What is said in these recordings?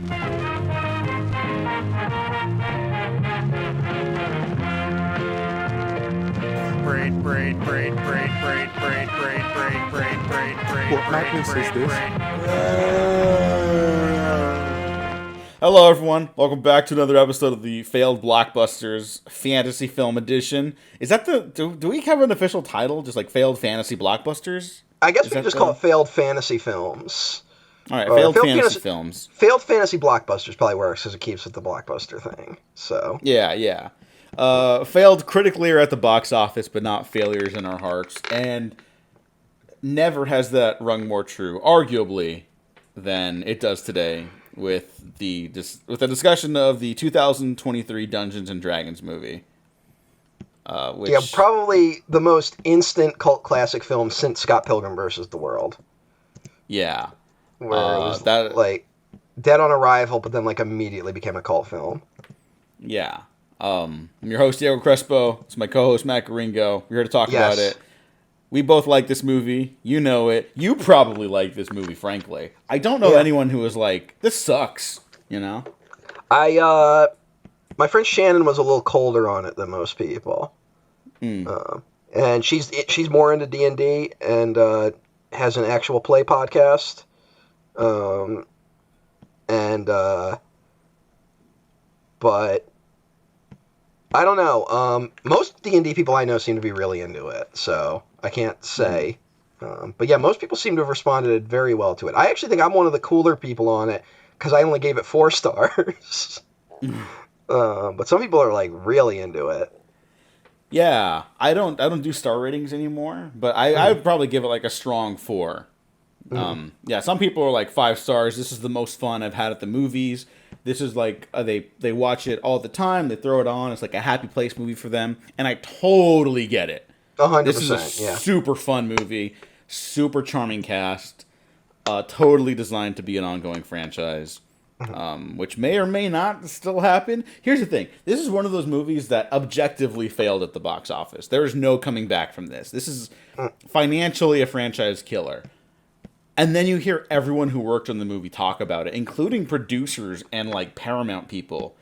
What madness is this? Hello, everyone. Welcome back to another episode of the Failed Blockbusters Fantasy Film Edition. Is that the... Do we have an official title? Just like Failed Fantasy Blockbusters? I guess we can just call it Failed Fantasy Films. All right, Failed Fantasy Films. Failed Fantasy Blockbusters probably works because it keeps with the blockbuster thing. So Yeah. Failed critically or at the box office, but not failures in our hearts. And never has that rung more true, arguably, than it does today with the discussion of the 2023 Dungeons and Dragons movie. Which, probably the most instant cult classic film since Scott Pilgrim vs. the World. Yeah. Where it was like dead on arrival, but then like immediately became a cult film. Yeah. I'm your host, Diego Crespo. It's my co-host, Matt Garingo. We're here to talk about it. We both like this movie. You know it. You probably like this movie, frankly. I don't know anyone who was like, this sucks, you know? My friend Shannon was a little colder on it than most people. And she's more into D&D and has an actual play podcast. But I don't know. Most D&D people I know seem to be really into it, so I can't say. But yeah, most people seem to have responded very well to it. I actually think I'm one of the cooler people on it because I only gave it 4 stars. But some people are like really into it. Yeah, I don't do star ratings anymore, but I would probably give it like a strong 4. Yeah, some people are like 5 stars. This is the most fun I've had at the movies. This is like they watch it all the time. They throw it on. It's like a happy place movie for them, and I totally get it. 100%. This is a super fun movie, super charming cast, totally designed to be an ongoing franchise, which may or may not still happen. Here's the thing: this is one of those movies that objectively failed at the box office. There is no coming back from this. This is financially a franchise killer. And then you hear everyone who worked on the movie talk about it, including producers and like Paramount people.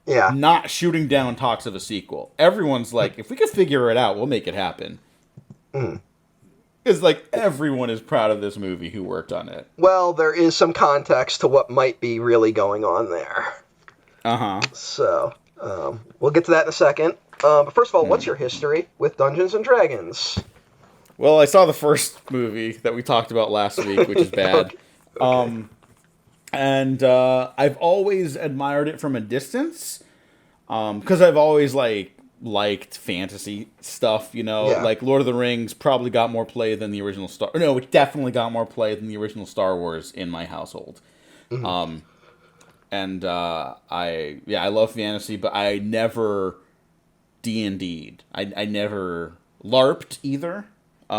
Yeah. Not shooting down talks of a sequel. Everyone's like, if we could figure it out, we'll make it happen. Because like everyone is proud of this movie who worked on it. Well, there is some context to what might be really going on there. So, we'll get to that in a second. But first of all, what's your history with Dungeons and Dragons? Well, I saw the first movie that we talked about last week, which is bad. Okay. And I've always admired it from a distance, because I've always liked fantasy stuff. You know, like Lord of the Rings probably got more play than the original Star. No, it definitely got more play than the original Star Wars in my household. I love fantasy, but I never D&D'd. I never LARPed either. I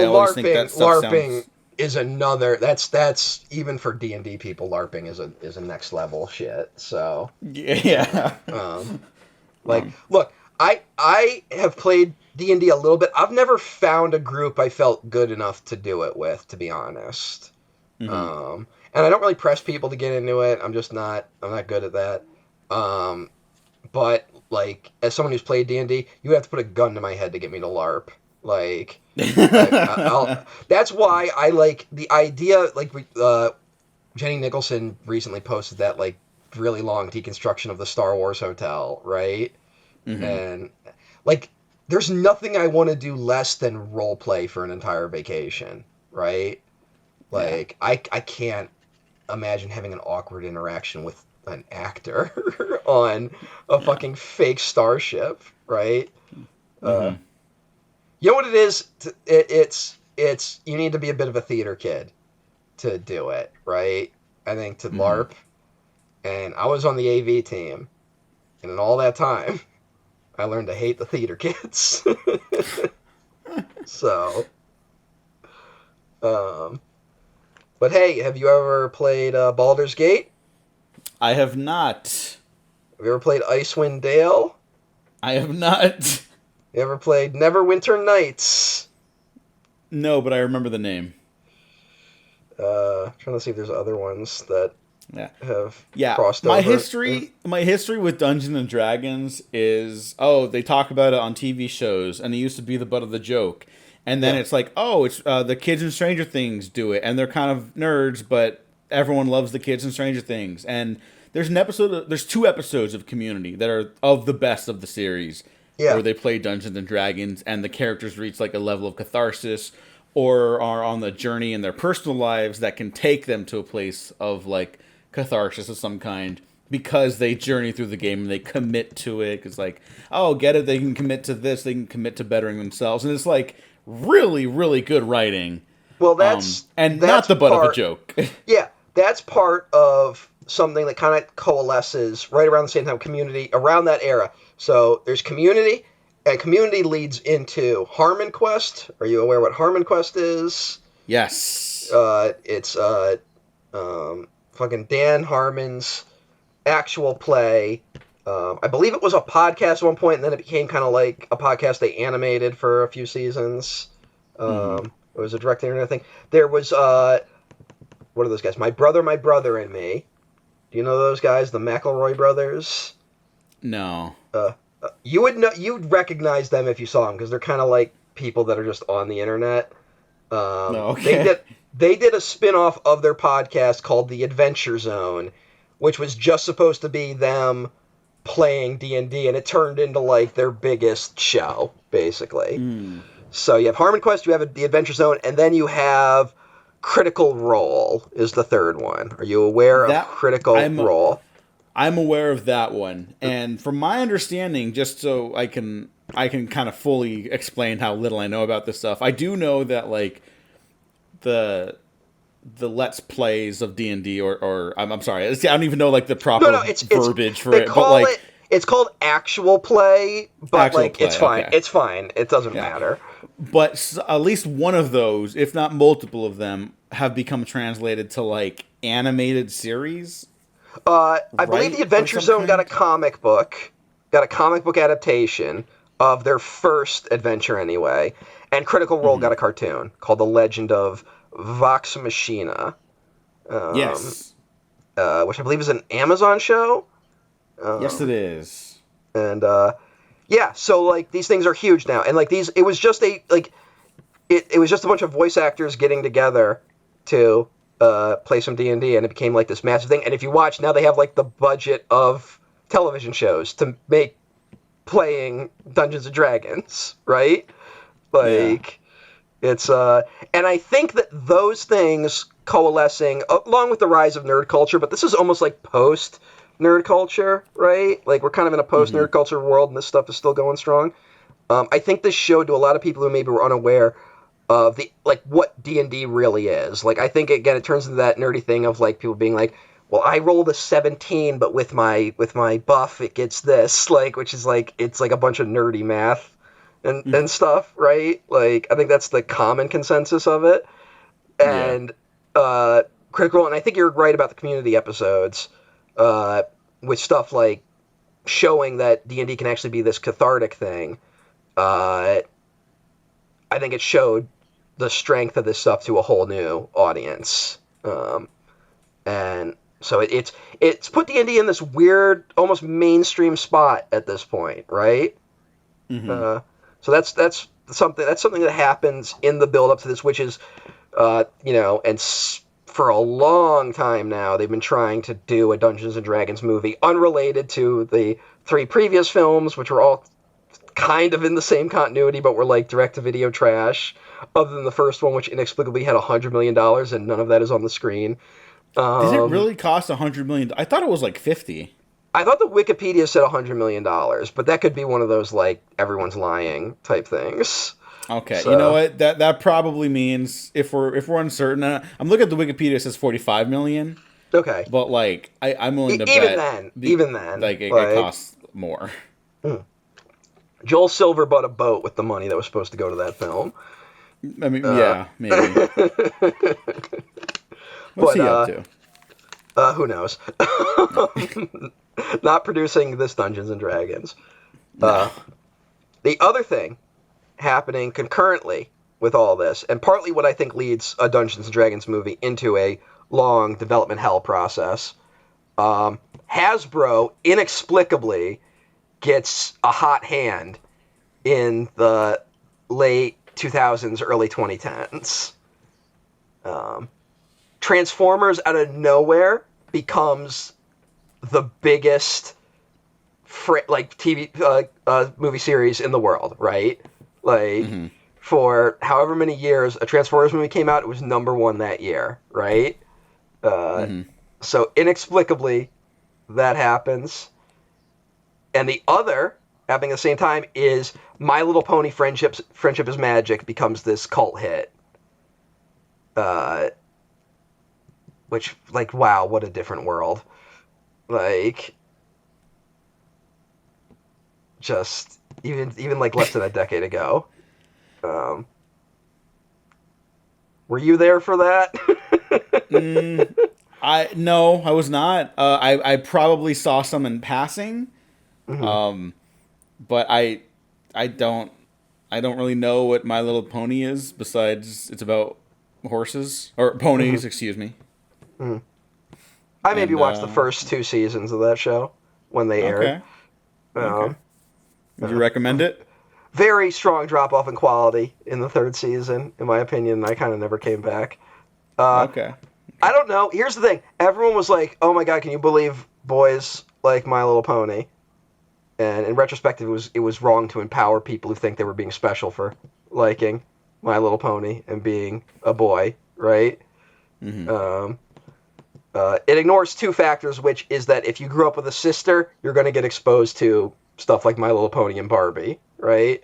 always think that stuff LARPing is another. That's even for D&D people. LARPing is a next level shit. So yeah. Look, I have played D&D a little bit. I've never found a group I felt good enough to do it with, to be honest. And I don't really press people to get into it. I'm not good at that. But like, as someone who's played D&D, you have to put a gun to my head to get me to LARP. Like, that's why I like the idea. Like, Jenny Nicholson recently posted that like really long deconstruction of the Star Wars hotel, right? And like, there's nothing I want to do less than role play for an entire vacation, right? Like, I can't imagine having an awkward interaction with an actor on a fucking fake starship, right? You know what it is? It's you need to be a bit of a theater kid to do it, right? I think to LARP. And I was on the AV team. And in all that time, I learned to hate the theater kids. So, but hey, have you ever played Baldur's Gate? I have not. Have you ever played Icewind Dale? I have not. You ever played Neverwinter Nights? No, but I remember the name. Trying to see if there's other ones that... Yeah. crossed My over. history with Dungeons and Dragons is they talk about it on TV shows, and it used to be the butt of the joke, and then it's like it's the kids in Stranger Things do it, and they're kind of nerds, but everyone loves the kids in Stranger Things, and there's 2 episodes of Community that are of the best of the series, where they play Dungeons and Dragons, and the characters reach like a level of catharsis, or are on the journey in their personal lives that can take them to a place of like catharsis of some kind, because they journey through the game and they commit to it. It's like, get it, they can commit to this, they can commit to bettering themselves, and it's like really, really good writing. Well, that's not the butt of a joke. Yeah, that's part of something that kind of coalesces right around the same time. Community, around that era. So there's Community, and Community leads into Harmon Quest. Are you aware what Harmon Quest is? Yes. It's fucking Dan Harmon's actual play. I believe it was a podcast at one point, and then it became kind of like a podcast they animated for a few seasons. It was a direct internet thing. There was, what are those guys? My Brother, and Me. Do you know those guys? The McElroy brothers? No. You would know. You'd recognize them if you saw them, because they're kind of like people that are just on the internet. Okay. They did a spin-off of their podcast called The Adventure Zone, which was just supposed to be them playing D&D, and it turned into like their biggest show, basically. So you have Harmon Quest, you have The Adventure Zone, and then you have Critical Role is the third one. Are you aware of Critical Role? I'm aware of that one, and from my understanding, just so I can kind of fully explain how little I know about this stuff, I do know that like the Let's Plays of D&D, or I'm sorry, I don't even know like the proper verbiage for it, but like it's called actual play, but it's fine. Okay. It's fine. It doesn't matter. But at least one of those, if not multiple of them, have become translated to like animated series. I believe The Adventure Zone got a comic book adaptation of their first adventure anyway, and Critical Role got a cartoon called The Legend of Vox Machina. Yes. Which I believe is an Amazon show. Yes, it is. And so like these things are huge now, and like it was just a bunch of voice actors getting together to play some D&D, and it became like this massive thing. And if you watch now, they have like the budget of television shows to make playing Dungeons and Dragons, right? Like it's and I think that those things coalescing along with the rise of nerd culture, but this is almost like post nerd culture, right? Like we're kind of in a post nerd culture world, and this stuff is still going strong. I think this showed to a lot of people who maybe were unaware of the like what D&D really is. Like I think again it turns into that nerdy thing of like people being like, well, I rolled a 17, but with my buff it gets this, like, which is like it's like a bunch of nerdy math and stuff, right? Like I think that's the common consensus of it. And Critical, and I think you're right about the Community episodes, with stuff like showing that D&D can actually be this cathartic thing. I think it showed the strength of this stuff to a whole new audience. And so it's put D&D in this weird, almost mainstream spot at this point, right? So that's something that happens in the build up to this, which is, and for a long time now, they've been trying to do a Dungeons and Dragons movie unrelated to the 3 previous films, which were all kind of in the same continuity, but were like direct-to-video trash, other than the first one, which inexplicably had $100 million, and none of that is on the screen. Did it really cost $100 million? I thought it was like 50. I thought the Wikipedia said $100 million, but that could be one of those, like, everyone's lying type things. Okay, so, you know what? That probably means if we're uncertain. I'm looking at the Wikipedia. It says 45 million. Okay, but like I'm willing to bet even then, like it costs more. Joel Silver bought a boat with the money that was supposed to go to that film. I mean, maybe. What's he up to? Who knows? Not producing this Dungeons and Dragons. No. The other thing happening concurrently with all this, and partly what I think leads a Dungeons and Dragons movie into a long development hell process. Hasbro inexplicably gets a hot hand in the late 2000s, early 2010s. Transformers out of nowhere becomes the biggest TV movie series in the world, right? Like, for however many years a Transformers movie came out, it was number one that year, right? So inexplicably, that happens. And the other, happening at the same time, is My Little Pony Friendship is Magic becomes this cult hit. Which, like, wow, what a different world. Like, just, even like, less than a decade ago. Were you there for that? No, I was not. I probably saw some in passing. But I don't really know what My Little Pony is, besides it's about horses or ponies, excuse me. I maybe watched the first 2 seasons of that show when they aired. Okay. Would you recommend it? Very strong drop off in quality in the 3rd season, in my opinion. I kind of never came back. Okay. I don't know. Here's the thing. Everyone was like, "Oh my god, can you believe boys like My Little Pony?" And in retrospective, it was wrong to empower people who think they were being special for liking My Little Pony and being a boy, right? It ignores 2 factors, which is that if you grew up with a sister, you're going to get exposed to stuff like My Little Pony and Barbie, right?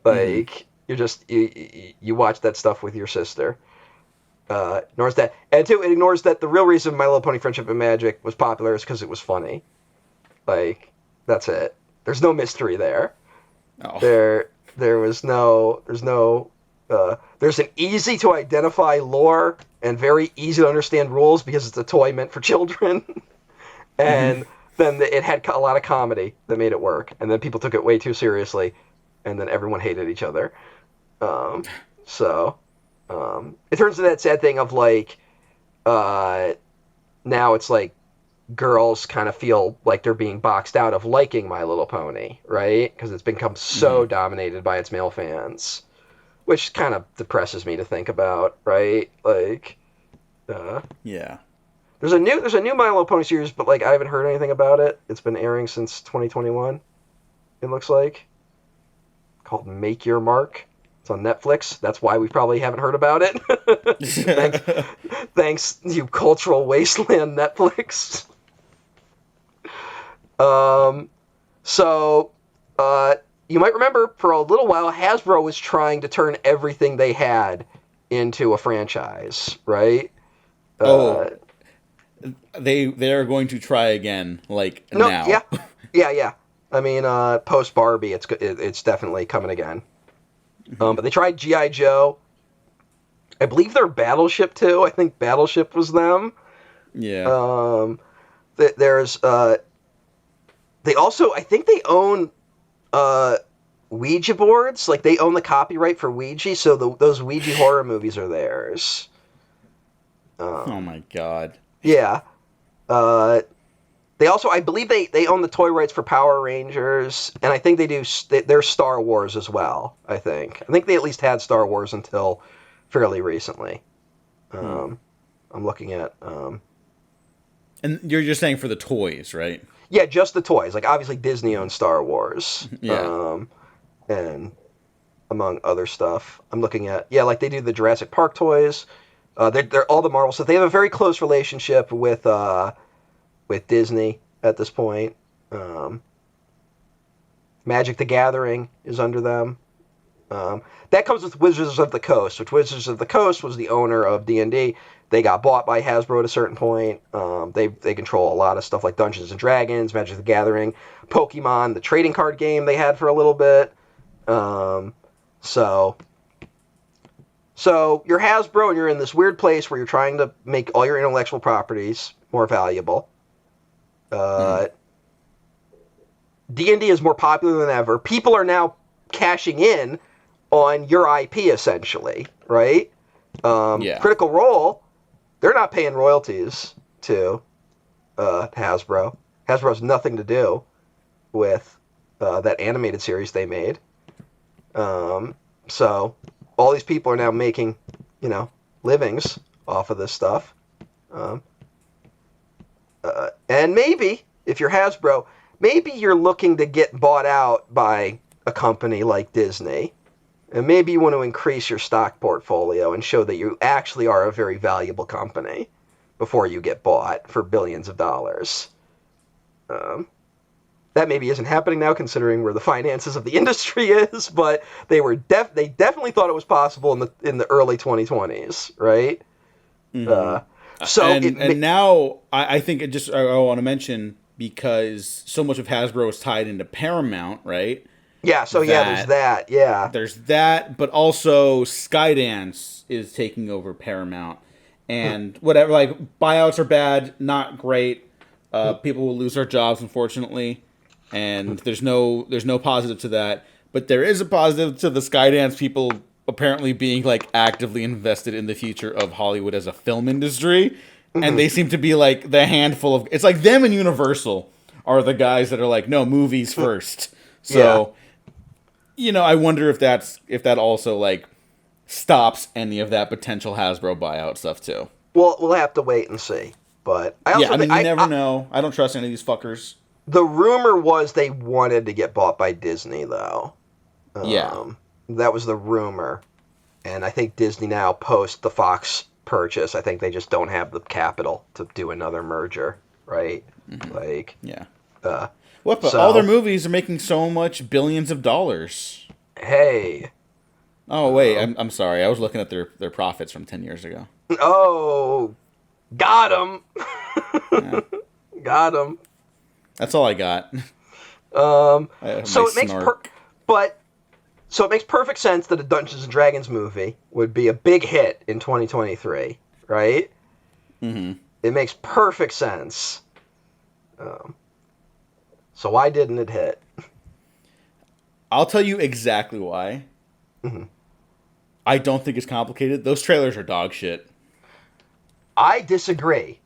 Like, you watch that stuff with your sister. Ignores that. And 2, it ignores that the real reason My Little Pony Friendship and Magic was popular is because it was funny. Like, that's it. There's no mystery there. Oh. There's an easy to identify lore and very easy to understand rules because it's a toy meant for children. And then it had a lot of comedy that made it work. And then people took it way too seriously. And then everyone hated each other. It turns to that sad thing of like, now it's like, girls kind of feel like they're being boxed out of liking My Little Pony, right? Because it's become so dominated by its male fans, which kind of depresses me to think about, right? Like, yeah. There's a new My Little Pony series, but like I haven't heard anything about it. It's been airing since 2021. It looks like, called Make Your Mark. It's on Netflix. That's why we probably haven't heard about it. Thanks, you cultural wasteland, Netflix. You might remember for a little while, Hasbro was trying to turn everything they had into a franchise, right? They're going to try again, like, now. Yeah. I mean, post Barbie, it's definitely coming again. But they tried G.I. Joe. I believe they're Battleship too. I think Battleship was them. Yeah. There's they also, I think they own Ouija boards. Like, they own the copyright for Ouija, so those Ouija horror movies are theirs. Oh my god. Yeah. They also, I believe they own the toy rights for Power Rangers, and I think they're Star Wars as well, I think. I think they at least had Star Wars until fairly recently. I'm looking at... And you're just saying for the toys, right? Yeah, just the toys. Like, obviously Disney owns Star Wars. Yeah. And among other stuff. I'm looking at... Yeah, like they do the Jurassic Park toys. They're all the Marvel stuff. They have a very close relationship with Disney at this point. Magic the Gathering is under them. That comes with Wizards of the Coast, which Wizards of the Coast was the owner of D&D. They got bought by Hasbro at a certain point. They control a lot of stuff like Dungeons & Dragons, Magic the Gathering, Pokemon, the trading card game they had for a little bit. So you're Hasbro and you're in this weird place where you're trying to make all your intellectual properties more valuable. D&D is more popular than ever. People are now cashing in on your IP, essentially, right? Yeah. Critical Role They're not paying royalties to Hasbro. Hasbro has nothing to do with that animated series they made. So all these people are now making, livings off of this stuff. And maybe, if you're Hasbro, maybe you're looking to get bought out by a company like Disney. And maybe you want to increase your stock portfolio and show that you actually are a very valuable company before you get bought for billions of dollars. That maybe isn't happening now, considering where the finances of the industry is, but they definitely thought it was possible in the early 2020s, right? Mm-hmm. Now I think I want to mention, because so much of Hasbro is tied into Paramount, right? Yeah, there's that, yeah. There's that, but also Skydance is taking over Paramount. And whatever, like, buyouts are bad, not great. People will lose their jobs, unfortunately. And there's no positive to that. But there is a positive to the Skydance people apparently being, like, actively invested in the future of Hollywood as a film industry. Mm-hmm. And they seem to be, like, the handful of... It's like them and Universal are the guys that are like, no, movies first. So... Yeah. I wonder if that also, like, stops any of that potential Hasbro buyout stuff too. Well, we'll have to wait and see. But you never know. I don't trust any of these fuckers. The rumor was they wanted to get bought by Disney, though. That was the rumor, and I think Disney now, post the Fox purchase, I think they just don't have the capital to do another merger, right? Mm-hmm. But all their movies are making so much billions of dollars. Hey. Oh, wait. I'm sorry. I was looking at their profits from 10 years ago. Oh. Got him. Yeah. Got him. That's all I got. So it makes perfect sense that a Dungeons & Dragons movie would be a big hit in 2023, right? Mm-hmm. It makes perfect sense. So why didn't it hit? I'll tell you exactly why. Mm-hmm. I don't think it's complicated. Those trailers are dog shit. I disagree.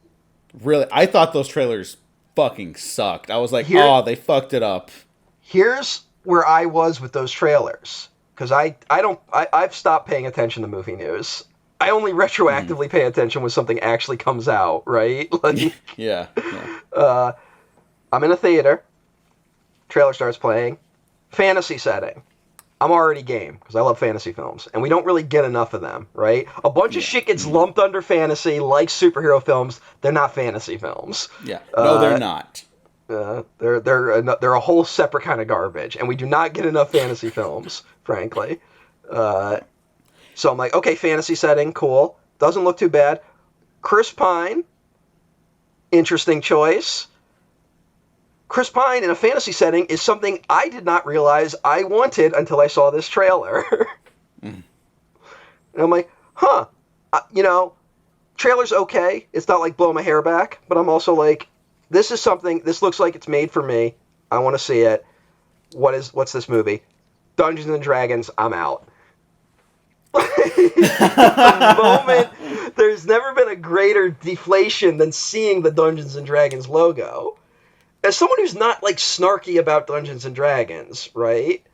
Really? I thought those trailers fucking sucked. I was like, they fucked it up. Here's where I was with those trailers. Because I've stopped paying attention to movie news. I only retroactively pay attention when something actually comes out, right? Like, yeah. I'm in a theater. Trailer starts playing. Fantasy setting. I'm already game, because I love fantasy films. And we don't really get enough of them, right? A bunch of shit gets lumped under fantasy, like superhero films. They're not fantasy films. Yeah. No, they're not. They're a whole separate kind of garbage. And we do not get enough fantasy films, frankly. So I'm like, okay, fantasy setting, cool. Doesn't look too bad. Chris Pine, interesting choice. Chris Pine in a fantasy setting is something I did not realize I wanted until I saw this trailer. And I'm like, trailer's okay. It's not like blow my hair back, but I'm also like, this looks like it's made for me. I want to see it. What's this movie? Dungeons and Dragons, I'm out. The moment, there's never been a greater deflation than seeing the Dungeons and Dragons logo. As someone who's not, like, snarky about Dungeons & Dragons, right?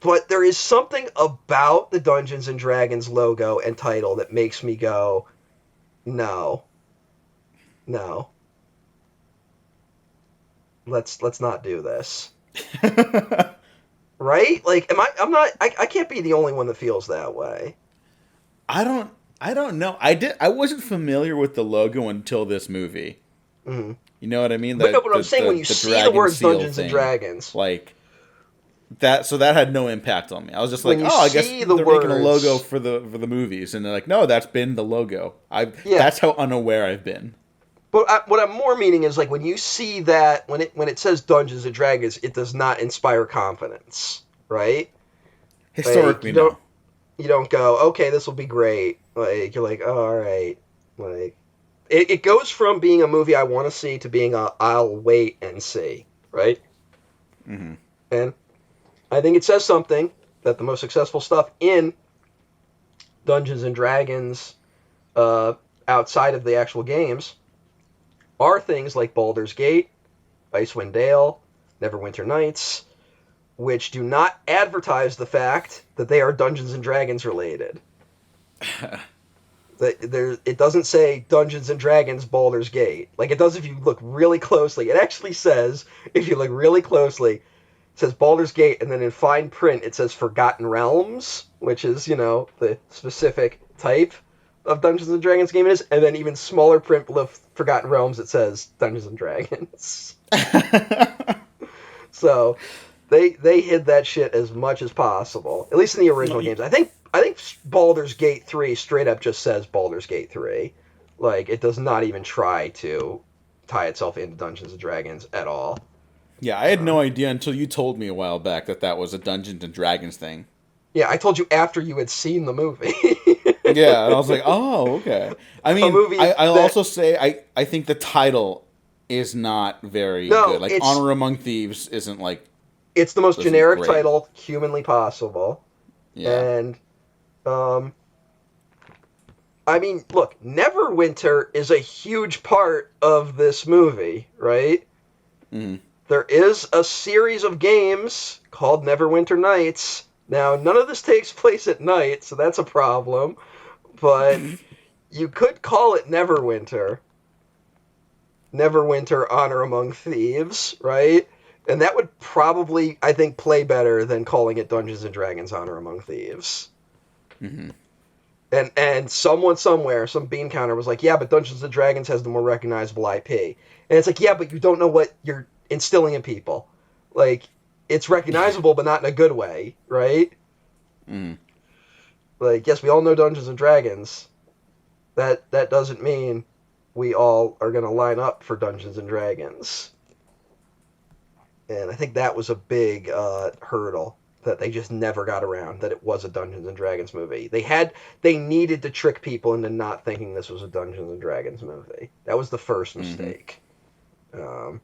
But there is something about the Dungeons & Dragons logo and title that makes me go, no. Let's not do this. Right? Like, I can't be the only one that feels that way. I don't know. I wasn't familiar with the logo until this movie. Mm-hmm. You know what I mean? But I'm saying when you see the words Dungeons and Dragons, like that, so that had no impact on me. I was just like, I guess they're making a logo for the movies, and they're like, no, that's been the logo. That's how unaware I've been. But what I'm more meaning is, like, when you see that when it says Dungeons and Dragons, it does not inspire confidence, right? Historically, like, you don't go, okay, this will be great. Like, you're like, oh, all right, like. It goes from being a movie I want to see to being I'll wait and see, right? Mm-hmm. And I think it says something that the most successful stuff in Dungeons and Dragons outside of the actual games are things like Baldur's Gate, Icewind Dale, Neverwinter Nights, which do not advertise the fact that they are Dungeons and Dragons related. It doesn't say Dungeons and Dragons Baldur's Gate. Like it does if you look really closely. It actually says, if you look really closely, it says Baldur's Gate, and then in fine print it says Forgotten Realms, which is, the specific type of Dungeons and Dragons game it is, and then even smaller print below Forgotten Realms it says Dungeons and Dragons. So they hid that shit as much as possible, at least in the original games. I think Baldur's Gate 3 straight up just says Baldur's Gate 3. Like, it does not even try to tie itself into Dungeons & Dragons at all. Yeah, I had no idea until you told me a while back that was a Dungeons & Dragons thing. Yeah, I told you after you had seen the movie. Yeah, and I was like, oh, okay. I mean, I'll also say I think the title is not very good. Like, Honor Among Thieves isn't like... It's the most generic title humanly possible. Yeah. And, I mean, look, Neverwinter is a huge part of this movie, right? Mm-hmm. There is a series of games called Neverwinter Nights. Now, none of this takes place at night, so that's a problem. But you could call it Neverwinter. Neverwinter Honor Among Thieves, right? And that would probably, I think, play better than calling it Dungeons & Dragons Honor Among Thieves. Mm-hmm. And someone somewhere, some bean counter was like, yeah, but Dungeons & Dragons has the more recognizable IP. And it's like, yeah, but you don't know what you're instilling in people. Like, it's recognizable, but not in a good way, right? Mm. Like, yes, we all know Dungeons & Dragons. That doesn't mean we all are going to line up for Dungeons & Dragons. And I think that was a big hurdle that they just never got around, that it was a Dungeons & Dragons movie. They needed to trick people into not thinking this was a Dungeons & Dragons movie. That was the first mistake. And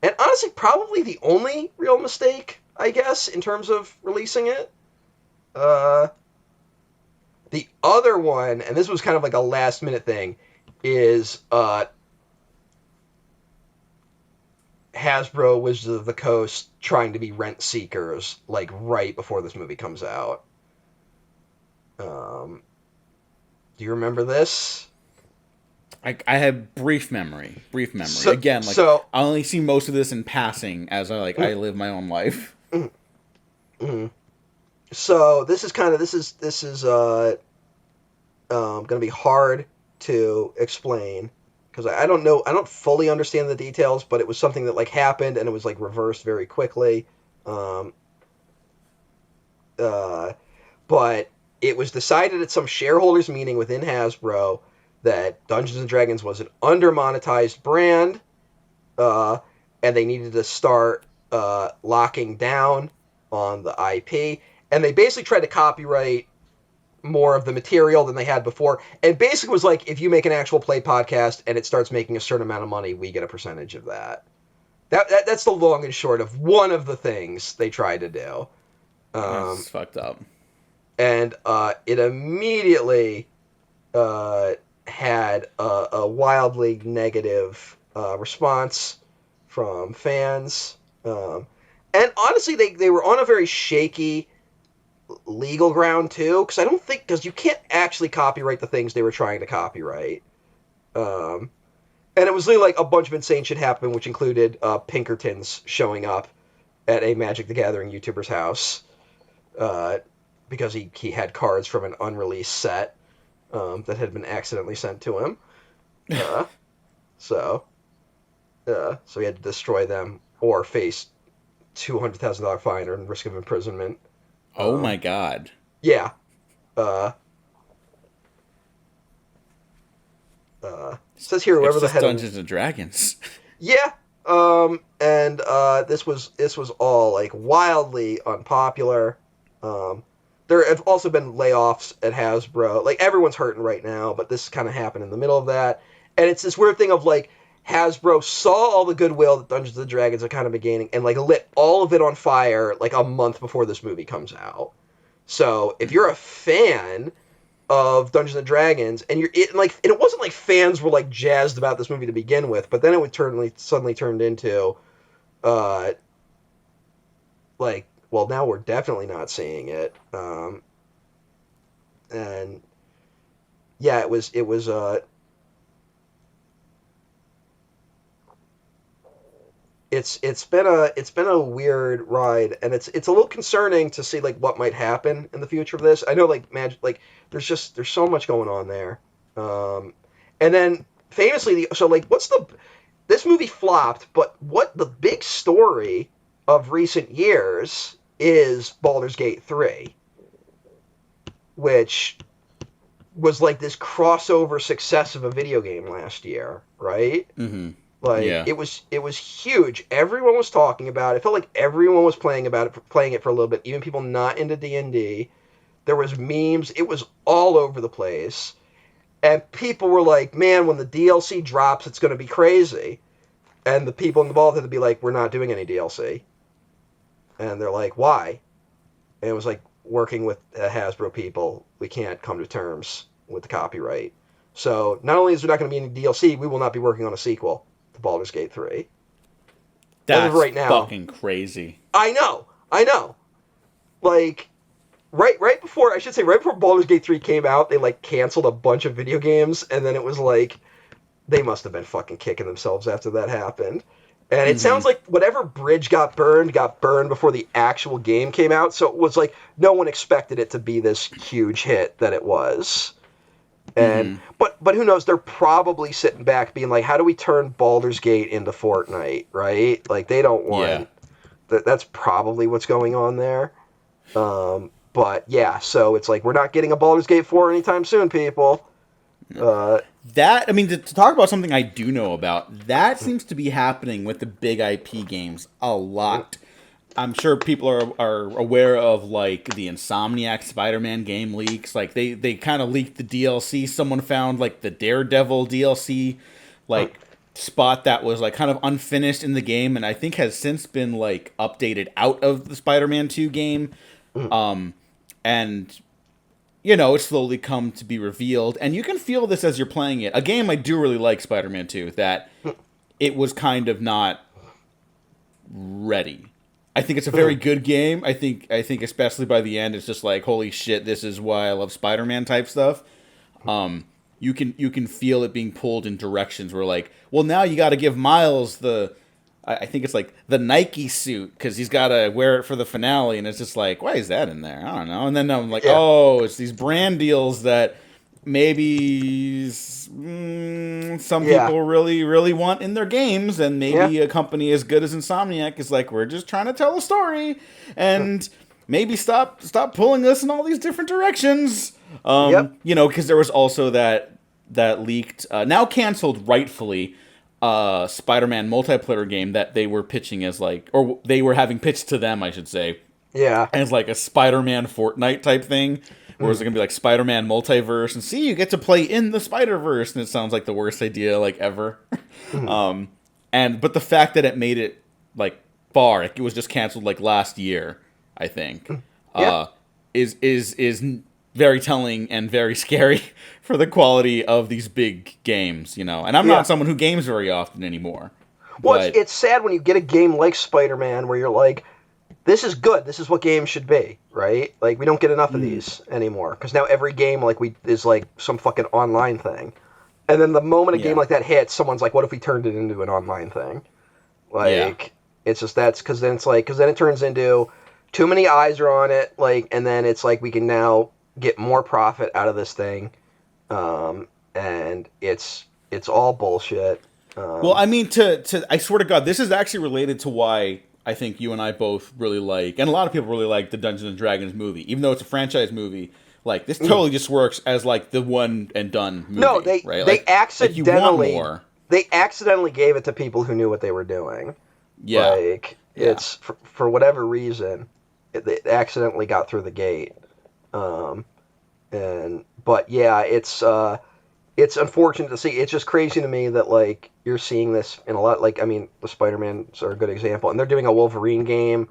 honestly, probably the only real mistake, I guess, in terms of releasing it. The other one, and this was kind of like a last-minute thing, is Hasbro Wizards of the Coast trying to be rent seekers, like, right before this movie comes out. Do you remember this? I have brief memory. So, Again, like, I only see most of this in passing as I live my own life. Mm-hmm. So this is going to be hard to explain, because I don't fully understand the details, but it was something that, like, happened and it was, like, reversed very quickly. But it was decided at some shareholders meeting within Hasbro that Dungeons & Dragons was an under-monetized brand, and they needed to start locking down on the IP, and they basically tried to copyright more of the material than they had before, and basically was like, if you make an actual play podcast and it starts making a certain amount of money, we get a percentage of that. That's the long and short of one of the things they tried to do. That's fucked up. And it immediately had a wildly negative response from fans. And honestly, they were on a very shaky legal ground, too, because you can't actually copyright the things they were trying to copyright. And it was really like a bunch of insane shit happened, which included Pinkertons showing up at a Magic the Gathering YouTuber's house because he had cards from an unreleased set that had been accidentally sent to him. So he had to destroy them or face $200,000 fine and risk of imprisonment. Oh my god. Yeah. Says here whoever the head Dungeons and Dragons. Yeah. And this was all, like, wildly unpopular. There have also been layoffs at Hasbro. Like, everyone's hurting right now, but this kind of happened in the middle of that. And it's this weird thing of, like, Hasbro saw all the goodwill that Dungeons & Dragons had kind of been gaining and, like, lit all of it on fire, like, a month before this movie comes out. So, if you're a fan, of Dungeons and Dragons, and it wasn't like fans were like jazzed about this movie to begin with, but then it would suddenly turned into uh like, well, now we're definitely not seeing it. And yeah, it's been a weird ride, and it's a little concerning to see like what might happen in the future of this. I know like there's so much going on there. And then famously, so like this movie flopped, but what the big story of recent years is Baldur's Gate 3, which was like this crossover success of a video game last year, right? Mm-hmm. Like Yeah. it was huge. Everyone was talking about it. It felt like everyone was playing it for a little bit, even people not into D&D. There was memes. It was all over the place. And people were like, "Man, when the DLC drops, it's going to be crazy." And the people involved had to be like, "We're not doing any DLC." And they're like, "Why?" And it was like, working with Hasbro people, we can't come to terms with the copyright. So not only is there not going to be any DLC, we will not be working on a sequel to Baldur's Gate 3. That's as of right now, fucking crazy. I know. Like right before Baldur's Gate 3 came out, they like canceled a bunch of video games, and then it was like they must have been fucking kicking themselves after that happened. And it sounds like whatever bridge got burned before the actual game came out. So it was like no one expected it to be this huge hit that it was. And but who knows? They're probably sitting back being like, how do we turn Baldur's Gate into Fortnite, right? Like they don't want that's probably what's going on there. But yeah, so it's like we're not getting a Baldur's Gate 4 anytime soon, people. That, I mean, to talk about something I do know about, that seems to be happening with the big IP games a lot. I'm sure people are aware of, like, the Insomniac Spider-Man game leaks. Like, they kind of leaked the DLC. Someone found, like, the Daredevil DLC, like, spot that was, like, kind of unfinished in the game, and I think has since been, like, updated out of the Spider-Man 2 game. And it's slowly come to be revealed. And you can feel this as you're playing it. A game I do really like, Spider-Man 2, that it was kind of not ready. I think it's a very good game. I think especially by the end, it's just like, holy shit, this is why I love Spider-Man type stuff. You can feel it being pulled in directions where, like, well, now you got to give Miles I think it's like the Nike suit because he's got to wear it for the finale, and it's just like, why is that in there? I don't know. And then I'm like, oh, it's these brand deals that maybe some people really, really want in their games, and maybe a company as good as Insomniac is like, we're just trying to tell a story, and maybe stop pulling us in all these different directions. Because there was also that leaked, now canceled rightfully, Spider-Man multiplayer game that they were pitching as like, or they were having pitched to them, I should say. Yeah. As like a Spider-Man Fortnite type thing, where it's going to be like Spider-Man multiverse, and see, you get to play in the Spider-Verse, and it sounds like the worst idea like ever. But the fact that it made it like far, it was just canceled like last year, I think, is very telling and very scary for the quality of these big games, And I'm not someone who games very often anymore. Well, it's sad when you get a game like Spider-Man where you're like, this is good. This is what games should be, right? Like, we don't get enough of these anymore. Because now every game is like some fucking online thing. And then the moment a game like that hits, someone's like, what if we turned it into an online thing? Like, it's just because then it turns into too many eyes are on it, like, and then it's like we can now get more profit out of this thing, and it's all bullshit. Well, I mean, I swear to God, this is actually related to why I think you and I both really like, and a lot of people really like, the Dungeons and Dragons movie, even though it's a franchise movie. Like, this totally just works as like the one and done movie. No, they accidentally you want more. They accidentally gave it to people who knew what they were doing. Yeah, it's for whatever reason, it accidentally got through the gate. It's unfortunate to see. It's just crazy to me that like you're seeing this in a lot. Like, I mean, the Spider-Mans are a good example, and they're doing a Wolverine game,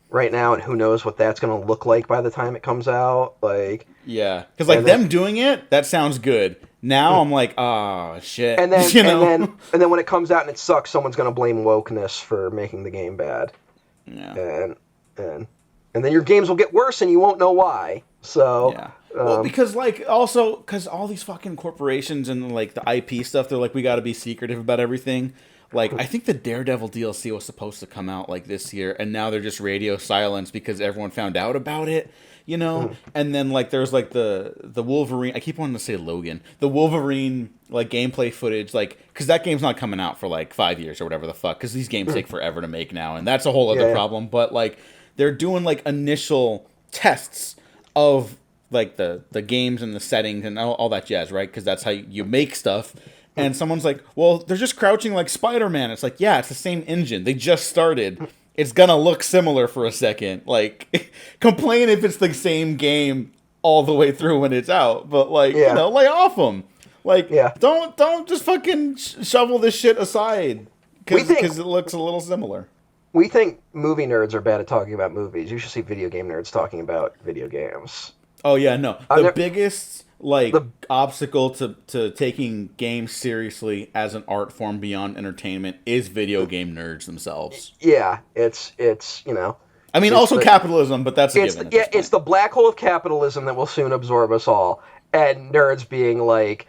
right now, and who knows what that's going to look like by the time it comes out. Like, Yeah, because like them doing it, that sounds good. Now I'm like, oh shit, and then you know? and then when it comes out and it sucks, someone's going to blame wokeness for making the game bad, Yeah, and and and then your games will get worse, and you won't know why. So, yeah. Well, because like also because all these fucking corporations and like the IP stuff, they're like we got to be secretive about everything. Like I think the Daredevil DLC was supposed to come out like this year, and now they're just radio silence because everyone found out about it. You know, and then like there's like the Wolverine. I keep wanting to say Logan. The Wolverine like gameplay footage, like because that game's not coming out for like 5 years or whatever the fuck. Because these games take forever to make now, and that's a whole other problem. But like they're doing like initial tests of like the games and the settings and all that jazz, right? Because that's how you make stuff. And someone's like, well, they're just crouching like Spider-Man. It's like, yeah, it's the same engine. They just started. It's gonna look similar for a second. Like, complain if it's the same game all the way through when it's out. But like, you know, lay off them. Like, don't just fucking shovel this shit aside because it looks a little similar. We think movie nerds are bad at talking about movies. You should see video game nerds talking about video games. Oh yeah, no. The biggest obstacle to taking games seriously as an art form beyond entertainment is video game nerds themselves. Yeah, it's you know. I mean, also capitalism, but that's a given. It's the black hole of capitalism that will soon absorb us all, and nerds being like,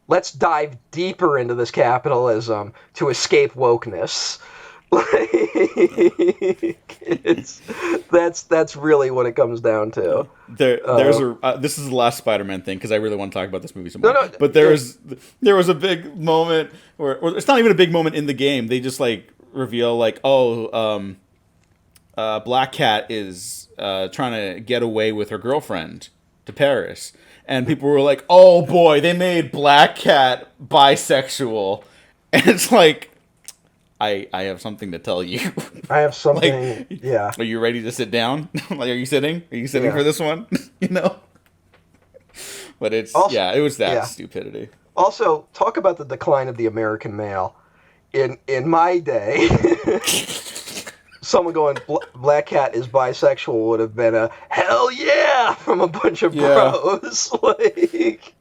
let's dive deeper into this capitalism to escape wokeness. That's really what it comes down to. This is the last Spider-Man thing because I really want to talk about this movie some more. But there was a big moment or it's not even a big moment in the game. They just like reveal like, Black Cat is trying to get away with her girlfriend to Paris, and people were like, oh boy, they made Black Cat bisexual, and it's like. I have something to tell you. I have something. Like, yeah. Are you ready to sit down? Like, are you sitting? Are you sitting for this one? You know. But it was that stupidity. Also, talk about the decline of the American male. In my day, someone going Black Cat is bisexual would have been a hell yeah from a bunch of bros. Like.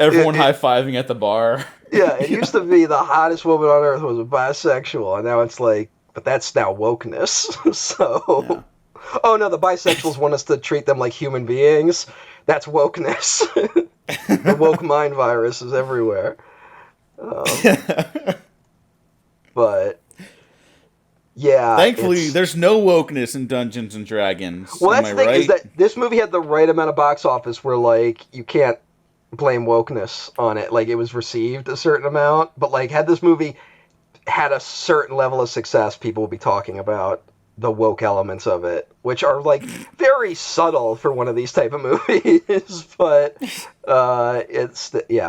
Everyone high-fiving at the bar. Yeah, it used to be the hottest woman on earth was a bisexual, and now it's like, but that's now wokeness. So, oh no, the bisexuals want us to treat them like human beings. That's wokeness. The woke mind virus is everywhere. But yeah, thankfully, there's no wokeness in Dungeons and Dragons. Well, that's the thing is that this movie had the right amount of box office where like you can't blame wokeness on it. Like it was received a certain amount, but like had this movie had a certain level of success, people would be talking about the woke elements of it, which are like very subtle for one of these type of movies. But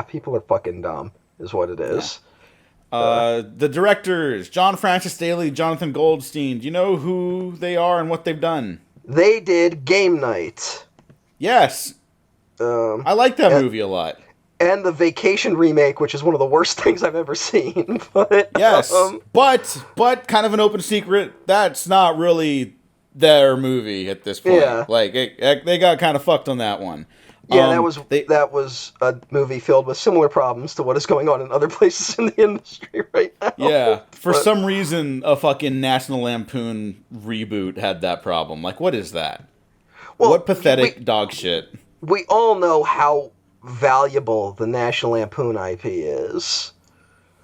people are fucking dumb, is what it is. The directors, John Francis Daley, Jonathan Goldstein. Do you know who they are and what they've done? They did Game Night. Yes. I like that movie a lot. And the Vacation remake, which is one of the worst things I've ever seen. But yes, but kind of an open secret, that's not really their movie at this point. Yeah. Like they got kind of fucked on that one. Yeah, that was a movie filled with similar problems to what is going on in other places in the industry right now. Yeah, for some reason, a fucking National Lampoon reboot had that problem. Like, what is that? Well, what pathetic dog shit. We all know how valuable the National Lampoon IP is.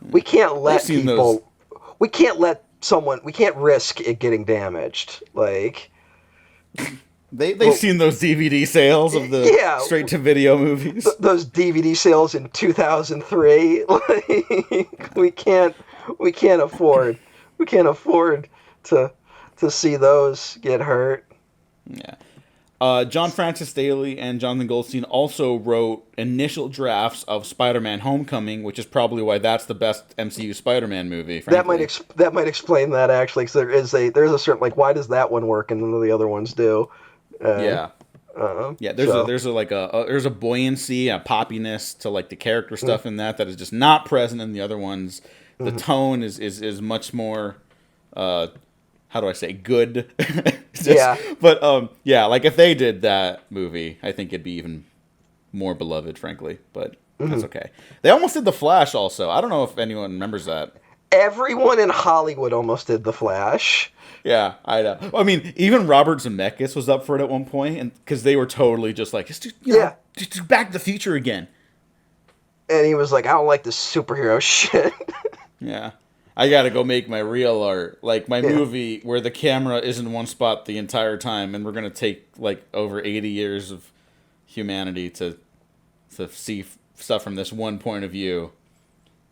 We can't let people. We can't let someone. We can't risk it getting damaged. Like they've seen those DVD sales of the straight to video movies. Those DVD sales in 2003. Like we can't afford to see those get hurt. Yeah. John Francis Daley and Jonathan Goldstein also wrote initial drafts of Spider-Man: Homecoming, which is probably why that's the best MCU Spider-Man movie. Frankly. That might explain that actually, because there's a certain like why does that one work and none of the other ones do? There's a buoyancy, a poppiness to like the character stuff in that is just not present in the other ones. The tone is much more how do I say, good. Yeah. But yeah, like if they did that movie, I think it'd be even more beloved, frankly. But that's okay. They almost did The Flash also. I don't know if anyone remembers that. Everyone in Hollywood almost did The Flash. Yeah, I know. I mean, even Robert Zemeckis was up for it at one point, and because they were totally just like, just do Back to the Future again. And he was like, I don't like this superhero shit. Yeah. I gotta go make my real art. Like my movie where the camera is in one spot the entire time, and we're gonna take like over 80 years of humanity to see stuff from this one point of view.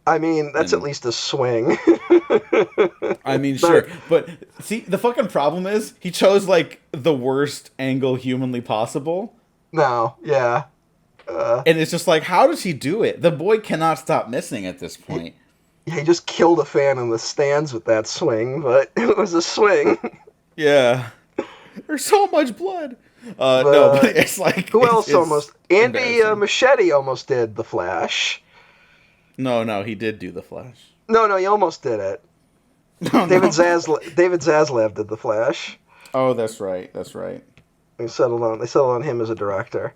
I mean, that's at least a swing. I mean, sure. But see, the fucking problem is he chose like the worst angle humanly possible. No, yeah. And it's just like, how does he do it? The boy cannot stop missing at this point. He just killed a fan in the stands with that swing, but it was a swing. Yeah. There's so much blood. No, but it's like... Who else almost... Andy Machete almost did The Flash. No, he did do The Flash. No, he almost did it. David Zaslav did The Flash. Oh, that's right. They settled on him as a director.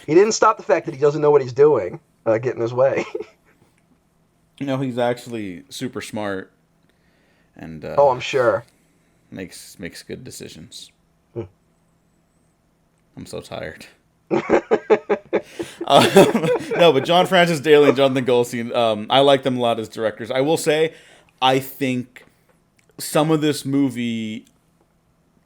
He didn't stop the fact that he doesn't know what he's doing, get in his way. No, he's actually super smart, and I'm sure makes good decisions. I'm so tired. No, but John Francis Daley and Jonathan Goldstein, I like them a lot as directors. I will say, I think some of this movie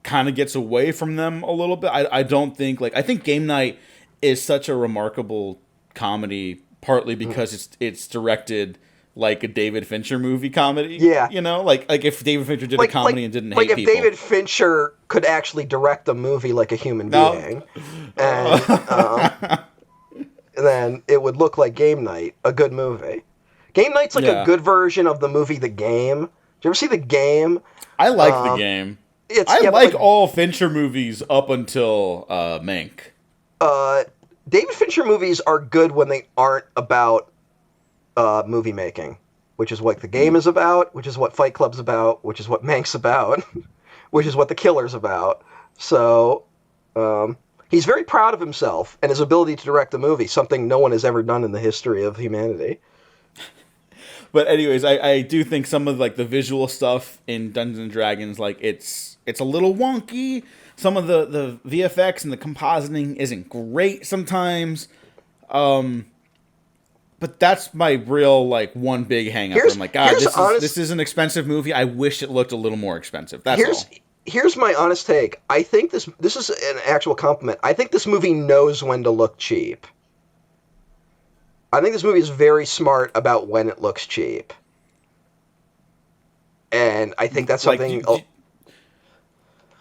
kind of gets away from them a little bit. I don't think, like, I think Game Night is such a remarkable comedy, partly because it's directed like a David Fincher movie comedy. Yeah. You know, like if David Fincher did a comedy and didn't hate people. Like if David Fincher could actually direct a movie like a human being, and then it would look like Game Night, a good movie. Game Night's like a good version of the movie The Game. Did you ever see The Game? I like The Game. I like all Fincher movies up until Mank. David Fincher movies are good when they aren't about movie making, which is what The Game is about, which is what Fight Club's about, which is what Mank's about, which is what The Killer's about. So he's very proud of himself and his ability to direct a movie, something no one has ever done in the history of humanity. But anyways, I do think some of like the visual stuff in Dungeons and Dragons, like it's a little wonky. Some of the VFX and the compositing isn't great sometimes. But that's my real, like, one big hang-up. I'm like, God, this is an expensive movie. I wish it looked a little more expensive. That's all. Here's my honest take. I think this is an actual compliment. I think this movie knows when to look cheap. I think this movie is very smart about when it looks cheap. And I think that's something...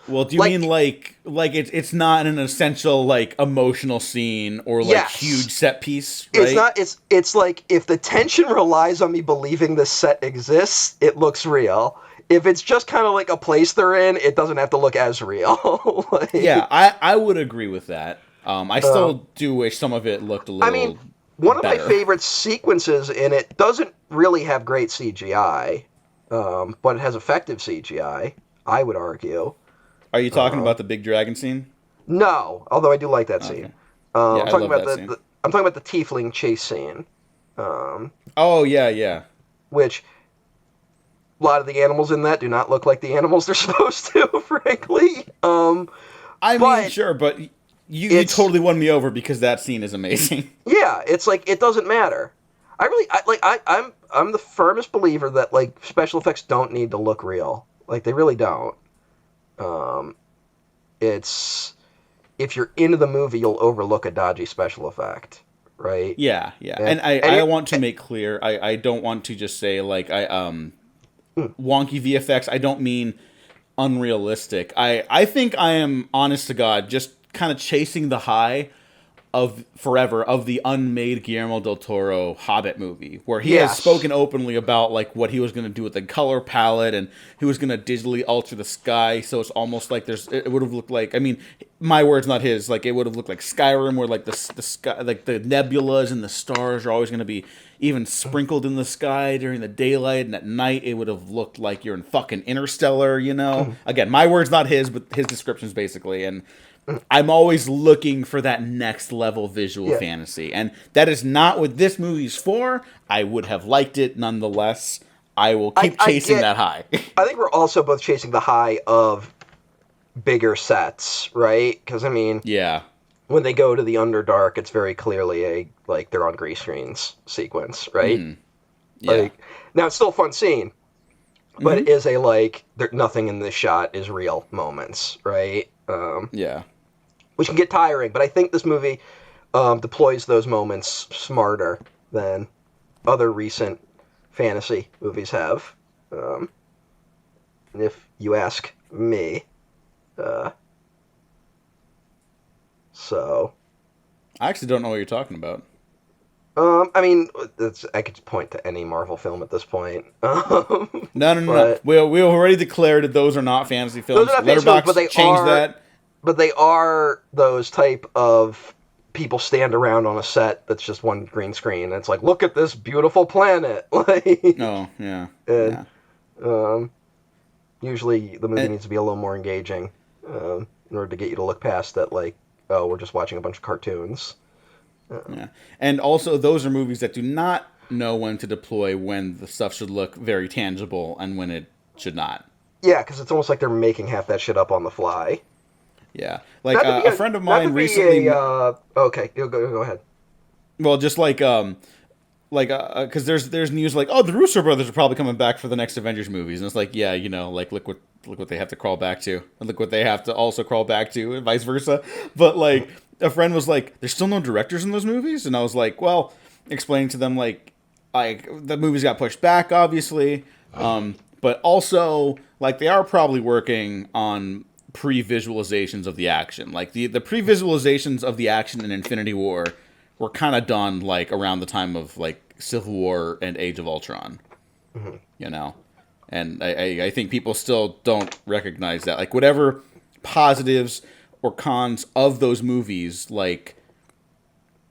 Well, do you mean like it's not an essential like emotional scene or like huge set piece? Right? It's not. It's like if the tension relies on me believing this set exists, it looks real. If it's just kind of like a place they're in, it doesn't have to look as real. Yeah, I would agree with that. I still do wish some of it looked a little. I mean, one of better. My favorite sequences in it doesn't really have great CGI, but it has effective CGI. I would argue. Are you talking about the big dragon scene? No, although I do like that scene. I'm talking about that scene. I'm talking about the tiefling chase scene. Oh yeah. Which a lot of the animals in that do not look like the animals they're supposed to, frankly. I mean, sure, but you totally won me over because that scene is amazing. Yeah, it's like it doesn't matter. I'm the firmest believer that like special effects don't need to look real. Like they really don't. It's if you're into the movie, you'll overlook a dodgy special effect, right? Yeah. And I want to make clear, I don't want to just say like wonky VFX. I don't mean unrealistic. I think I am, honest to God, just kind of chasing the high of forever of the unmade Guillermo del Toro Hobbit movie, where he has spoken openly about like what he was going to do with the color palette, and he was going to digitally alter the sky, so it's almost like it would have looked like, I mean, my words, not his. Like, it would have looked like Skyrim, where like the sky, like the nebulas and the stars are always going to be even sprinkled in the sky during the daylight, and at night it would have looked like you're in fucking Interstellar. Again, my words, not his, but his descriptions basically. And I'm always looking for that next level visual fantasy, and that is not what this movie's for. I would have liked it nonetheless. I will keep chasing that high. I think we're also both chasing the high of bigger sets, right? Because, I mean, when they go to the Underdark, it's very clearly they're on green screens sequence, right? Now, it's still a fun scene, but it is nothing in this shot is real moments, right? Which can get tiring, but I think this movie deploys those moments smarter than other recent fantasy movies have. If you ask me. So I actually don't know what you're talking about. I mean, I could point to any Marvel film at this point. No. We already declared that those are not fantasy films. Those are not fantasy films, but they changed that. But they are those type of people stand around on a set that's just one green screen. And it's like, look at this beautiful planet. Usually the movie needs to be a little more engaging in order to get you to look past that, we're just watching a bunch of cartoons. And also, those are movies that do not know when to deploy when the stuff should look very tangible and when it should not. Yeah, because it's almost like they're making half that shit up on the fly. Yeah. A friend of mine recently... okay, go ahead. Well, just because there's news the Russo brothers are probably coming back for the next Avengers movies, and it's look what they have to crawl back to, and look what they have to also crawl back to, and vice versa. But a friend was like, "There's still no directors in those movies," and I was like, "Well," explaining to them the movies got pushed back, obviously, but also they are probably working on pre-visualizations of the action, the pre-visualizations of the action in Infinity War. Were kind of done around the time of Civil War and Age of Ultron, and I think people still don't recognize that. Whatever positives or cons of those movies,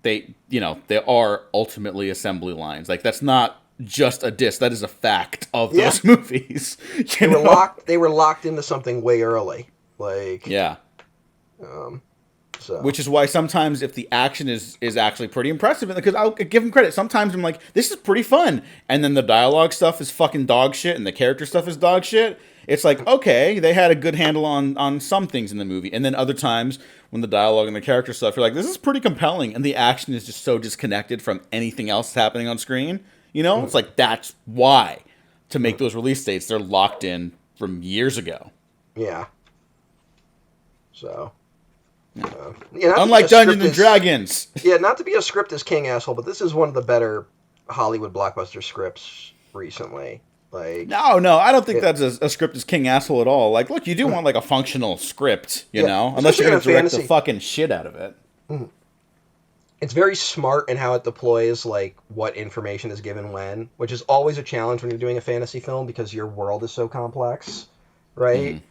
they are ultimately assembly lines. That's not just a diss; that is a fact of those movies. They were locked into something way early. Which is why sometimes if the action is actually pretty impressive, because I'll give them credit, sometimes I'm like, this is pretty fun, and then the dialogue stuff is fucking dog shit, and the character stuff is dog shit, it's like, okay, they had a good handle on some things in the movie, and then other times, when the dialogue and the character stuff, you're like, this is pretty compelling, and the action is just so disconnected from anything else happening on screen, It's that's why, to make those release dates, they're locked in from years ago. Yeah. So... Unlike Dungeons and Dragons. Not to be a script is king asshole, but this is one of the better Hollywood blockbuster scripts recently. No, I don't think that's a script is king asshole at all. Look, you do want a functional script, unless you're going to direct the fucking shit out of it. It's very smart in how it deploys what information is given when, which is always a challenge when you're doing a fantasy film because your world is so complex, right?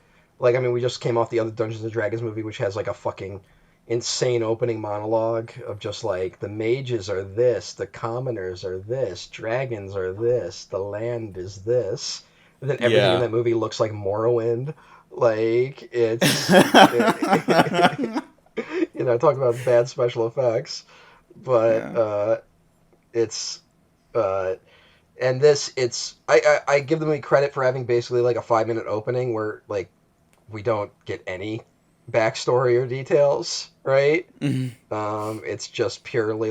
We just came off the other Dungeons & Dragons movie, which has, a fucking insane opening monologue of just, the mages are this, the commoners are this, dragons are this, the land is this. And then everything in that movie looks like Morrowind. It's... talk about bad special effects. But, it's... and this, it's... I give them credit for having basically, a 5-minute opening where, we don't get any backstory or details, right? Mm-hmm. It's just purely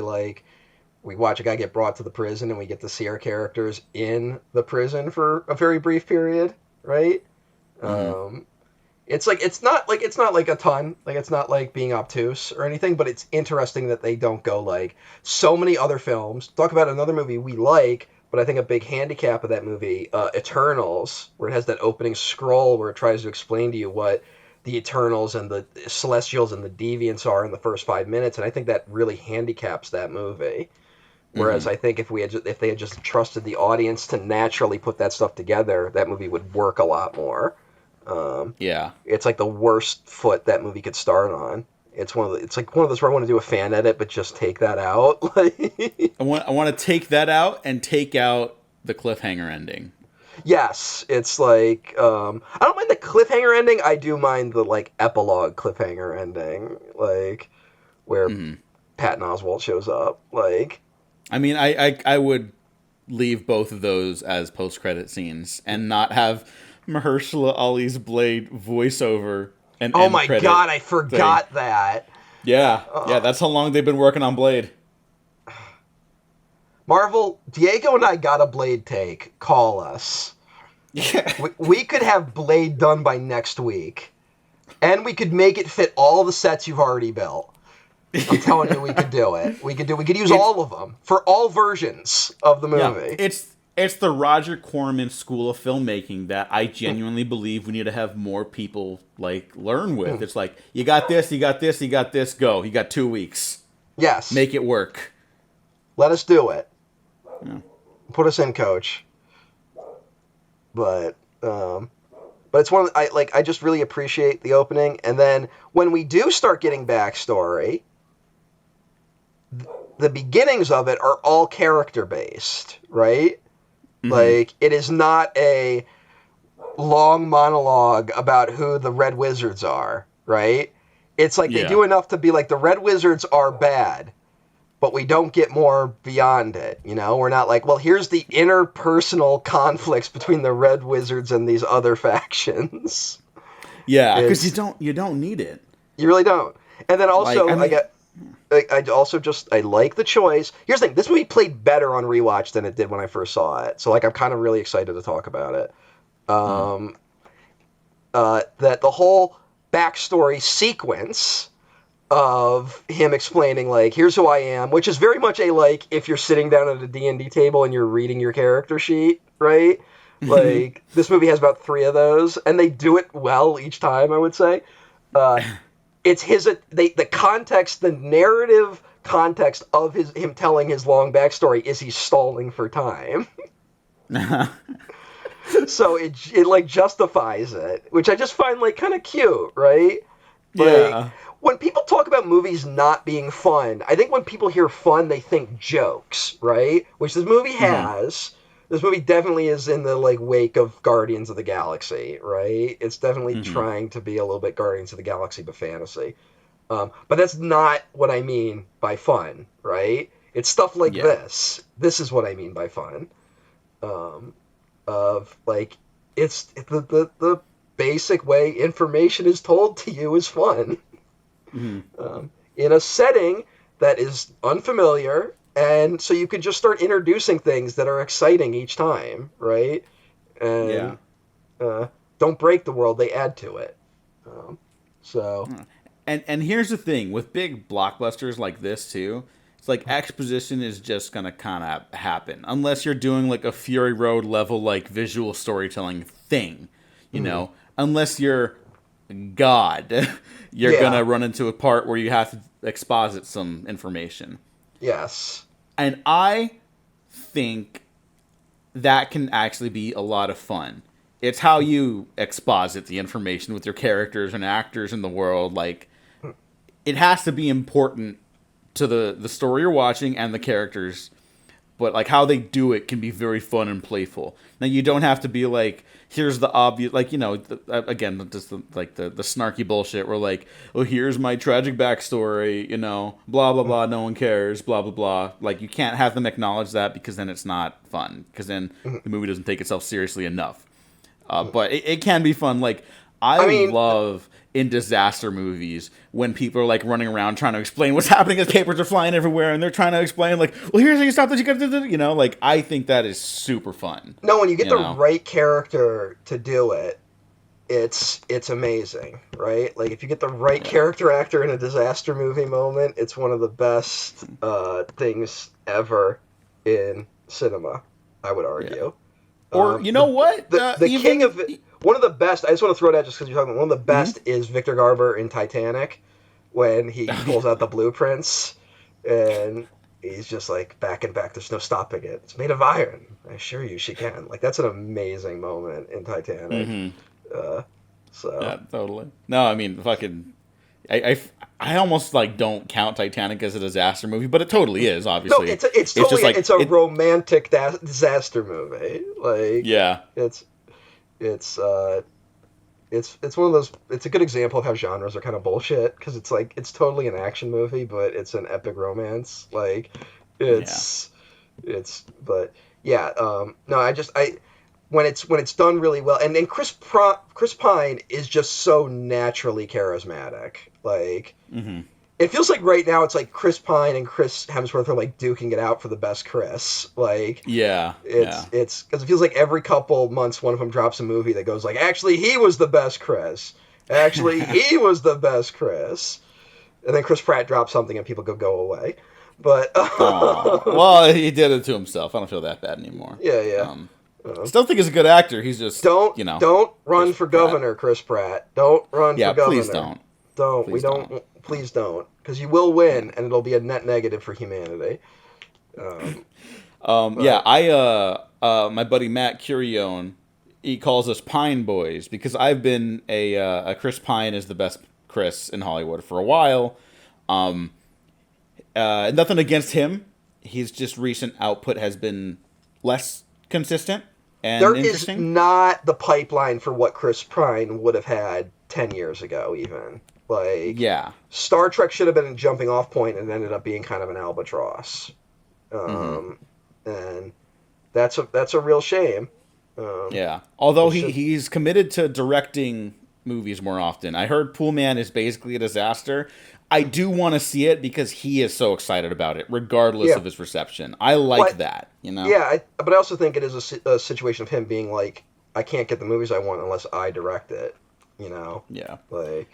we watch a guy get brought to the prison and we get to see our characters in the prison for a very brief period, right? Mm-hmm. It's not a ton, it's not being obtuse or anything, but it's interesting that they don't go so many other films. Talk about another movie we like, but I think a big handicap of that movie, Eternals, where it has that opening scroll where it tries to explain to you what the Eternals and the Celestials and the Deviants are in the first 5 minutes, and I think that really handicaps that movie. Whereas I think if they had just trusted the audience to naturally put that stuff together, that movie would work a lot more. Yeah. It's like the worst foot that movie could start on. It's like one of those where I want to do a fan edit, but just take that out. Like, I want to take that out and take out the cliffhanger ending. yes, it's like I don't mind the cliffhanger ending. I do mind the like epilogue cliffhanger ending, like where Patton Oswalt shows up. Like, I mean, I would leave both of those as post-credit scenes and not have Mahershala Ali's Blade voiceover and oh end my credit god, I thing. forgot that. Yeah, that's how long they've been working on Blade. Marvel, Diego and I got a Blade take. Call us. Yeah. We could have Blade done by next week, and we could make it fit all the sets you've already built. I'm telling you, we could do it. We could use all of them for all versions of the movie. Yeah, it's the Roger Corman School of Filmmaking that I genuinely believe we need to have more people like learn with. It's like, you got this, you got this, you got this, go. You got 2 weeks. Yes. Make it work. Let us do it. Yeah. Put us in, coach. But it's one of the, I just really appreciate the opening, and then when we do start getting backstory, the beginnings of it are all character based, right? Mm-hmm. Like, it is not a long monologue about who the Red Wizards are, right? It's like they do enough to be like, the Red Wizards are bad, but we don't get more beyond it, you know? We're not like, well, here's the interpersonal conflicts between the Red Wizards and these other factions. Yeah, because you don't need it. You really don't. And then also, I like the choice. Here's the thing: this movie played better on rewatch than it did when I first saw it. So, like, I'm kind of really excited to talk about it. That the whole backstory sequence of him explaining, like, here's who I am, which is very much a, like, if you're sitting down at a D&D table and you're reading your character sheet, right? Like, this movie has about 3 of those, and they do it well each time, I would say. It's the context, the narrative context of him telling his long backstory is he's stalling for time. So it like justifies it, which I just find like kind of cute, right? Like, when people talk about movies not being fun, I think when people hear fun, they think jokes, right? Which this movie has. This movie definitely is in the like wake of Guardians of the Galaxy, right? It's definitely trying to be a little bit Guardians of the Galaxy, but fantasy. But that's not what I mean by fun, right? It's stuff like this. This is what I mean by fun. Of like, it's the basic way information is told to you is fun. In a setting that is unfamiliar. And so you can just start introducing things that are exciting each time, right? And don't break the world, they add to it. And here's the thing, with big blockbusters like this too, it's like exposition is just gonna kind of happen. Unless you're doing like a Fury Road level like visual storytelling thing, you know? Unless you're God, you're gonna run into a part where you have to exposit some information. Yes. And I think that can actually be a lot of fun. It's how you exposit the information with your characters and actors in the world. Like, it has to be important to the story you're watching and the characters. But, like, how they do it can be very fun and playful. Now, you don't have to be like, here's the obvious, like, you know, again, just the snarky bullshit where, like, oh, here's my tragic backstory, you know, blah, blah, blah, no one cares, blah, blah, blah. Like, you can't have them acknowledge that because then it's not fun. Because then the movie doesn't take itself seriously enough. But it can be fun. Like, I mean, love in disaster movies when people are like running around trying to explain what's happening as papers are flying everywhere and they're trying to explain like, well, here's how you stop this, you gotta do, you know, like, I think that is super fun. No, when you get the right character to do it, it's amazing, right? Like, if you get the right character actor in a disaster movie moment, it's one of the best things ever in cinema, I would argue. Or, you know what? The king of it. One of the best, I just want to throw it out just because you're talking about one of the best is Victor Garber in Titanic when he pulls out the blueprints and he's just like, back and back, there's no stopping it. It's made of iron. I assure you she can. Like, that's an amazing moment in Titanic. So Yeah, totally. No, I mean, fucking, I almost like don't count Titanic as a disaster movie, but it totally is. no, Obviously, it's it's totally just like it's a it. romantic disaster movie. Like Yeah. it's it's one of those. It's a good example of how genres are kind of bullshit because it's like it's totally an action movie, but it's an epic romance. Like Yeah. it's but yeah. No, I when it's done really well, and Chris Pine is just so naturally charismatic. Like Mm-hmm. it feels like right now it's like Chris Pine and Chris Hemsworth are like duking it out for the best Chris. Like Yeah. Yeah. it's because it feels like every couple months one of them drops a movie that goes like, actually he was the best Chris. Actually he was the best Chris. And then Chris Pratt drops something and people go away. But Oh, well, he did it to himself. I don't feel that bad anymore. yeah, yeah. Um, Uh, Still think he's a good actor. He's just, don't run Chris for Pratt. governor, Chris Pratt. Don't run for Yeah, please governor. don't. Don't. We Please don't. don't. Please don't. Because you will win, and it'll be a net negative for humanity. Um, Yeah, but my buddy Matt Curione, he calls us Pine Boys because I've been a Chris Pine is the best Chris in Hollywood for a while. Um, Nothing against him. His just recent output has been less consistent there and is interesting. not the pipeline for what Chris Pine would have had 10 years ago, even. Like, Yeah. Star Trek should have been a jumping off point and ended up being kind of an albatross. Hmm. And that's a real shame. Yeah. Although It should. he's committed to directing movies more often. I heard Pool Man is basically a disaster. I do want to see it because he is so excited about it, regardless Yeah. of his reception. I like But that, you know? yeah, but I also think it is a situation of him being like, I can't get the movies I want unless I direct it. You know, Yeah. like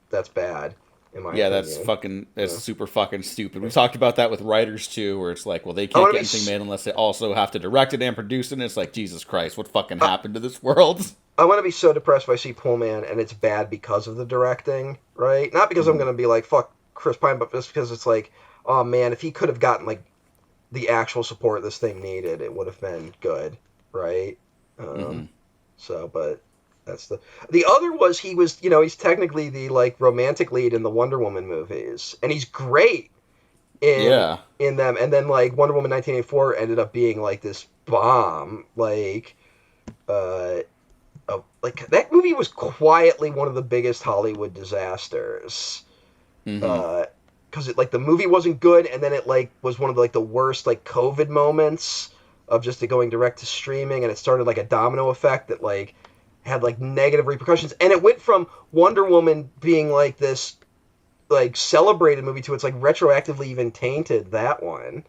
that's bad in my Yeah, opinion. that's Yeah. super fucking stupid. We've talked about that with writers too, where it's like, well, they I can't want to get be. anything made unless they also have to direct it and produce it. And it's like, Jesus Christ, what fucking happened to this world? I want to be so depressed if I see Pullman and it's bad because of the directing, right? Not because I'm Hmm. gonna be like fuck Chris Pine, but just because it's like, oh man, if he could have gotten like the actual support this thing needed, it would have been good, right? Hmm. Um, but that's the other was he was he's technically the like romantic lead in the Wonder Woman movies, and he's great in Yeah. them. And then like Wonder Woman 1984 ended up being like this bomb, uh, like that movie was quietly one of the biggest Hollywood disasters. Hmm. Because it like the movie wasn't good, and then it like was one of the, like the worst like COVID moments of just it going direct to streaming, and it started like a domino effect that like had like negative repercussions, and it went from Wonder Woman being like this like celebrated movie to it's like retroactively even tainted that one.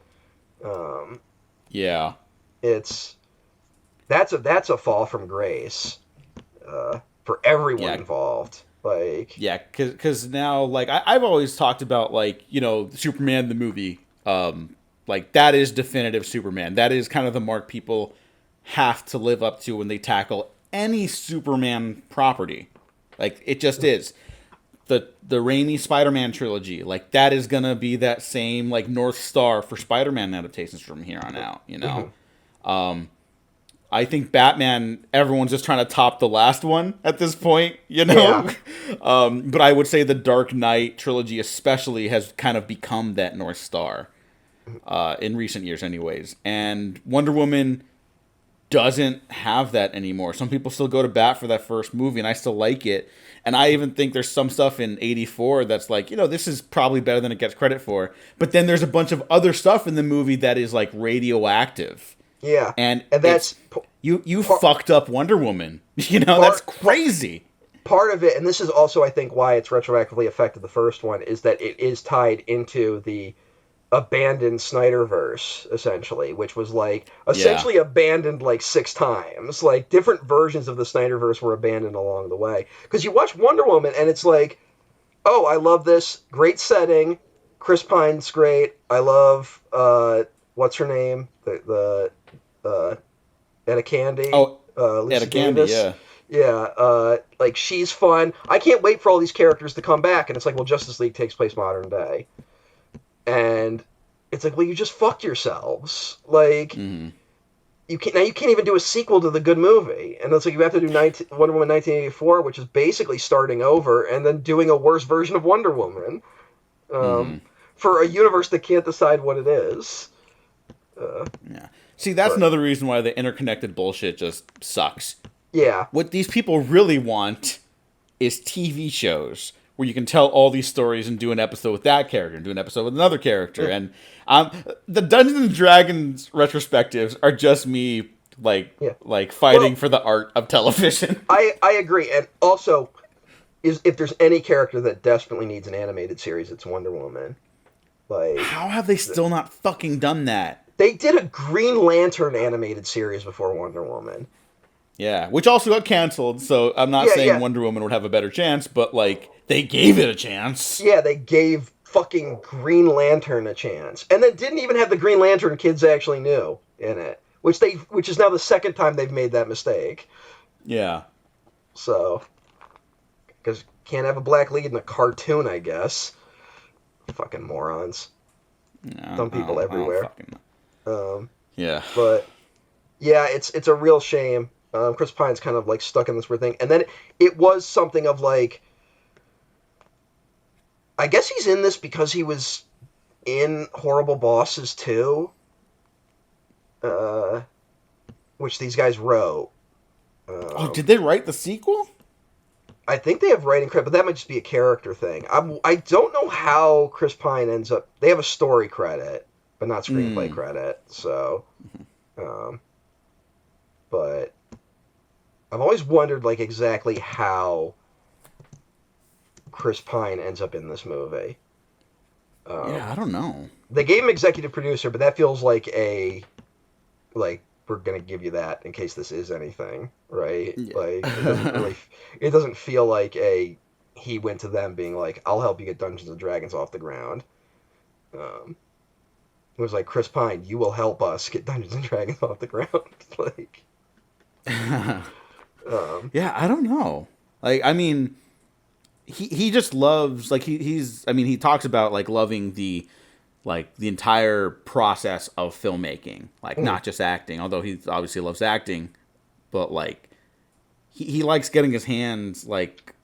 Um, Yeah. it's that's a fall from grace for everyone Yeah. involved. Like Yeah, because now, like, I've always talked about, like, Superman the movie. Like, that is definitive Superman. That is kind of the mark people have to live up to when they tackle any Superman property. Like, it just is. The Raimi Spider-Man trilogy, like, that is gonna be that same, like, North Star for Spider-Man adaptations from here on out, you know? mhm. I think Batman, everyone's just trying to top the last one at this point, you Yeah. know? But I would say the Dark Knight trilogy especially has kind of become that North Star in recent years anyways. And Wonder Woman doesn't have that anymore. Some people still go to bat for that first movie, and I still like it. And I even think there's some stuff in 84 that's like, this is probably better than it gets credit for. But then there's a bunch of other stuff in the movie that is like radioactive. Yeah, And and it's you part, fucked up Wonder Woman. That's part, crazy. part of it, and this is also I think why it's retroactively affected the first one, is that it is tied into the abandoned Snyderverse essentially, which was like Yeah. essentially abandoned like 6 times. Like different versions of the Snyderverse were abandoned along the way. Because you watch Wonder Woman and it's like, oh, I love this, great setting, Chris Pine's great, I love what's her name, the Etta Candy, Oh, Lisa Etta Candy, Davis. yeah. Yeah, like she's fun. I can't wait for all these characters to come back, and it's like, well, Justice League takes place modern day, and it's like, well, you just fucked yourselves. Like, Hmm. you can't even do a sequel to the good movie, and it's like you have to do Wonder Woman 1984, which is basically starting over and then doing a worse version of Wonder Woman, for a universe that can't decide what it is. Yeah. See, that's another reason why the interconnected bullshit just sucks. Yeah. What these people really want is TV shows where you can tell all these stories and do an episode with that character and do an episode with another character. And the Dungeons and Dragons retrospectives are just me fighting for the art of television. I agree. And also, if there's any character that desperately needs an animated series, it's Wonder Woman. Like, how have they still not fucking done that? They did a Green Lantern animated series before Wonder Woman. Yeah, which also got canceled, so I'm not saying Wonder Woman would have a better chance, but, like, they gave it a chance. Yeah, they gave fucking Green Lantern a chance. And then didn't even have the Green Lantern kids actually knew in it, which is now the second time they've made that mistake. Yeah. So, because can't have a black lead in a cartoon, I guess. Fucking morons. No, Dumb people everywhere. Yeah. But, yeah, it's a real shame. Chris Pine's kind of, like, stuck in this weird thing. And then it was something of, like, I guess he's in this because he was in Horrible Bosses 2, which these guys wrote. Did they write the sequel? I think they have writing credit, but that might just be a character thing. I don't know how Chris Pine ends up... They have a story credit, but not screenplay credit, so... but I've always wondered, like, exactly how Chris Pine ends up in this movie. Yeah, I don't know. They gave him executive producer, but that feels like we're gonna give you that in case this is anything, right? Yeah. Like, it doesn't feel like he went to them being like, I'll help you get Dungeons and Dragons off the ground. It was like, Chris Pine, you will help us get Dungeons and Dragons off the ground. Like, yeah, I don't know. Like, I mean, he just loves, like, he talks about, like, loving the entire process of filmmaking, like, not just acting, although he obviously loves acting, but, like, he likes getting his hands, like,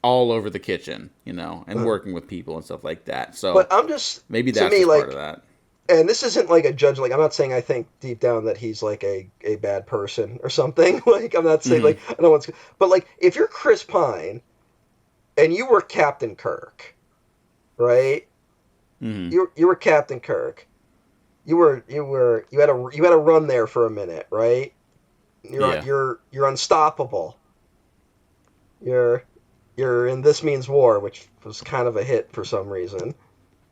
all over the kitchen, you know, and working with people and stuff like that. So, but I'm just, maybe that's just part of that. And this isn't like a judge, like, I'm not saying I think deep down that he's like a bad person or something. Like, I'm not saying like, I don't want to, but like, if you're Chris Pine and you were Captain Kirk, right? You were Captain Kirk. You had a run there for a minute, right? You're unstoppable. You're in This Means War, which was kind of a hit for some reason.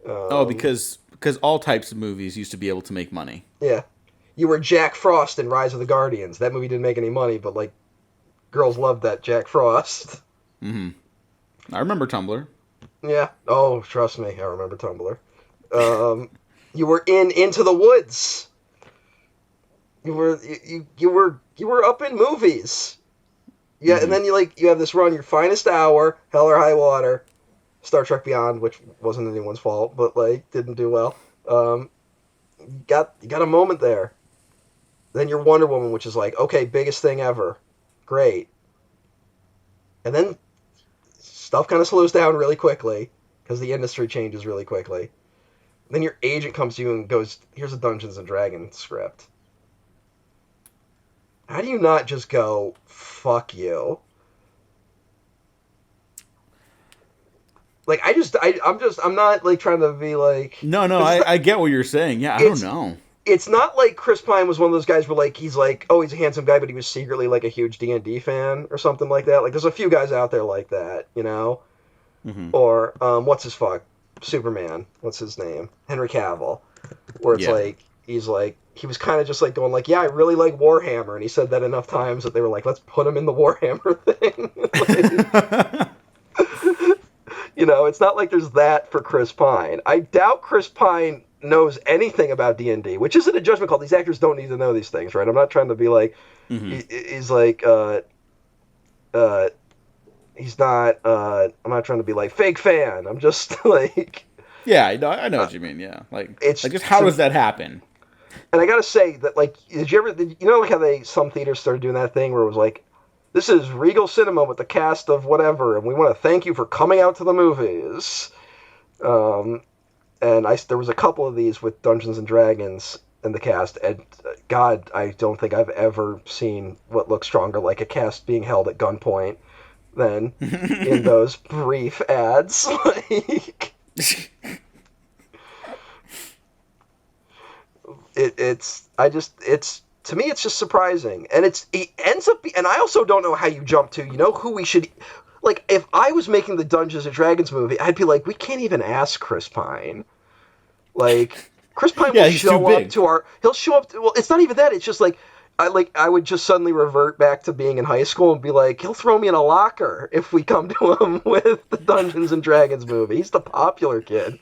Because all types of movies used to be able to make money. Yeah. You were Jack Frost in Rise of the Guardians. That movie didn't make any money, but, like, girls loved that Jack Frost. I remember Tumblr. Yeah. Oh, trust me, I remember Tumblr. You were in Into the Woods. You were up in movies. Yeah, and then you have this run, Your Finest Hour, Hell or High Water, Star Trek Beyond, which wasn't anyone's fault, but, like, didn't do well. You got a moment there. Then your Wonder Woman, which is like, okay, biggest thing ever. Great. And then stuff kind of slows down really quickly because the industry changes really quickly. Then your agent comes to you and goes, here's a Dungeons and Dragons script. How do you not just go, fuck you? Like, I'm not, like, trying to be, like... No, I get what you're saying. Yeah, I don't know. It's not like Chris Pine was one of those guys where, like, he's like, oh, he's a handsome guy, but he was secretly, like, a huge D&D fan or something like that. Like, there's a few guys out there like that, you know? Or, what's his fuck? Superman. What's his name? Henry Cavill. Where it's like, he was kind of just, like, going, like, yeah, I really like Warhammer. And he said that enough times that they were like, let's put him in the Warhammer thing. You know, it's not like there's that for Chris Pine. I doubt Chris Pine knows anything about D&D, which isn't a judgment call. These actors don't need to know these things, right? I'm not trying to be like, he's like, he's not, I'm not trying to be like, fake fan. I'm just like... Yeah, I know what you mean, yeah. Like just how does that happen? And I gotta say that, like, you know, like how some theaters started doing that thing where it was like, this is Regal Cinema with the cast of whatever, and we want to thank you for coming out to the movies. And there was a couple of these with Dungeons and Dragons in the cast, and God, I don't think I've ever seen what looks stronger like a cast being held at gunpoint than in those brief ads. Like, it's to me it's just surprising, and it ends up and I also don't know how you jump to, you know, who we should, like, if I was making the Dungeons and Dragons movie, I'd be like, we can't even ask Chris Pine. Like, Chris Pine will show up to he'll show up well, it's not even that, it's just like I would just suddenly revert back to being in high school and be like, he'll throw me in a locker if we come to him with the Dungeons and Dragons movie. He's the popular kid.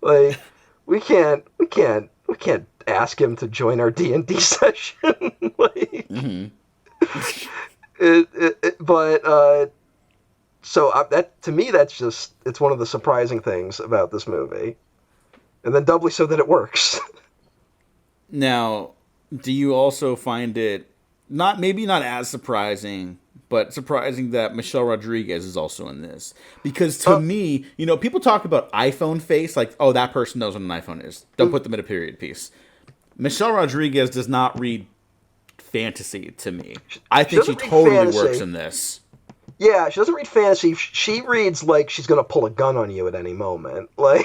Like, we can't ask him to join our D&D session. Like, so that, to me, that's just, it's one of the surprising things about this movie, and then doubly so that it works. Now, do you also find it maybe not as surprising, but surprising that Michelle Rodriguez is also in this? Because to me, you know, people talk about iPhone face, like, oh, that person knows what an iPhone is. Don't put them in a period piece. Michelle Rodriguez does not read fantasy to me. I think she totally works in this. Yeah, she doesn't read fantasy. She reads like she's gonna pull a gun on you at any moment, like.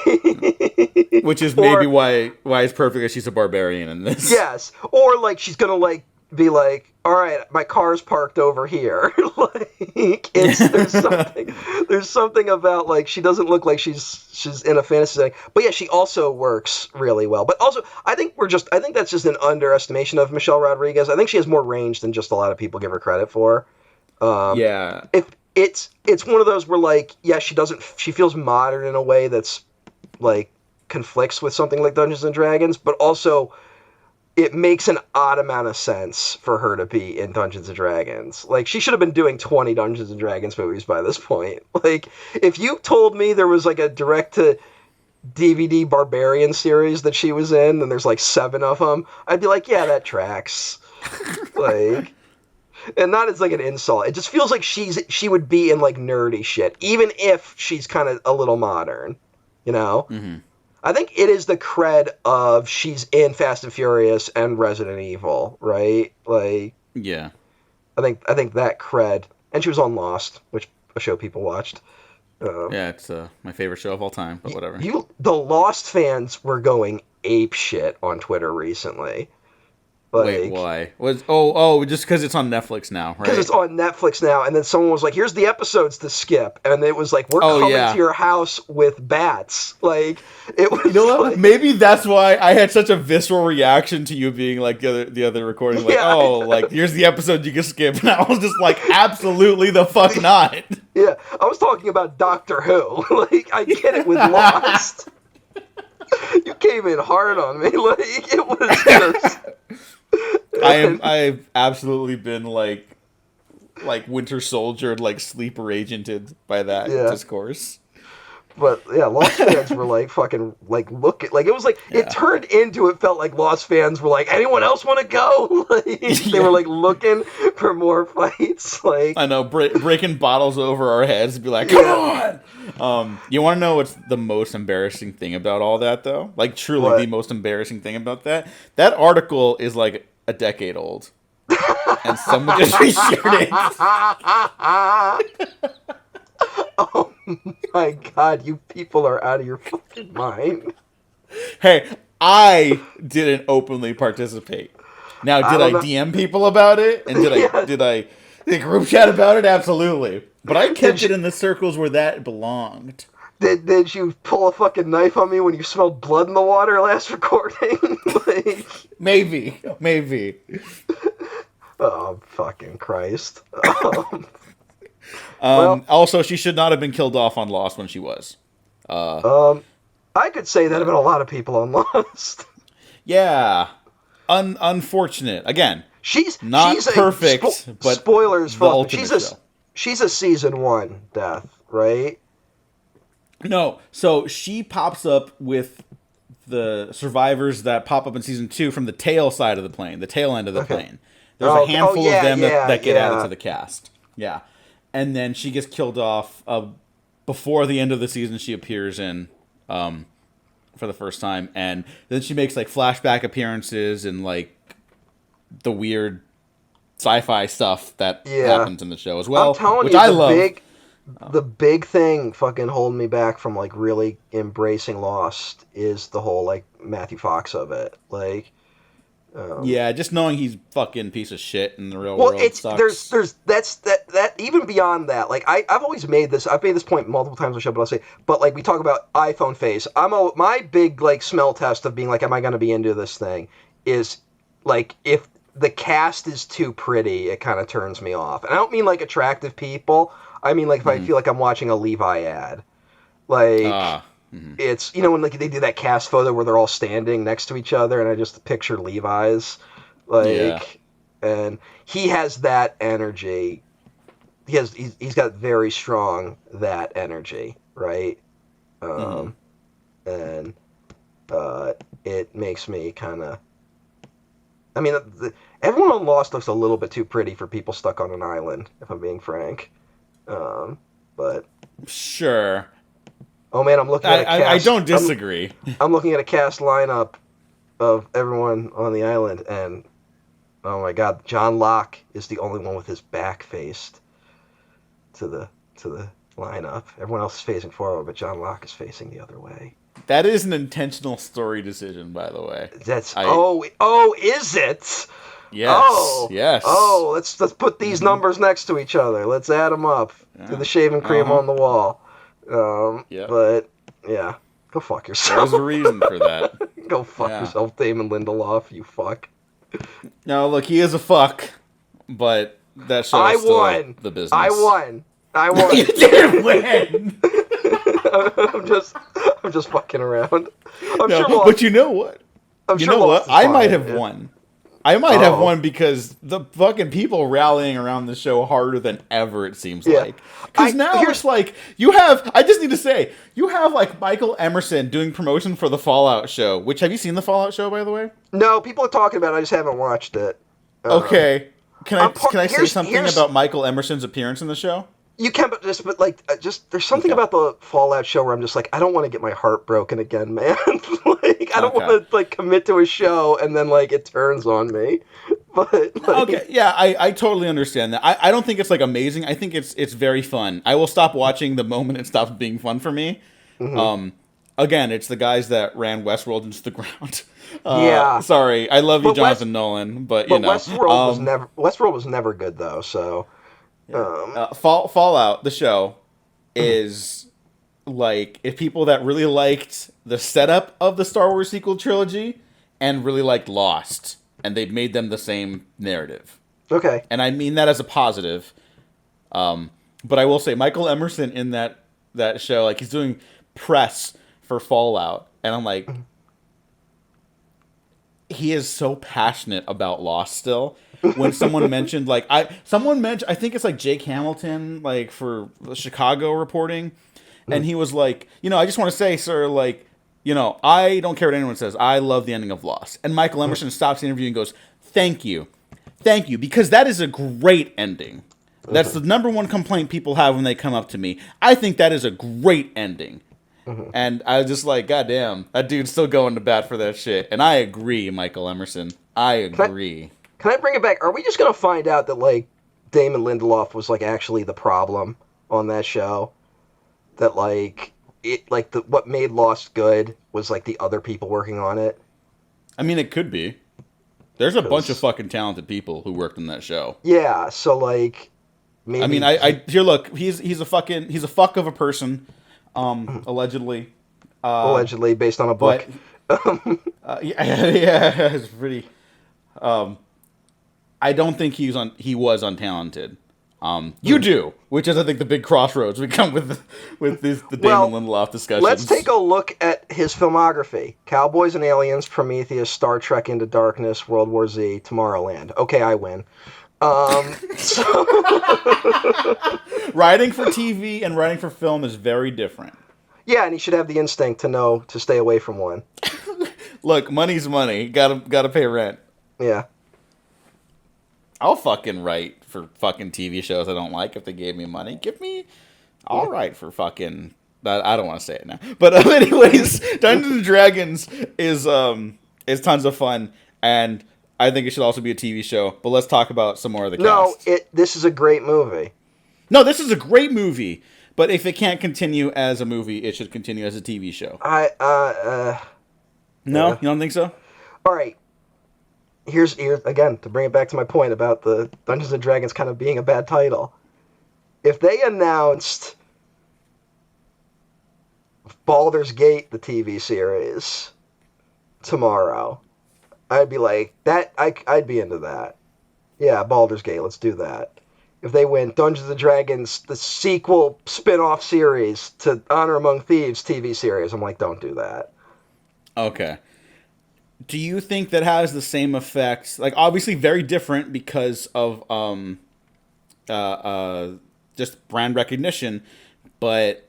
Which is maybe why it's perfect that she's a barbarian in this. Yes, or like she's gonna like be like, all right, my car's parked over here. Like, there's something about, like, she doesn't look like she's in a fantasy setting. But yeah, she also works really well. But also, I think that's just an underestimation of Michelle Rodriguez. I think she has more range than just a lot of people give her credit for. Yeah. If it's one of those where, like, yeah, she feels modern in a way that's, like, conflicts with something like Dungeons and Dragons, but also it makes an odd amount of sense for her to be in Dungeons and Dragons. Like, she should have been doing 20 Dungeons and Dragons movies by this point. Like, if you told me there was, like, a direct-to-DVD Barbarian series that she was in, and there's, like, 7 of them, I'd be like, yeah, that tracks. Like, and not as, like, an insult. It just feels like she would be in, like, nerdy shit, even if she's kind of a little modern, you know? Mm-hmm. I think it is the cred of she's in Fast and Furious and Resident Evil, right? Like, yeah, I think that cred, and she was on Lost, which a show people watched. Yeah, it's my favorite show of all time, but whatever. The Lost fans were going ape shit on Twitter recently. Like, wait, why? Just because it's on Netflix now, right? Because it's on Netflix now, and then someone was like, here's the episodes to skip, and it was like, we're coming to your house with bats. Like, it was, you know what? Like, maybe that's why I had such a visceral reaction to you being like the other recording, like, yeah, like, here's the episode you can skip, and I was just like, absolutely the fuck not. Yeah, I was talking about Doctor Who. Like, I get it with Lost. You came in hard on me. Like, it was just... I've absolutely been like Winter Soldier, like sleeper agented by that discourse. But yeah, Lost fans were like fucking like looking, like it was like it turned into, it felt like Lost fans were like, anyone else want to go? Like, they were like looking for more fights. Like, I know, breaking bottles over our heads, be like, come on. You want to know what's the most embarrassing thing about all that, though? Like, truly, the most embarrassing thing about that? That article is like a decade old, and someone just reshared it. Oh my god, you people are out of your fucking mind. Hey, I didn't openly participate. Now, did I DM people about it? And did I group chat about it? Absolutely. But I kept it in the circles where that belonged. Did you pull a fucking knife on me when you smelled blood in the water last recording? Like, maybe. Oh, fucking Christ. Also, she should not have been killed off on Lost when she was. I could say that about a lot of people on Lost. Yeah. Unfortunate. Again, she's not perfect, but spoilers for she's a season 1 death, right? No. So she pops up with the survivors that pop up in season 2 from the tail side of the plane, the tail end of the plane. There's a handful of them that get added to the cast. Yeah. And then she gets killed off before the end of the season. She appears in for the first time, and then she makes like flashback appearances and like the weird sci-fi stuff that happens in the show as well, I'm telling which you, I love. The big thing fucking holding me back from like really embracing Lost is the whole like Matthew Fox of it. Like, just knowing he's fucking piece of shit in the real world sucks. There's that even beyond that. Like I've made this point multiple times on the show, but I'll say, but like we talk about iPhone face. My big like smell test of being like, am I going to be into this thing? Is like if the cast is too pretty, it kind of turns me off. And I don't mean like attractive people. I mean like if I feel like I'm watching a Levi ad. Like it's, when like they do that cast photo where they're all standing next to each other and I just picture Levi's. Like and he has that energy. He's got very strong that energy, right? And it makes me kind of I mean, everyone on Lost looks a little bit too pretty for people stuck on an island, if I'm being frank. But sure. Oh man, I'm looking at a cast. I don't disagree. I'm looking at a cast lineup of everyone on the island, and oh my god, John Locke is the only one with his back faced to the lineup. Everyone else is facing forward, but John Locke is facing the other way. That is an intentional story decision, by the way. Is it? Yes. Yes. Oh, let's put these numbers next to each other. Let's add them up to the shaving cream on the wall. But yeah, go fuck yourself. There's a reason for that. Go fuck yourself, Damon Lindelof. You fuck. No, look, he is a fuck, but that show is still the business. I won. You didn't win. I'm just fucking around. But you know what? I might have won. I might have won because the fucking people rallying around the show harder than ever, it seems like. Because now it's like, I just need to say, you have like Michael Emerson doing promotion for the Fallout show, which, have you seen the Fallout show, by the way? No, people are talking about it, I just haven't watched it. Okay. Can I say something about Michael Emerson's appearance in the show? You can, but there's something about the Fallout show where I'm just like, I don't want to get my heart broken again, man. I don't want to commit to a show and then it turns on me. But okay, yeah, I totally understand that. I don't think it's amazing. I think it's very fun. I will stop watching the moment it stops being fun for me. Again, it's the guys that ran Westworld into the ground. Sorry, I love you, Jonathan Nolan, but you know, Westworld was never good though. So. Fallout, the show, is if people that really liked the setup of the Star Wars sequel trilogy and really liked Lost, and they've made them the same narrative. Okay. And I mean that as a positive. But I will say, Michael Emerson in that show, he's doing press for Fallout, and I'm like, he is so passionate about Lost still. When someone mentioned, I think it's Jake Hamilton, for Chicago reporting, and he was like, I just want to say, sir, I don't care what anyone says. I love the ending of Lost. And Michael Emerson stops the interview and goes, thank you, because that is a great ending. That's the number one complaint people have when they come up to me. I think that is a great ending. And I was just like, God damn, that dude's still going to bat for that shit. And I agree, Michael Emerson. I agree. Can I bring it back? Are we just going to find out that, Damon Lindelof was, actually the problem on that show? That, what made Lost good was, the other people working on it? I mean, it could be. There's a bunch of fucking talented people who worked on that show. Yeah, so, maybe... I mean, here, look, he's a fuck of a person, allegedly. Allegedly, based on a book. But, yeah, it's pretty... I don't think he was untalented. You do, which is I think the big crossroads we come with the Damon Lindelof discussions. Let's take a look at his filmography: Cowboys and Aliens, Prometheus, Star Trek Into Darkness, World War Z, Tomorrowland. Okay, I win. Writing for TV and writing for film is very different. Yeah, and he should have the instinct to know to stay away from one. Look, money's money. Gotta pay rent. Yeah. I'll fucking write for fucking TV shows I don't like if they gave me money. I'll write for fucking. I don't want to say it now, but anyways, Dungeons and Dragons is tons of fun, and I think it should also be a TV show. But let's talk about some more of the cast. No, this is a great movie. No, this is a great movie, but if it can't continue as a movie, it should continue as a TV show. No, you don't think so? All right. Here's again, to bring it back to my point about the Dungeons and Dragons kind of being a bad title. If they announced Baldur's Gate, the TV series, tomorrow, I'd be like, I'd be into that. Yeah, Baldur's Gate, let's do that. If they went Dungeons and Dragons, the sequel spin-off series to Honor Among Thieves TV series, I'm like, don't do that. Okay. Do you think that has the same effects? Like, obviously very different because of just brand recognition, but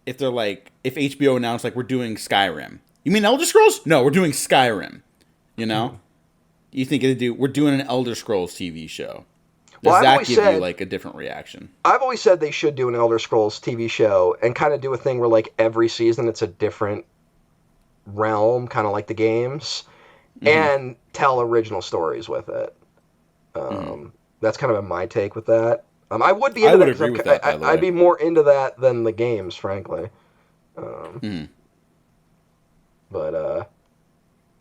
if HBO announced, like, we're doing Skyrim. You mean Elder Scrolls? No, we're doing Skyrim. You know? You think we're doing an Elder Scrolls TV show. Does that give you, like, a different reaction? I've always said they should do an Elder Scrolls TV show and kind of do a thing where, like, every season it's a different realm, kind of like the games, and tell original stories with it. That's kind of my take with that. I would be into agree with that, by the way. I'd be more into that than the games, frankly. But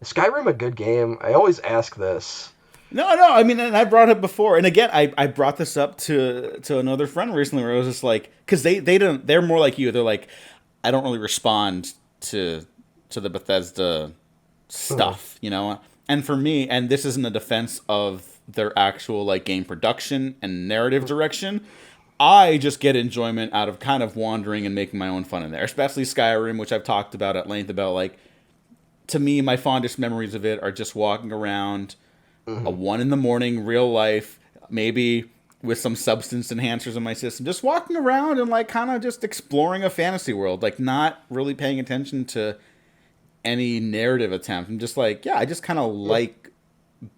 is Skyrim a good game? I always ask this. No. I mean, and I brought it before, and again, I brought this up to another friend recently, where I was just like, because they're more like you. They're like, I don't really respond to the Bethesda stuff, you know. And for me, and this isn't a defense of their actual, like, game production and narrative direction, I just get enjoyment out of kind of wandering and making my own fun in there, especially Skyrim, which I've talked about at length about. Like, to me, my fondest memories of it are just walking around a 1 a.m, real life, maybe with some substance enhancers in my system, just walking around and, like, kind of just exploring a fantasy world, like, not really paying attention to any narrative attempt. I'm just like, yeah, I just kind of like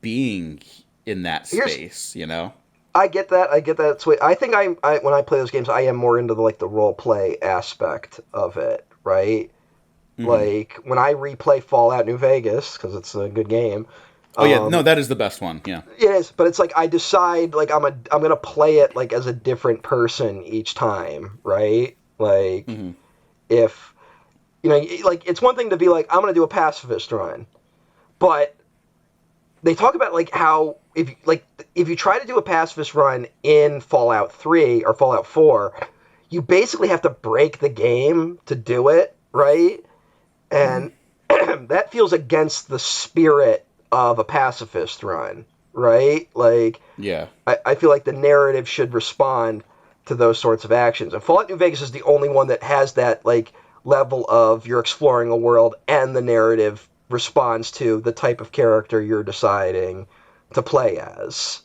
being in that space, you know? I get that. It's sweet. I think I when I play those games, I am more into the role play aspect of it, right? Like, when I replay Fallout New Vegas, because it's a good game. Oh, yeah, no, that is the best one, yeah. It is, but it's like I decide, like, I'm going to play it, like, as a different person each time, right? Like, if, you know, like, it's one thing to be like, I'm going to do a pacifist run, but they talk about, like, how if you try to do a pacifist run in Fallout 3 or Fallout 4, you basically have to break the game to do it, right? And that feels against the spirit of a pacifist run, right? Like, yeah, I feel like the narrative should respond to those sorts of actions. And Fallout New Vegas is the only one that has that, like, level of you're exploring a world and the narrative responds to the type of character you're deciding to play as.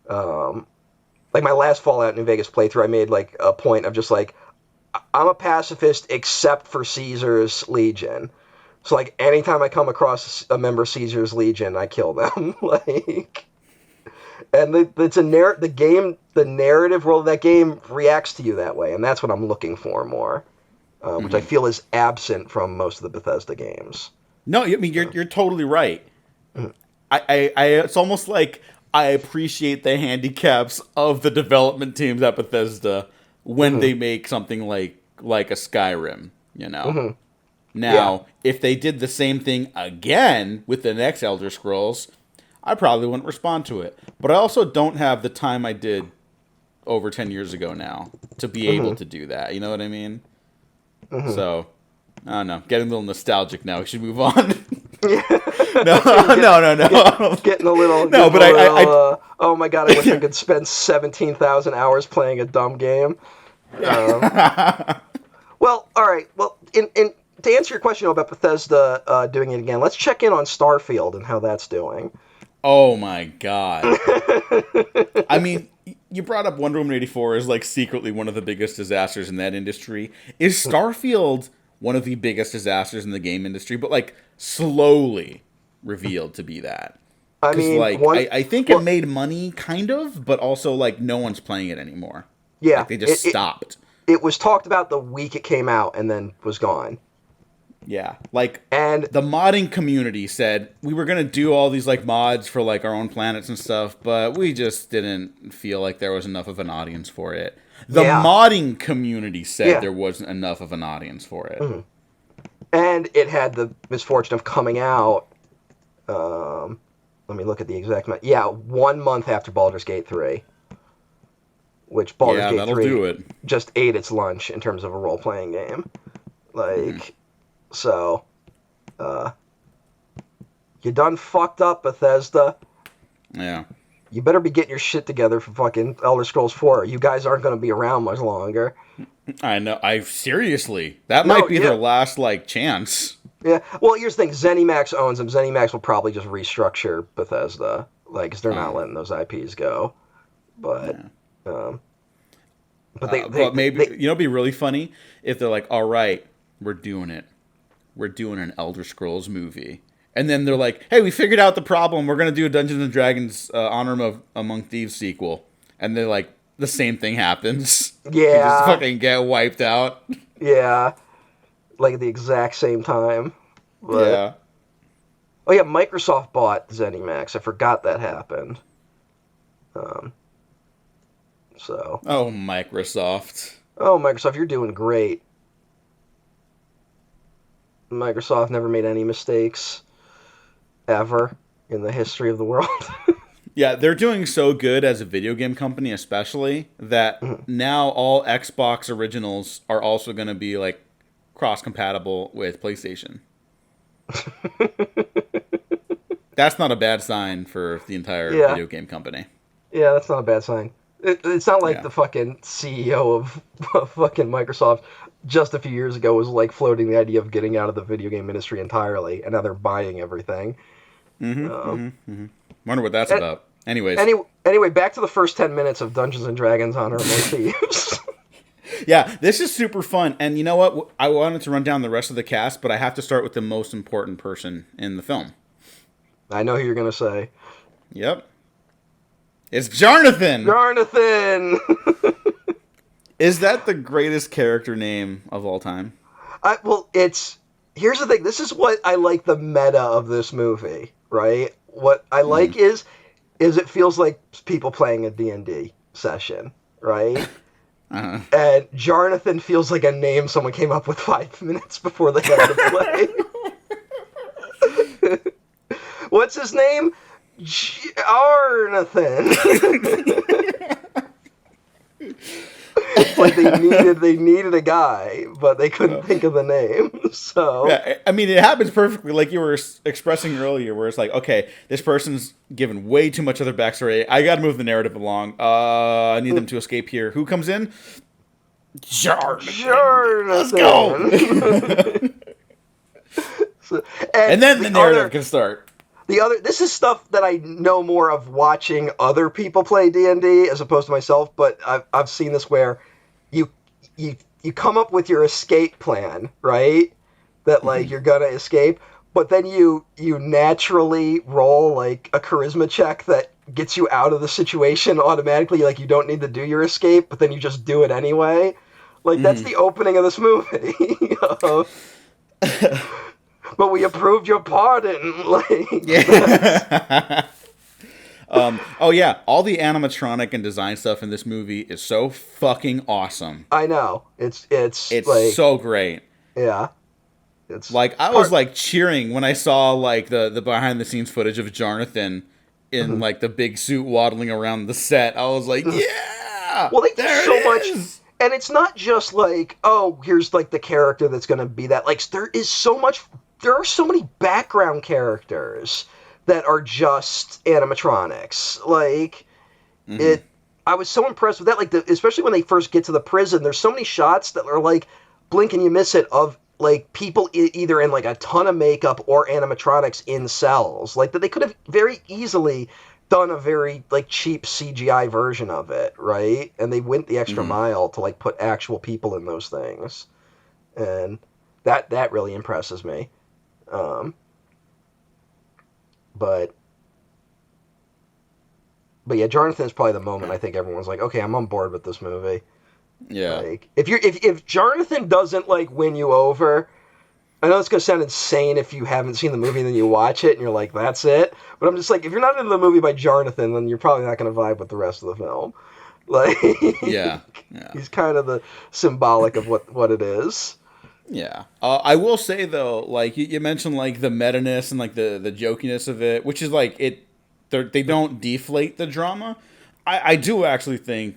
Like, my last Fallout New Vegas playthrough, I made, like, a point of just, like, I'm a pacifist except for Caesar's Legion. So, like, anytime I come across a member of Caesar's Legion, I kill them. Like, and the narrative world of that game reacts to you that way, and that's what I'm looking for more, which I feel is absent from most of the Bethesda games. No, I mean, you're totally right. It's almost like I appreciate the handicaps of the development teams at Bethesda when they make something like a Skyrim, you know. Now, if they did the same thing again with the next Elder Scrolls, I probably wouldn't respond to it. But I also don't have the time I did over 10 years ago now to be able to do that. You know what I mean? So, I don't know. Getting a little nostalgic now. We should move on. No. Getting a little... No, but oh my god, I wish I could spend 17,000 hours playing a dumb game. Well, all right. Well, to answer your question about Bethesda doing it again, let's check in on Starfield and how that's doing. Oh my god. I mean, you brought up Wonder Woman 84 as, like, secretly one of the biggest disasters in that industry. Is Starfield one of the biggest disasters in the game industry, but like slowly revealed to be that. I Because mean, like I think it made money kind of, but also like no one's playing it anymore. Yeah, like they just stopped. It was talked about the week it came out and then was gone. Yeah, like and the modding community said we were gonna do all these like mods for like our own planets and stuff, but we just didn't feel like there was enough of an audience for it. The modding community said there wasn't enough of an audience for it. Mm-hmm. And it had the misfortune of coming out. Let me look at the exact month. Yeah, 1 month after Baldur's Gate 3. Which Baldur's Gate 3 do it. just ate its lunch in terms of a role-playing game. Like, so, you done fucked up, Bethesda. Yeah. You better be getting your shit together for fucking Elder Scrolls 4. You guys aren't going to be around much longer. I know. Seriously. That might be their last, like, chance. Yeah. Well, here's the thing. ZeniMax owns them. ZeniMax will probably just restructure Bethesda. Like, because they're not letting those IPs go. But, but maybe, it'd be really funny if they're like, all right, we're doing it. We're doing an Elder Scrolls movie. And then they're like, hey, we figured out the problem. We're going to do a Dungeons & Dragons Honor Among Thieves sequel. And they're like, the same thing happens. Yeah. You just fucking get wiped out. Yeah. Like at the exact same time. But, yeah. Oh, yeah, Microsoft bought ZeniMax. I forgot that happened. So. Oh, Microsoft. Oh, Microsoft, you're doing great. Microsoft never made any mistakes. Ever in the history of the world. Yeah, they're doing so good as a video game company, especially, that now all Xbox originals are also going to be, like, cross-compatible with PlayStation. That's not a bad sign for the entire video game company. Yeah, that's not a bad sign. It's not like the fucking CEO of fucking Microsoft just a few years ago was, like, floating the idea of getting out of the video game industry entirely, and now they're buying everything. Wonder what that's about. Anyways. Anyway, back to the first 10 minutes of Dungeons & Dragons Honor Among Thieves. Yeah, this is super fun. And you know what? I wanted to run down the rest of the cast, but I have to start with the most important person in the film. I know who you're going to say. Yep. It's JARNATHAN! JARNATHAN! Is that the greatest character name of all time? Here's the thing. This is what I like the meta of this movie, right? What I like is it feels like people playing a D&D session, right? And JARNATHAN feels like a name someone came up with 5 minutes before they had to play. What's his name? JARNATHAN. It's like they needed a guy, but they couldn't think of the name. So yeah, I mean, it happens perfectly, like you were expressing earlier, where it's like, okay, this person's given way too much of their backstory. I got to move the narrative along. I need them to escape here. Who comes in? JARNATHAN. Let's go. And then the narrative can start. This is stuff that I know more of watching other people play D&D as opposed to myself, but I've seen this where you come up with your escape plan, right? That like you're gonna escape, but then you naturally roll like a charisma check that gets you out of the situation automatically, like you don't need to do your escape, but then you just do it anyway. Like that's the opening of this movie. But we approved your pardon. Like, yeah. Oh yeah, all the animatronic and design stuff in this movie is so fucking awesome. I know. It's like, so great. Yeah. It's like I was like cheering when I saw like the behind the scenes footage of JARNATHAN in like the big suit waddling around the set. I was like, yeah. Well, they do so much. And it's not just like, oh, here's like the character that's going to be that. Like there is so much. There are so many background characters that are just animatronics. Like, I was so impressed with that. Like, especially when they first get to the prison, there's so many shots that are like, blink and you miss it, of like people either in like a ton of makeup or animatronics in cells. Like, that they could have very easily done a very like cheap CGI version of it, right? And they went the extra mile to like put actual people in those things. And That really impresses me. Um, but yeah, Jonathan is probably the moment I think everyone's like, okay, I'm on board with this movie. Yeah. Like, if Jonathan doesn't like win you over, I know it's gonna sound insane if you haven't seen the movie and then you watch it and you're like, that's it. But I'm just like, if you're not into the movie by Jonathan, then you're probably not gonna vibe with the rest of the film. Like, Yeah. Yeah. he's kind of the symbolic of what it is. Yeah. I will say though, like you mentioned, like the meta-ness and like the jokiness of it, which is like they don't deflate the drama. I do actually think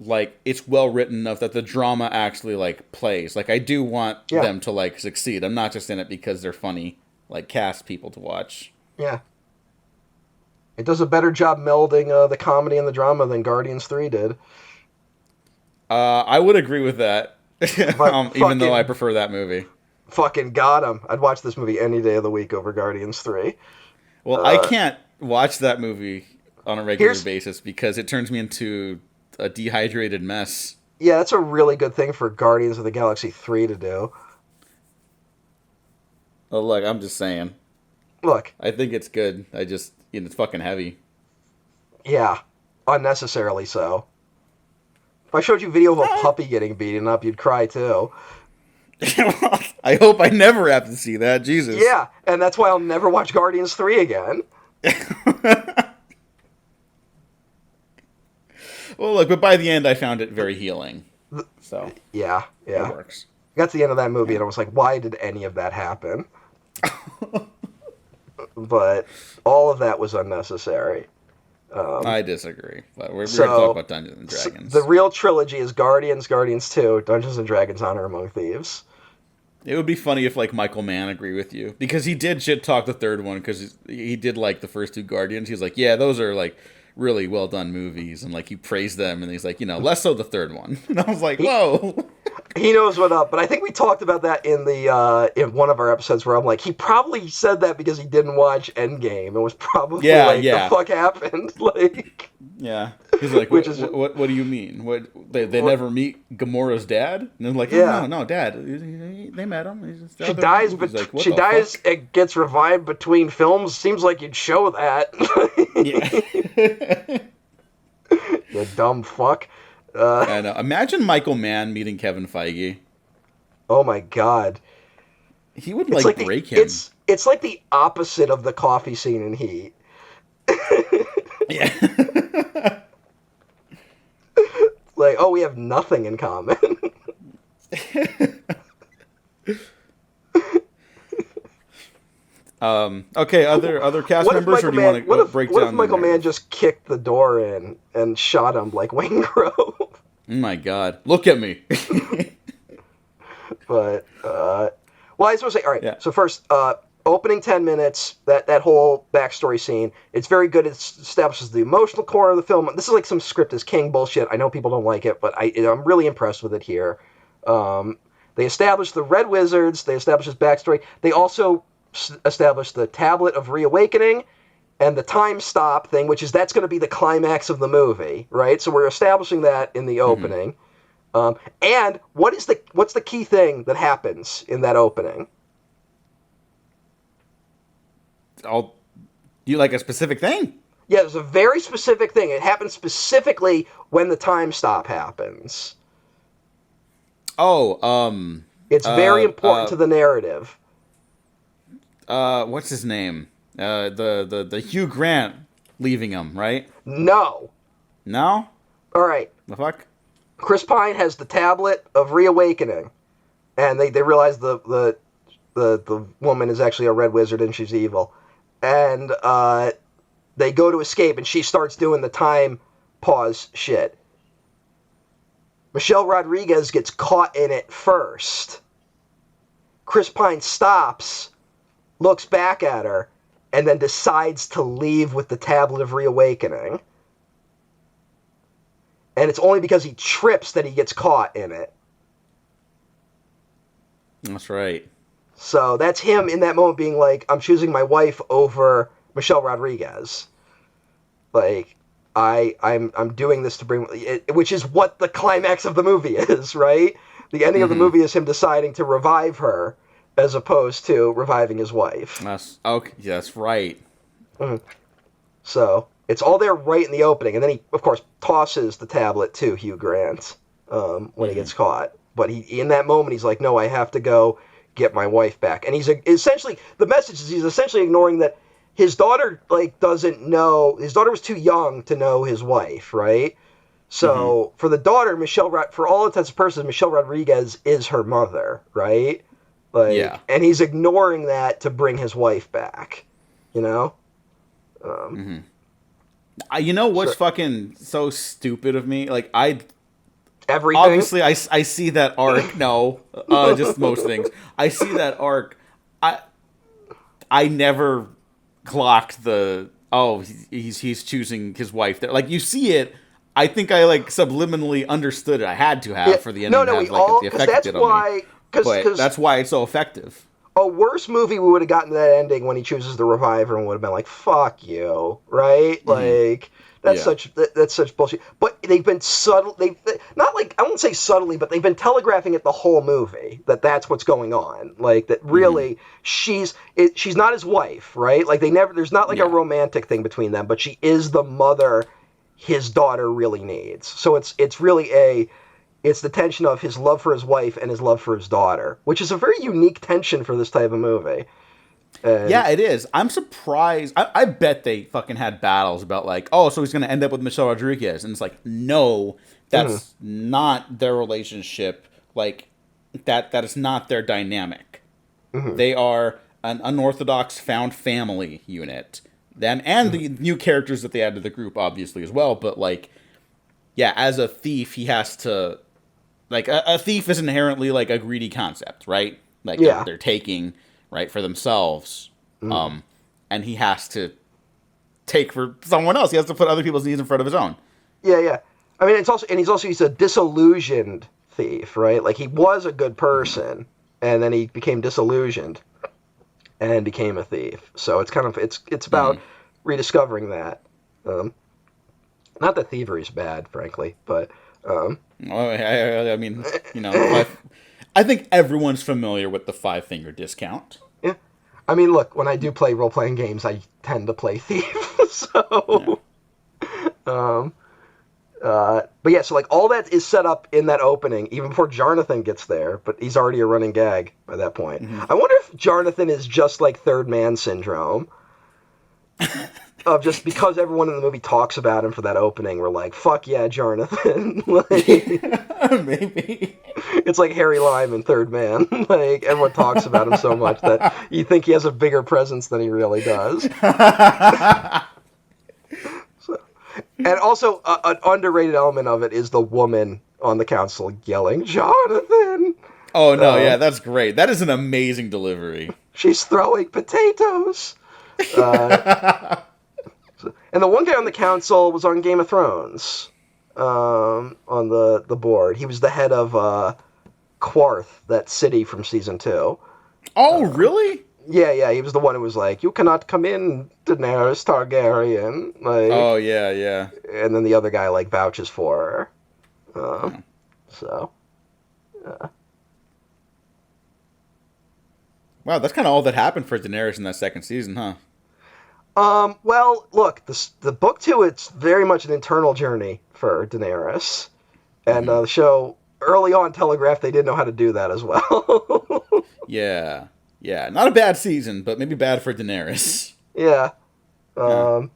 like it's well written enough that the drama actually like plays. Like I do want Yeah, them to like succeed. I'm not just in it because they're funny like cast people to watch. yeah. It does a better job melding the comedy and the drama than Guardians 3 did. I would agree with that. Even though I prefer that movie. Fucking got him. I'd watch this movie any day of the week over Guardians 3. Well, I can't watch that movie on a regular basis because it turns me into a dehydrated mess. Yeah, that's a really good thing for Guardians of the Galaxy 3 to do. Oh, look, I'm just saying. Look. I think it's good. It's fucking heavy. Yeah, unnecessarily so. If I showed you video of a puppy getting beaten up, you'd cry too. I hope I never have to see that. Jesus. Yeah, and that's why I'll never watch Guardians 3 again. Well, look, but by the end, I found it very healing. So yeah, it works. I got to the end of that movie and I was like, why did any of that happen? But all of that was unnecessary. I disagree. But we're going to talk about Dungeons and Dragons. The real trilogy is Guardians, Guardians 2, Dungeons and Dragons: Honor Among Thieves. It would be funny if like Michael Mann agreed with you because he did shit talk the third one because he did like the first two Guardians. He's like, yeah, those are like really well done movies, and like he praised them, and he's like, less so the third one. And I was like, whoa. He knows what up, but I think we talked about that in the in one of our episodes where I'm like, he probably said that because he didn't watch Endgame. It was probably the fuck happened. Like, yeah, he's like, what do you mean? What they never meet Gamora's dad? And they're like, no, dad. They met him. She dies, but like, she dies. Fuck? It gets revived between films. Seems like you'd show that. Yeah. You dumb fuck. I know. Imagine Michael Mann meeting Kevin Feige. Oh my god. He would break him. It's like the opposite of the coffee scene in Heat. Yeah. Like, oh, we have nothing in common. Okay, other cast members, or do you want to break down? What if Michael Mann just kicked the door in and shot him like Wayne Grove? Oh my god, look at me. But well, I was supposed to say, all right. Yeah. So first, opening 10 minutes, that whole backstory scene, it's very good. It establishes the emotional core of the film. This is like some script is king bullshit. I know people don't like it, but I'm really impressed with it here. They established the Red Wizards. They established his backstory. They also established the Tablet of Reawakening and the time stop thing, that's going to be the climax of the movie, right? So we're establishing that in the opening. And what's the key thing that happens in that opening? Do you like a specific thing? Yeah, there's a very specific thing. It happens specifically when the time stop happens. Oh, it's very important to the narrative. What's his name? The Hugh Grant leaving him, right? No. No? All right. The fuck? Chris Pine has the Tablet of Reawakening, and they realize the woman is actually a red wizard and she's evil, and they go to escape, and she starts doing the time pause shit. Michelle Rodriguez gets caught in it first. Chris Pine stops, looks back at her, and then decides to leave with the Tablet of Reawakening. And it's only because he trips that he gets caught in it. That's right. So that's him in that moment being like, I'm choosing my wife over Michelle Rodriguez. Like, I'm doing this to bring it, which is what the climax of the movie is, right? The ending of the movie is him deciding to revive her as opposed to reviving his wife. That's okay. That's right. Mhm. So it's all there right in the opening, and then he, of course, tosses the tablet to Hugh Grant when he gets caught. But in that moment, he's like, "No, I have to go get my wife back." And he's essentially, the message is he's essentially ignoring that his daughter doesn't know. His daughter was too young to know his wife, right? So for the daughter, for all intents and purposes, Michelle Rodriguez is her mother, right? And he's ignoring that to bring his wife back, you know? You know what's fucking so stupid of me? Like, everything. Obviously, I see that arc. No, just most things. I see that arc. I never clocked he's choosing his wife there. Like, you see it. I think I subliminally understood it. I had to have for the ending to have the effect it on me. But that's why it's so effective. A worse movie, we would have gotten to that ending when he chooses the reviver and would have been like, "Fuck you," right? That's such bullshit. But they've been subtle. Not I won't say subtly, but they've been telegraphing it the whole movie that's what's going on. That really she's not his wife, right? There's not a romantic thing between them, but she is the mother his daughter really needs. So it's really it's the tension of his love for his wife and his love for his daughter, which is a very unique tension for this type of movie. Yeah, it is. I'm surprised. I bet they fucking had battles about so he's going to end up with Michelle Rodriguez. And it's no, that's not their relationship. That is not their dynamic. They are an unorthodox found family unit. And the new characters that they add to the group, obviously, as well. But, as a thief, he has to... a thief is inherently, a greedy concept, right? They're taking... right, for themselves, and he has to take for someone else. He has to put other people's needs in front of his own. Yeah. I mean, he's a disillusioned thief, right? He was a good person, and then he became disillusioned and became a thief. So it's it's about rediscovering that. Not that thievery is bad, frankly, but I mean, I think everyone's familiar with the 5-finger discount. Yeah. I mean, look, when I do play role-playing games, I tend to play thief. So, but yeah, so all that is set up in that opening, even before JARNATHAN gets there, but he's already a running gag by that point. I wonder if JARNATHAN is just like Third Man Syndrome. Of just because everyone in the movie talks about him for that opening, we're like, fuck yeah, JARNATHAN. Maybe. It's like Harry Lime in Third Man. Everyone talks about him so much that you think he has a bigger presence than he really does. And also, an underrated element of it is the woman on the council yelling, "JARNATHAN!" Oh, no, yeah, that's great. That is an amazing delivery. She's throwing potatoes. And the one guy on the council was on Game of Thrones, on the board. He was the head of Quarth, that city from season 2. Oh, really? Yeah. He was the one who was like, "You cannot come in, Daenerys Targaryen." Oh, yeah. And then the other guy vouches for her. So. Wow, that's kind of all that happened for Daenerys in that second season, huh? Well, look, the book 2, it's very much an internal journey for Daenerys. And the show, early on, telegraphed they didn't know how to do that as well. Yeah. Not a bad season, but maybe bad for Daenerys. Yeah. There's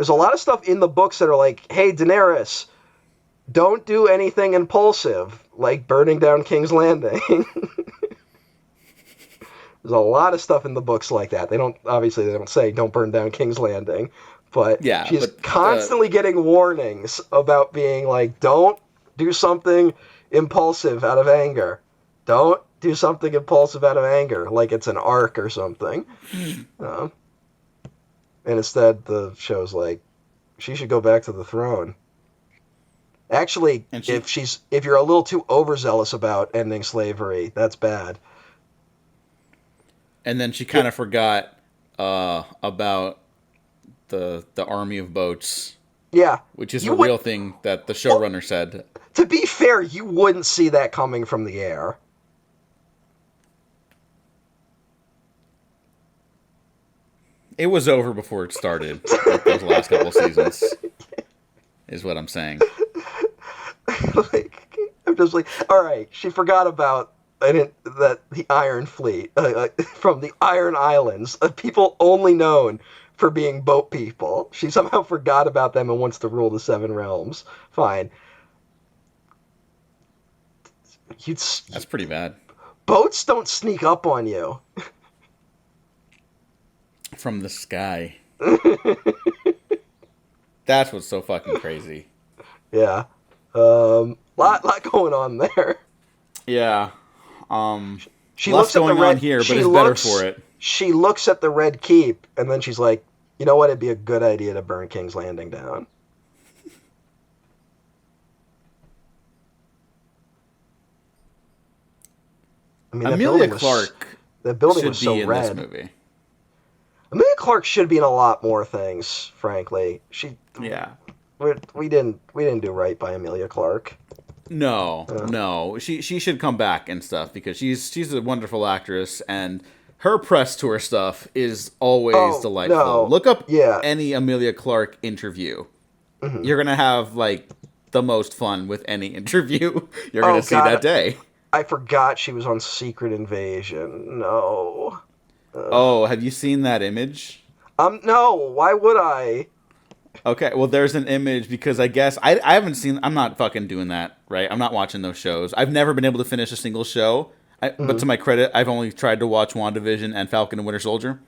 a lot of stuff in the books that are like, "Hey, Daenerys, don't do anything impulsive, like burning down King's Landing." There's a lot of stuff in the books like that. They don't say "don't burn down King's Landing," but she's constantly getting warnings about being like, "Don't do something impulsive out of anger. Don't do something impulsive out of anger," like it's an arc or something. And instead, the show's like, she should go back to the throne. Actually, if you're a little too overzealous about ending slavery, that's bad. And then she kind of forgot about the army of boats. Yeah. Which is a real thing that the showrunner said. To be fair, you wouldn't see that coming from the air. It was over before it started, like those last couple seasons, is what I'm saying. Like, I'm just like, all right, she forgot about that the Iron Fleet from the Iron Islands, people only known for being boat people. She somehow forgot about them and wants to rule the Seven Realms. Fine. That's pretty bad. Boats don't sneak up on you. From the sky. That's what's so fucking crazy. Yeah. Lot going on there. Yeah. She less looks at going the red on here, but it's better for it. She looks at the Red Keep, and then she's like, you know what? It'd be a good idea to burn King's Landing down. I mean, Emilia Clarke the building should was so be in red. this movie. Emilia Clarke should be in a lot more things, frankly. Yeah. We didn't do right by Emilia Clarke. No. She should come back and stuff because she's a wonderful actress and her press tour stuff is always delightful. No. Look up any Emilia Clarke interview. Mm-hmm. You're gonna have like the most fun with any interview you're gonna see that day. I forgot she was on Secret Invasion. No. Have you seen that image? No. Why would I? Okay, well, there's an image because I guess I haven't seen. I'm not fucking doing that, right? I'm not watching those shows. I've never been able to finish a single show. But to my credit, I've only tried to watch WandaVision and Falcon and Winter Soldier.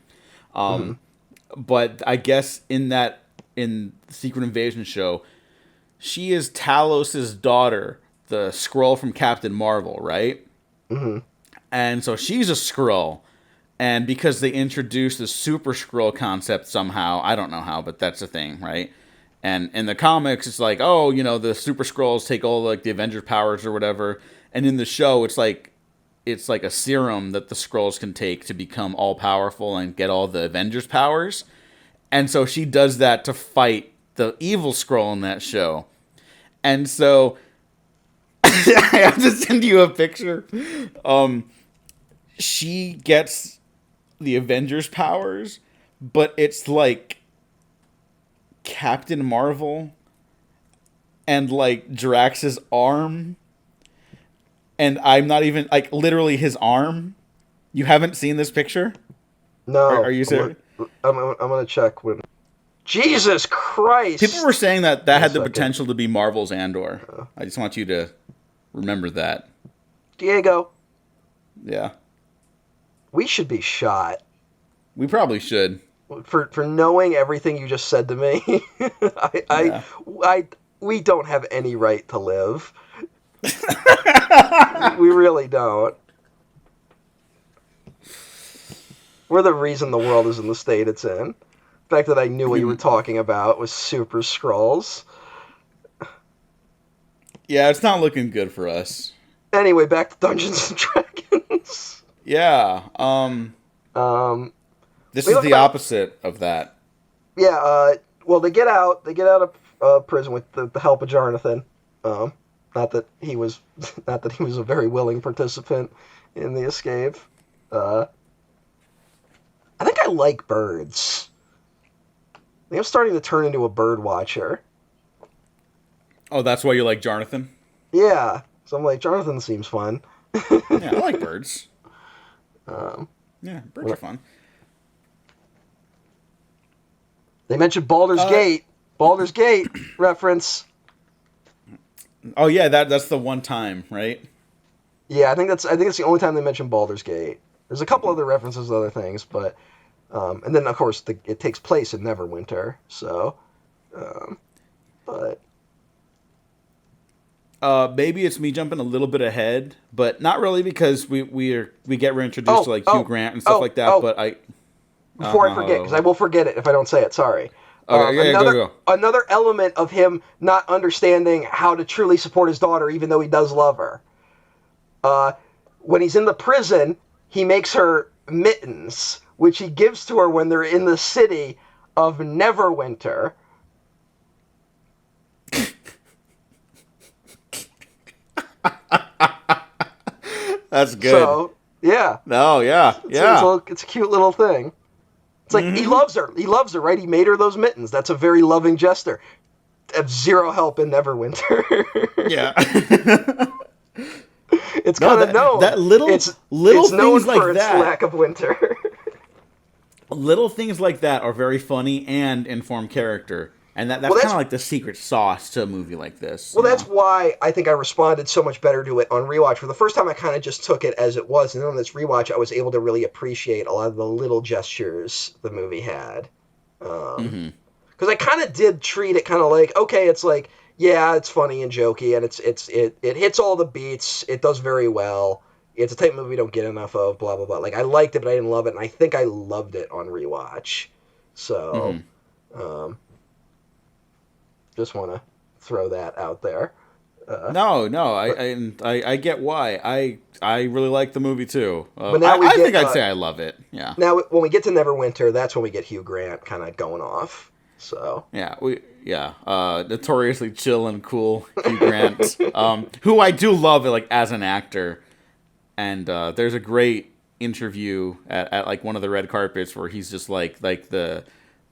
But I guess in the Secret Invasion show, she is Talos's daughter, the Skrull from Captain Marvel, right? Mm-hmm. And so she's a Skrull. And because they introduced the Super Skrull concept somehow, I don't know how, but that's a thing, right? And in the comics, it's like, the Super Skrulls take all like the Avengers powers or whatever. And in the show, it's like a serum that the Skrulls can take to become all powerful and get all the Avengers powers. And so she does that to fight the evil Skrull in that show. And so I have to send you a picture. She gets the Avengers powers, but it's like Captain Marvel and like Drax's arm, and I'm not even like literally his arm. You haven't seen this picture? No. Are you serious? I'm gonna check when. Jesus Christ! People were saying that had the potential to be Marvel's Andor. I just want you to remember that. Diego. Yeah. We should be shot. We probably should. For knowing everything you just said to me, we don't have any right to live. We really don't. We're the reason the world is in the state it's in. The fact that I knew what you were talking about was Super Skrulls. Yeah, it's not looking good for us. Anyway, back to Dungeons and Dragons. Yeah. This is the opposite of that. Yeah. Well, they get out of prison with the help of JARNATHAN. Not that he was a very willing participant in the escape. I think I like birds. I think I'm starting to turn into a bird watcher. Oh, that's why you like JARNATHAN? Yeah. So I'm like, JARNATHAN seems fun. Yeah, I like birds. Yeah, birds are fun. They mentioned Baldur's Gate. Baldur's Gate reference. Oh yeah, that's the one time, right? Yeah, I think it's the only time they mentioned Baldur's Gate. There's a couple other references to other things, but and then of course it takes place in Neverwinter. So, but maybe it's me jumping a little bit ahead, but not really because we get reintroduced to like Hugh Grant and stuff like that. But before I forget, because I will forget it if I don't say it. Sorry. Okay, go. Another element of him not understanding how to truly support his daughter, even though he does love her. When he's in the prison, he makes her mittens, which he gives to her when they're in the city of Neverwinter. That's good. So yeah. No, yeah, yeah. It's a cute little thing. It's like he loves her. He loves her, right? He made her those mittens. That's a very loving gesture. Have zero help in Neverwinter. Yeah. It's kind of known. That little it's known things like for its that. lack of winter. Little things like that are very funny and inform character. And that's kind of like the secret sauce to a movie like this. Well, that's why I think I responded so much better to it on rewatch. For the first time, I kind of just took it as it was. And then on this rewatch, I was able to really appreciate a lot of the little gestures the movie had. Because I kind of did treat it kind of like, okay, it's like, yeah, it's funny and jokey, and it hits all the beats. It does very well. It's a type of movie we don't get enough of, blah, blah, blah. Like, I liked it, but I didn't love it, and I think I loved it on rewatch. So, just want to throw that out there. No, I get why. I really like the movie too. But now I think I'd say I love it. Yeah. Now when we get to Neverwinter, that's when we get Hugh Grant kind of going off. So notoriously chill and cool Hugh Grant, who I do love like as an actor. And there's a great interview at like one of the red carpets where he's just like the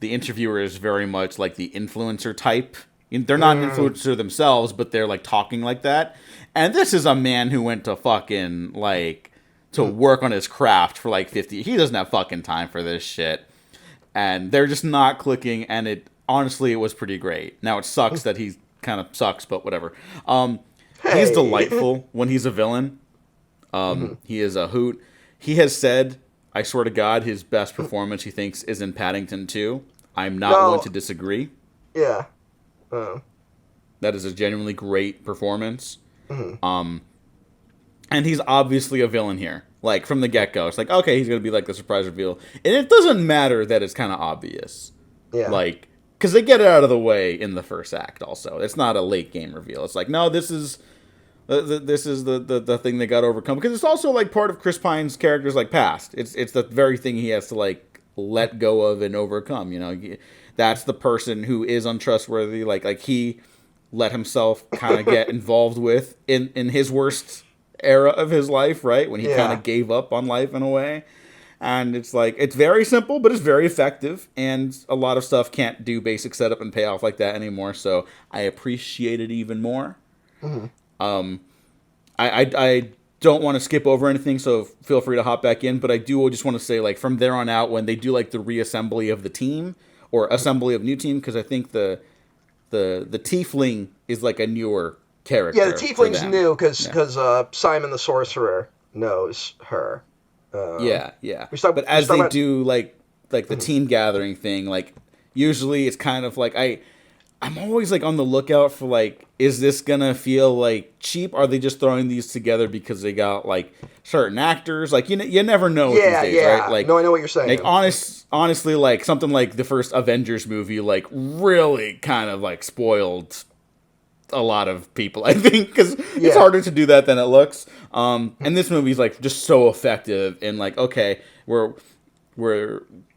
interviewer is very much like the influencer type. They're not an influencer themselves, but they're like talking like that. And this is a man who went to fucking like to work on his craft for like 50. He doesn't have fucking time for this shit. And they're just not clicking. And it was pretty great. Now it sucks that he kind of sucks, but whatever. He's delightful when he's a villain. He is a hoot. He has said, I swear to God, his best performance he thinks is in Paddington 2. I'm not going to disagree. Yeah. That is a genuinely great performance. And he's obviously a villain here. Like, from the get-go. It's like, okay, he's going to be like the surprise reveal. And it doesn't matter that it's kind of obvious. Yeah. Like, because they get it out of the way in the first act also. It's not a late game reveal. It's like, no, this is the thing they got to overcome. Because it's also, like, part of Chris Pine's character's, like, past. It's the very thing he has to, like, let go of and overcome, you know? That's the person who is untrustworthy. Like he let himself kind of get involved with in his worst era of his life, right? When he kind of gave up on life in a way. And it's like, it's very simple, but it's very effective. And a lot of stuff can't do basic setup and payoff like that anymore. So I appreciate it even more. I don't want to skip over anything, so feel free to hop back in. But I do just want to say, like, from there on out, when they do like the reassembly of the team, or assembly of new team, because I think the Tiefling is like a newer character. Yeah, the Tiefling's new because Simon the Sorcerer knows her. But as they do like the team gathering thing, like usually it's kind of like I'm always like on the lookout for like, is this gonna feel like cheap? Are they just throwing these together because they got like certain actors? Like you never know these days, right? Like, no, I know what you're saying. Like honestly, like something like the first Avengers movie, like really kind of like spoiled a lot of people, I think, because it's harder to do that than it looks. And this movie's like just so effective in like, okay, we're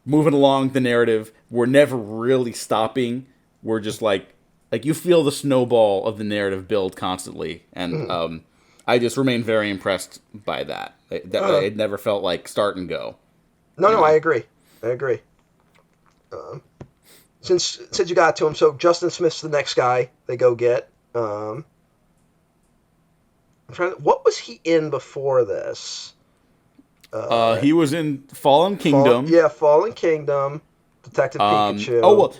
moving along the narrative. We're never really stopping. We're just like you feel the snowball of the narrative build constantly, and I just remain very impressed by that. It never felt like start and go. No, I agree. Since you got to him, so Justin Smith's the next guy they go get. I'm trying. What was he in before this? He was in Fallen Kingdom. Fallen Kingdom. Detective Pikachu. Oh well.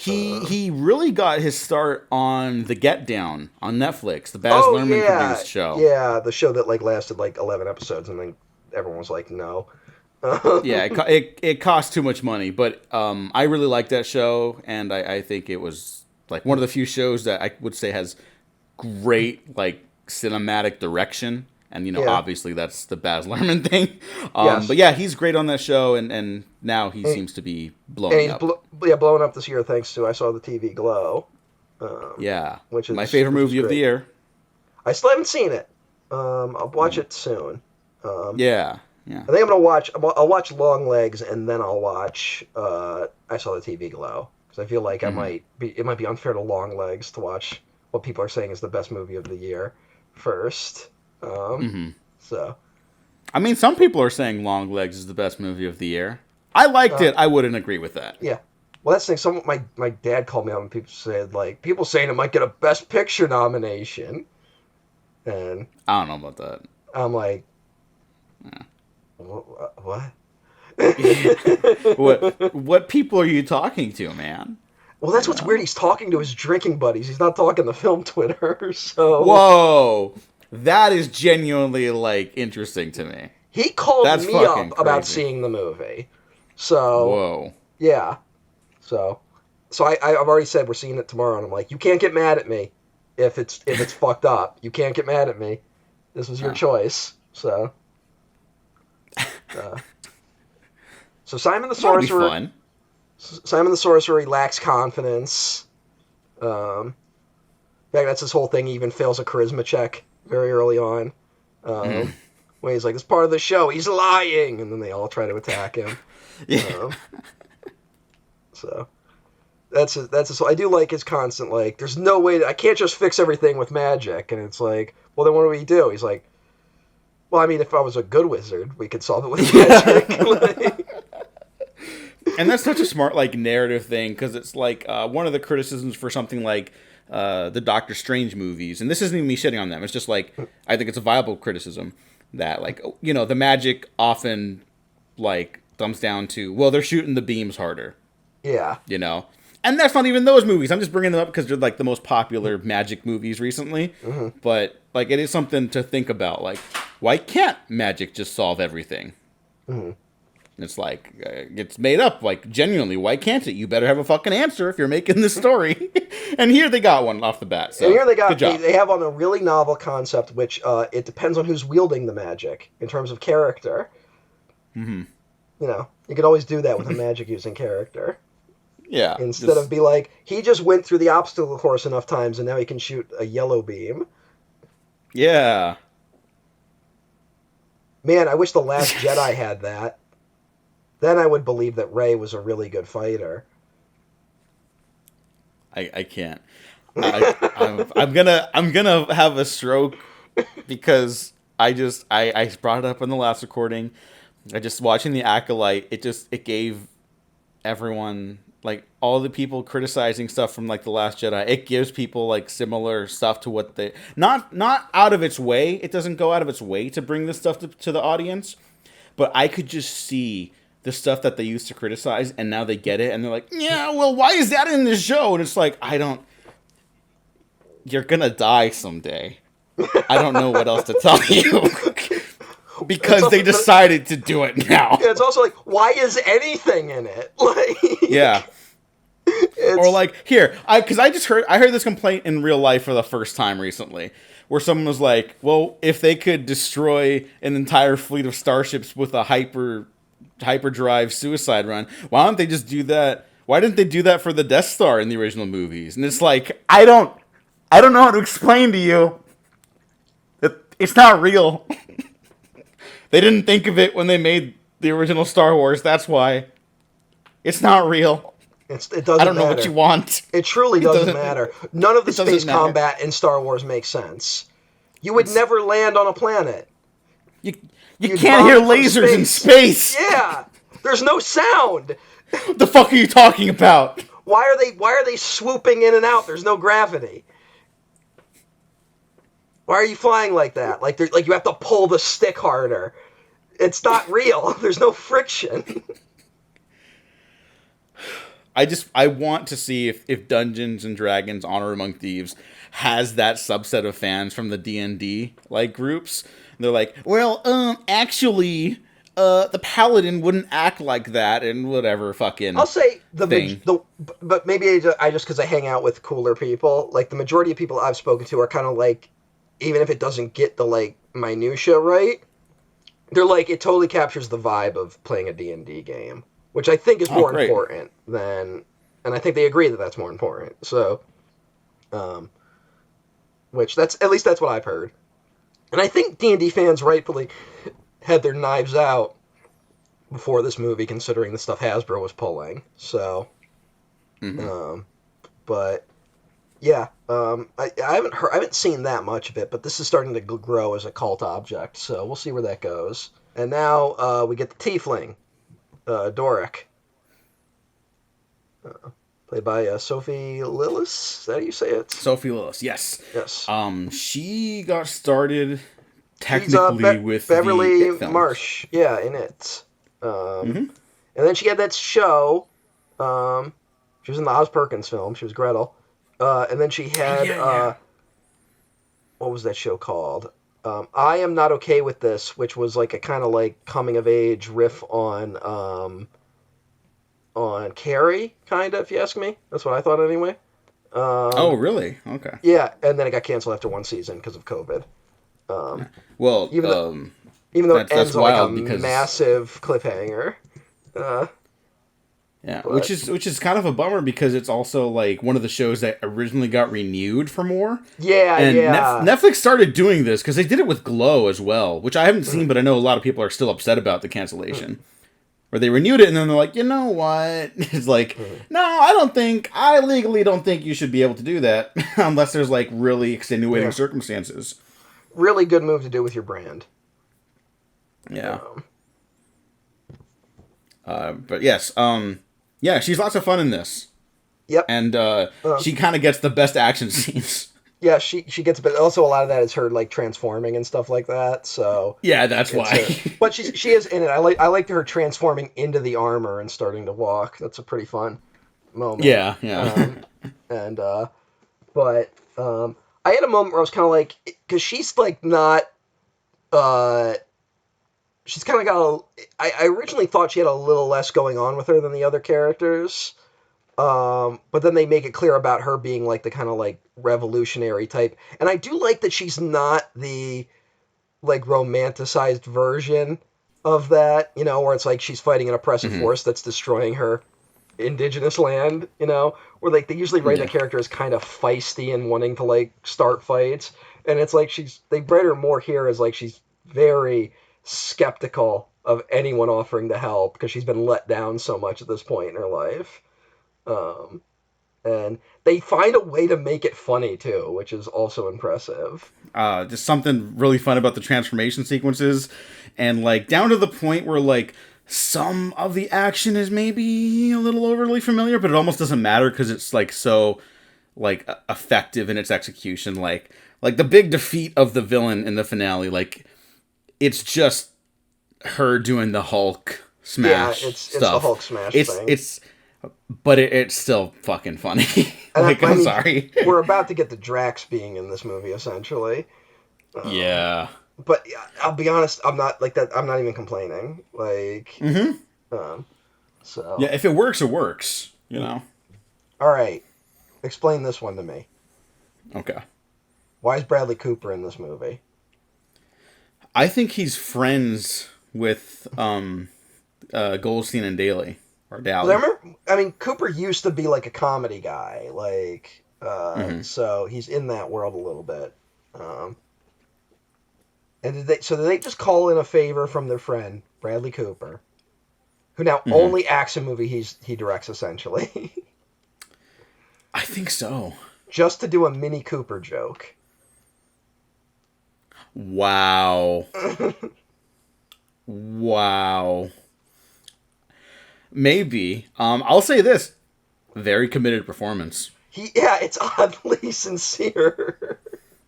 He really got his start on The Get Down on Netflix, the Baz Luhrmann produced show. Yeah, the show that like lasted like 11 episodes, and then everyone was like, no. It cost too much money, but I really liked that show, and I think it was like one of the few shows that I would say has great like cinematic direction. And, obviously that's the Baz Luhrmann thing. But yeah, he's great on that show, and now he seems to be blowing up. Blowing up this year thanks to I Saw the TV Glow. Which is my favorite movie of the year. I still haven't seen it. I'll watch it soon. I think I'm gonna watch. I'll watch Long Legs, and then I'll watch I Saw the TV Glow, because I feel like it might be unfair to Long Legs to watch what people are saying is the best movie of the year first. So I mean, some people are saying Longlegs is the best movie of the year. I liked it. I wouldn't agree with that. Yeah. Well, that's the thing. My dad called me out and people said, like, people saying it might get a Best Picture nomination. And I don't know about that. I'm like, what? What people are you talking to, man? Well, that's what's weird. He's talking to his drinking buddies. He's not talking to film Twitter. So whoa, that is genuinely like interesting to me. He called That's me up crazy. about seeing the movie. So whoa, yeah. So I've already said we're seeing it tomorrow, and I'm like, you can't get mad at me if it's fucked up. You can't get mad at me. This was your choice. So. So Simon the Sorcerer. That'll be fun. Simon the Sorcerer lacks confidence. In fact, that's his whole thing. He even fails a charisma check very early on. When he's like, it's part of the show. He's lying. And then they all try to attack him. Yeah. So that's his, I do like his constant, like, there's no way I can't just fix everything with magic. And it's like, well, then what do we do? He's like, well, I mean, if I was a good wizard, we could solve it with magic. And that's such a smart, like, narrative thing, because it's like one of the criticisms for something like the Doctor Strange movies, and this isn't even me shitting on them, it's just like, I think it's a viable criticism that, like, you know, the magic often, like, comes down to, well, they're shooting the beams harder. Yeah. You know? And that's not even those movies. I'm just bringing them up because they're, like, the most popular magic movies recently. Mm-hmm. But, like, it is something to think about. Like, why can't magic just solve everything? Mm-hmm. It's like, it's made up, like, genuinely, why can't it? You better have a fucking answer if you're making this story. And here they got one off the bat. So, and here they have on a really novel concept, which it depends on who's wielding the magic in terms of character. Mm-hmm. You know, you could always do that with a magic using character. Yeah. Instead of be like, he just went through the obstacle course enough times and now he can shoot a yellow beam. Yeah. Man, I wish The Last Jedi had that. Then I would believe that Rey was a really good fighter. I can't. I'm gonna have a stroke because I brought it up in the last recording. I just watching The Acolyte. It gave everyone, like, all the people criticizing stuff from, like, The Last Jedi. It gives people, like, similar stuff to what they not out of its way. It doesn't go out of its way to bring this stuff to the audience, but I could just see the stuff that they used to criticize, and now they get it, and they're like, yeah, well, why is that in this show? And it's like, you're gonna die someday. I don't know what else to tell you. Because they decided to do it now. Yeah, it's also like, why is anything in it? Like, yeah. Or like, here, I heard this complaint in real life for the first time recently, where someone was like, well, if they could destroy an entire fleet of starships with a hyperdrive suicide run, why don't they just do that? Why didn't they do that for the Death Star in the original movies? And it's like, I don't know how to explain to you that it's not real. They didn't think of it when they made the original Star Wars. That's why. It's not real. It doesn't I don't know matter. what you want. It truly doesn't matter. None of the space combat in Star Wars makes sense. You would never land on a planet. You can't hear lasers in space. Yeah. There's no sound. What the fuck are you talking about? Why are they swooping in and out? There's no gravity. Why are you flying like that? Like you have to pull the stick harder. It's not real. There's no friction. I want to see if Dungeons and Dragons Honor Among Thieves has that subset of fans from the D&D like groups. They're like, well, actually, the paladin wouldn't act like that and whatever fucking. I'll say but maybe I just because I hang out with cooler people, like the majority of people I've spoken to are kind of like, even if it doesn't get the, like, minutia right, they're like, it totally captures the vibe of playing a D&D game, which I think is more important than, and I think they agree that that's more important. So, which at least that's what I've heard. And I think D&D fans rightfully had their knives out before this movie, considering the stuff Hasbro was pulling. So, but Yeah, I haven't seen that much of it, but this is starting to grow as a cult object, so we'll see where that goes. And now we get the Tiefling, Doric, played by Sophie Lillis. Is that how you say it? Sophie Lillis, yes. Yes. She got started She's technically with the Beverly It films. Marsh, yeah, in it. Um, Mm-hmm. and then she had that show. She was in the Oz Perkins film. She was Gretel. And then she Oh had yeah, yeah. what was that show called? I Am Not Okay with This, which was like a kind of like coming of age riff on Carrie, kind of, if you ask me. That's what I thought anyway. Oh Um, really? Okay. yeah, and then it got canceled after one season because of COVID. Yeah. Um, Well, even though even though it that's ends on like a wild because massive cliffhanger. Uh, yeah, but which is kind of a bummer because it's also like one of the shows that originally got renewed for more. yeah, And yeah. Netflix started doing this because they did it with Glow as well, which I haven't Mm, seen, but I know a lot of people are still upset about the mm, cancellation. Where they renewed it and then they're like, you know what? It's like, mm. no, I legally don't think you should be able to do that unless there's like really extenuating Yeah, circumstances. really good move to do with your brand. Yeah. Um, But yes, yeah, she's lots of fun in this. yep. And Um, she kind of gets the best action scenes. yeah, she gets, but also a lot of that is her like transforming and stuff like that. So Yeah, that's it's why. a, but she is in it. I like her transforming into the armor and starting to walk. That's a pretty fun moment. Yeah, yeah. And but I had a moment where I was kind of like, because she's like not, uh, she's kind of got a. I originally thought she had a little less going on with her than the other characters. But then they make it clear about her being like the kind of like revolutionary type, and I do like that she's not the like romanticized version of that, where it's like she's fighting an oppressive Hmm. force that's destroying her indigenous land, where like they usually write Yeah. that character as kind of feisty and wanting to like start fights, and it's like they write her more here as like she's very skeptical of anyone offering to help because she's been let down so much at this point in her life. Um, and they find a way to make it funny too, which is also impressive. Just something really fun about the transformation sequences, and like down to the point where like some of the action is maybe a little overly familiar, but it almost doesn't matter because it's like so like effective in its execution. Like the big defeat of the villain in the finale, like it's just her doing the Hulk Yeah, smash it's the stuff. Hulk smash thing. It's but it's still fucking funny. And Like I I'm mean, sorry. we're about to get the Drax being in this movie essentially. Um, Yeah. but yeah, I'll be honest, I'm not like that. I'm not even complaining. Like, Mm-hmm. um, Yeah, so if it works, it works. You know. all right, explain this one to me. Okay. Why is Bradley Cooper in this movie? I think he's friends with Goldstein and Daly or 'Cause I Daly. remember, I mean, Cooper used to be like a comedy guy, like, Hmm. so he's in that world a little bit. Um, and did they just call in a favor from their friend Bradley Cooper, who now Hmm. only acts a movie he directs essentially, I think so. just to do a Mini Cooper joke? Wow. Wow. Maybe. I'll say this: very committed performance. Yeah, it's oddly sincere.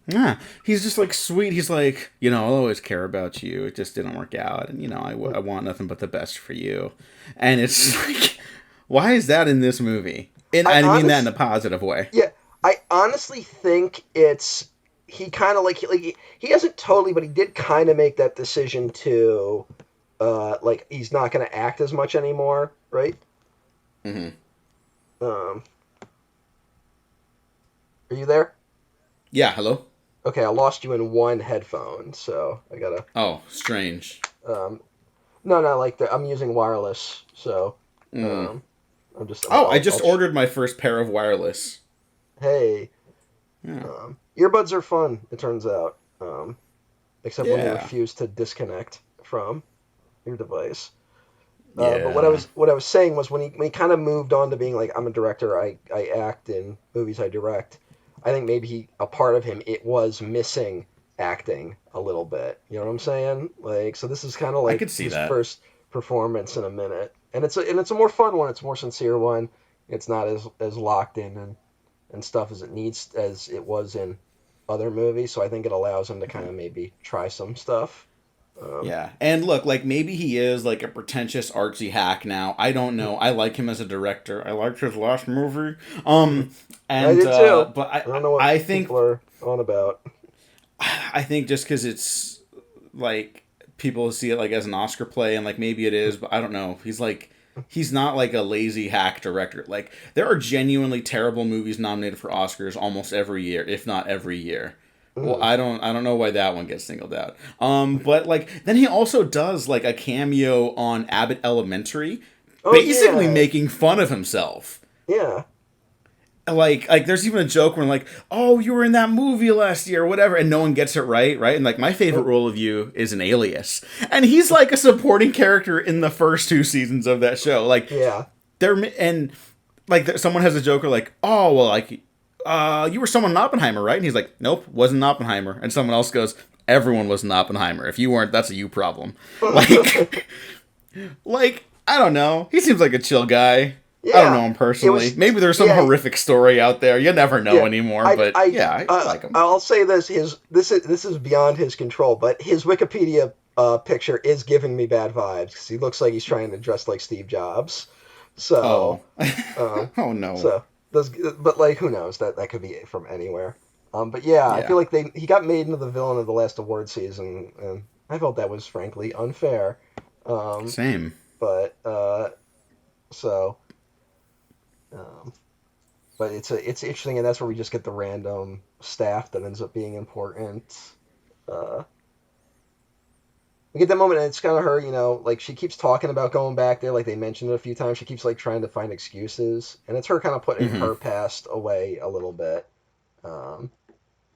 Yeah, he's just like sweet. He's like, I'll always care about you. It just didn't work out, and I want nothing but the best for you. And it's like, why is that in this movie? And I I mean that in a honest, positive way. yeah, I honestly think it's he kind of like he hasn't totally, but he did kind of make that decision to, like he's not going to act as much anymore, right? Hmm. Um, are you there? Yeah. Hello. Okay, I lost you in one headphone, so I gotta. Oh, strange. Um, no, no, like I'm using wireless, so Mm. um, I'm just. Oh, I I'll just ordered my first pair of wireless. hey, Yeah. earbuds are fun. It turns out, except when they Yeah. refuse to disconnect from your device. But what I Yeah. was what I was saying was when he kind of moved on to being like I'm a director, I act in movies I direct. I think maybe a part of him, it was missing acting a little bit. You know what I'm saying? Like, so this is kind of I like could see his that. first performance in a minute, and it's a more fun one. It's a more sincere one. It's not as locked in and stuff as it needs as it was in other movies. So I think it allows him to kind of maybe try some stuff. Um, Yeah. And look, like maybe he is like a pretentious artsy hack now. I don't know. I like him as a director. I liked his last movie. Um I and did too. but I don't know what I people think are on about. I think just cuz it's like people see it like as an Oscar play and like maybe it is, but I don't know. He's not like a lazy hack director. Like there are genuinely terrible movies nominated for Oscars almost every year, if not every year. Well, Mm. I don't know why that one gets singled out. But like then he also does like a cameo on Abbott Elementary, Oh basically yeah, making fun of himself. yeah. Like there's even a joke where like, oh, you were in that movie last year or whatever, and no one gets it right, and like my favorite role of you is an Alias, and he's like a supporting character in the first two seasons of that show. Like Yeah. there and like someone has a joke like, oh well, like you were someone in Oppenheimer, right? And he's like, nope, wasn't Oppenheimer. And someone else goes, everyone was in Oppenheimer. If you weren't, that's a you problem. Like, like I don't know. He seems like a chill guy. I don't know Yeah. him It personally. was Maybe there's some yeah, horrific story out there. You never know yeah. anymore. I But I yeah, I like him. I'll say this this is beyond his control, but his Wikipedia picture is giving me bad vibes because he looks like he's trying to dress like Steve Jobs. So, Oh, um, oh no. so but like who knows that could be from anywhere. But yeah, I Yeah, feel like he got made into the villain of the last award season, and I felt that was frankly unfair. Um, same. but so. Um, but it's interesting, and that's where we just get the random staff that ends up being important. Uh, we get that moment, and it's kind of her, like she keeps talking about going back there, like they mentioned it a few times. She keeps like trying to find excuses, and it's her kind of putting Hmm. her past away a little bit, um,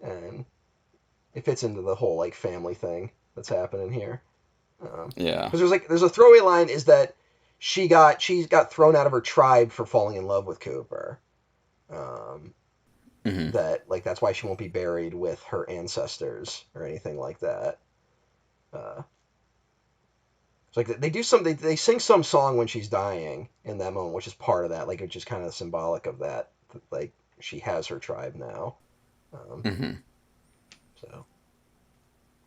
and it fits into the whole like family thing that's happening here. Yeah. Because there's a throwaway line is that she got thrown out of her tribe for falling in love with Cooper. Um, Hmm. that like that's why she won't be buried with her ancestors or anything like that. Uh, it's like they do some they sing some song when she's dying in that moment, which is part of that. Like it's just kind of symbolic of that. Like she has her tribe now. Um, Hmm. so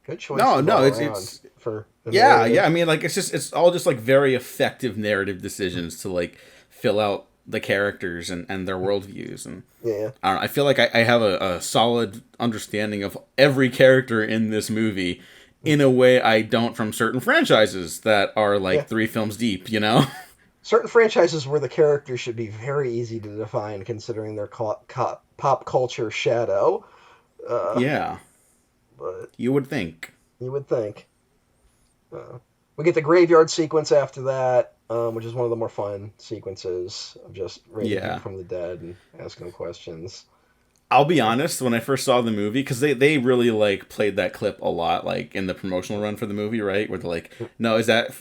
good No, choices no, all it's around it's for the yeah, yeah. narrative. I mean, like it's all just like very effective narrative decisions to like fill out the characters and their worldviews, and Yeah. I don't know. I feel like I have a solid understanding of every character in this movie in a way I don't from certain franchises that are Yeah. like three films deep. You know? Certain franchises where the characters should be very easy to define considering their pop culture shadow. Uh, Yeah, but you would think. you would think. Uh, we get the graveyard sequence after that, which is one of the more fun sequences of just raising people Yeah. from the dead and asking them questions. I'll be Uh, honest, when I first saw the movie, because they really like played that clip a lot, like in the promotional run for the movie, right? Where they're like, "No, is that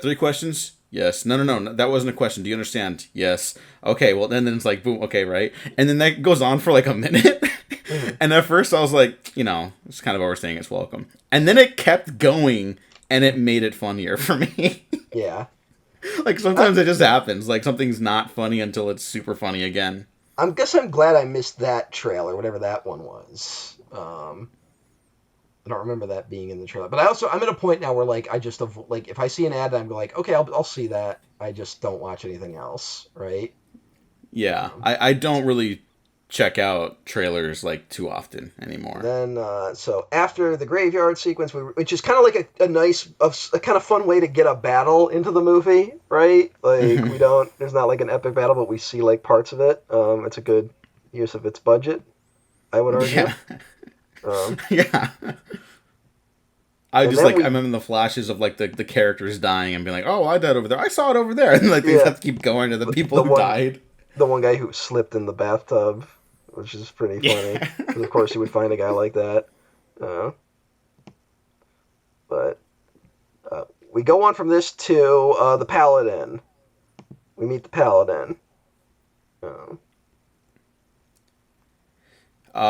three questions? Yes. No, no, no, no, that wasn't a question. Do you understand? Yes. Okay. Well, then it's like boom. Okay, right. And then that goes on for like a minute. mhm. And at first I was like, it's kind of overstaying its welcome. And then it kept going, and it made it funnier for me. Yeah. Like I, sometimes it just happens. Like something's not funny until it's super funny again. I'm glad I missed that trailer, whatever that one was. I don't remember that being in the trailer, but I'm at a point now where like I just like if I see an ad, I'm like, okay, I'll see that. I just don't watch anything else, right? Yeah, Um, I don't really check out trailers like too often anymore. Then, so after the graveyard sequence, which is kind of like a nice, a kind of fun way to get a battle into the movie, right? Like Mhm. there's not like an epic battle, but we see like parts of it. It's a good use of its budget, I would argue. Yeah, Um, yeah. I and just then like we, I'm in the flashes of like the characters dying and being like, oh, I died over there. I saw it over there, and like they yeah, have to keep going to the the, people the who one, died. the one guy who slipped in the bathtub, which is pretty Yeah. funny, because of course you would find a guy like that. Uh, but we go on from this to the paladin. We meet the paladin. Um,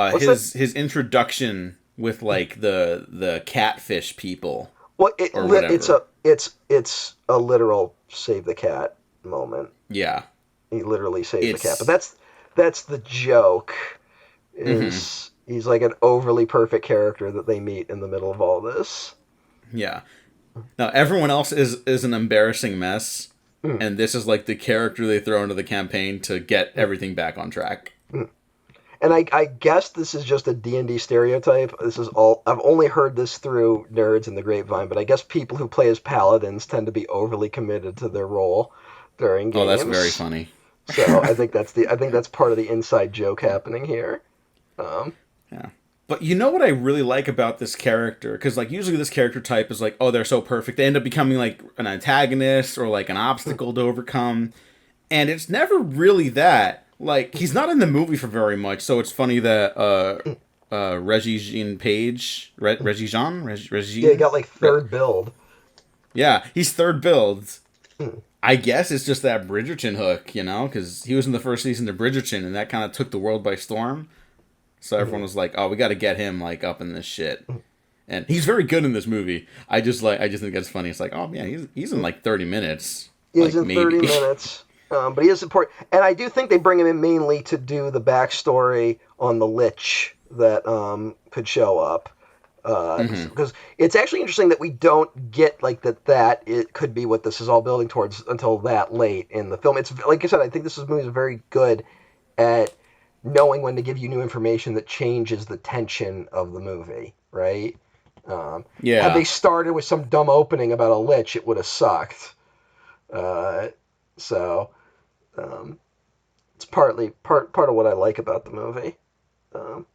What's that? His introduction with like the catfish people Well, or it's whatever. a literal save the cat moment. Yeah, He literally saves the cat, but it's that's the joke. mhm, Is he's like an overly perfect character that they meet in the middle of all this. yeah. Now everyone else is an embarrassing mess, Mm, and this is like the character they throw into the campaign to get mm, everything back on track. mm. And I guess this is just a D&D stereotype. This is all I've only heard this through nerds in the grapevine, but I guess people who play as paladins tend to be overly committed to their role during Oh, that's very games. funny. So I think that's part of the inside joke happening here. Um, Yeah. But you know what I really like about this character? Because, like, usually this character type is like, oh, they're so perfect. They end up becoming, like, an antagonist or, like, an obstacle to overcome. And it's never really that. Like, he's not in the movie for very much, so it's funny that, Reggie Jean Page, Reggie Jean? yeah, he Regine? got like third build. Yeah, he's third build. I guess it's just that Bridgerton hook, you know? Because he was in the first season of Bridgerton, and that kind of took the world by storm. So everyone was like, "Oh, we got to get him like up in this shit." And he's very good in this movie. I just think that's funny. It's like, oh man, he's in like 30 minutes, He's like in 30 maybe. minutes. But he is important. And I do think they bring him in mainly to do the backstory on the Lich that could show up. Hmm. Because it's actually interesting that we don't get like that it could be what this is all building towards until that late in the film. It's like I said, I think this movie is very good at knowing when to give you new information that changes the tension of the movie, right? Had they Yeah. started with some dumb opening about a lich, it would have sucked. Uh, so um, it's partly part of what I like about the movie. Um,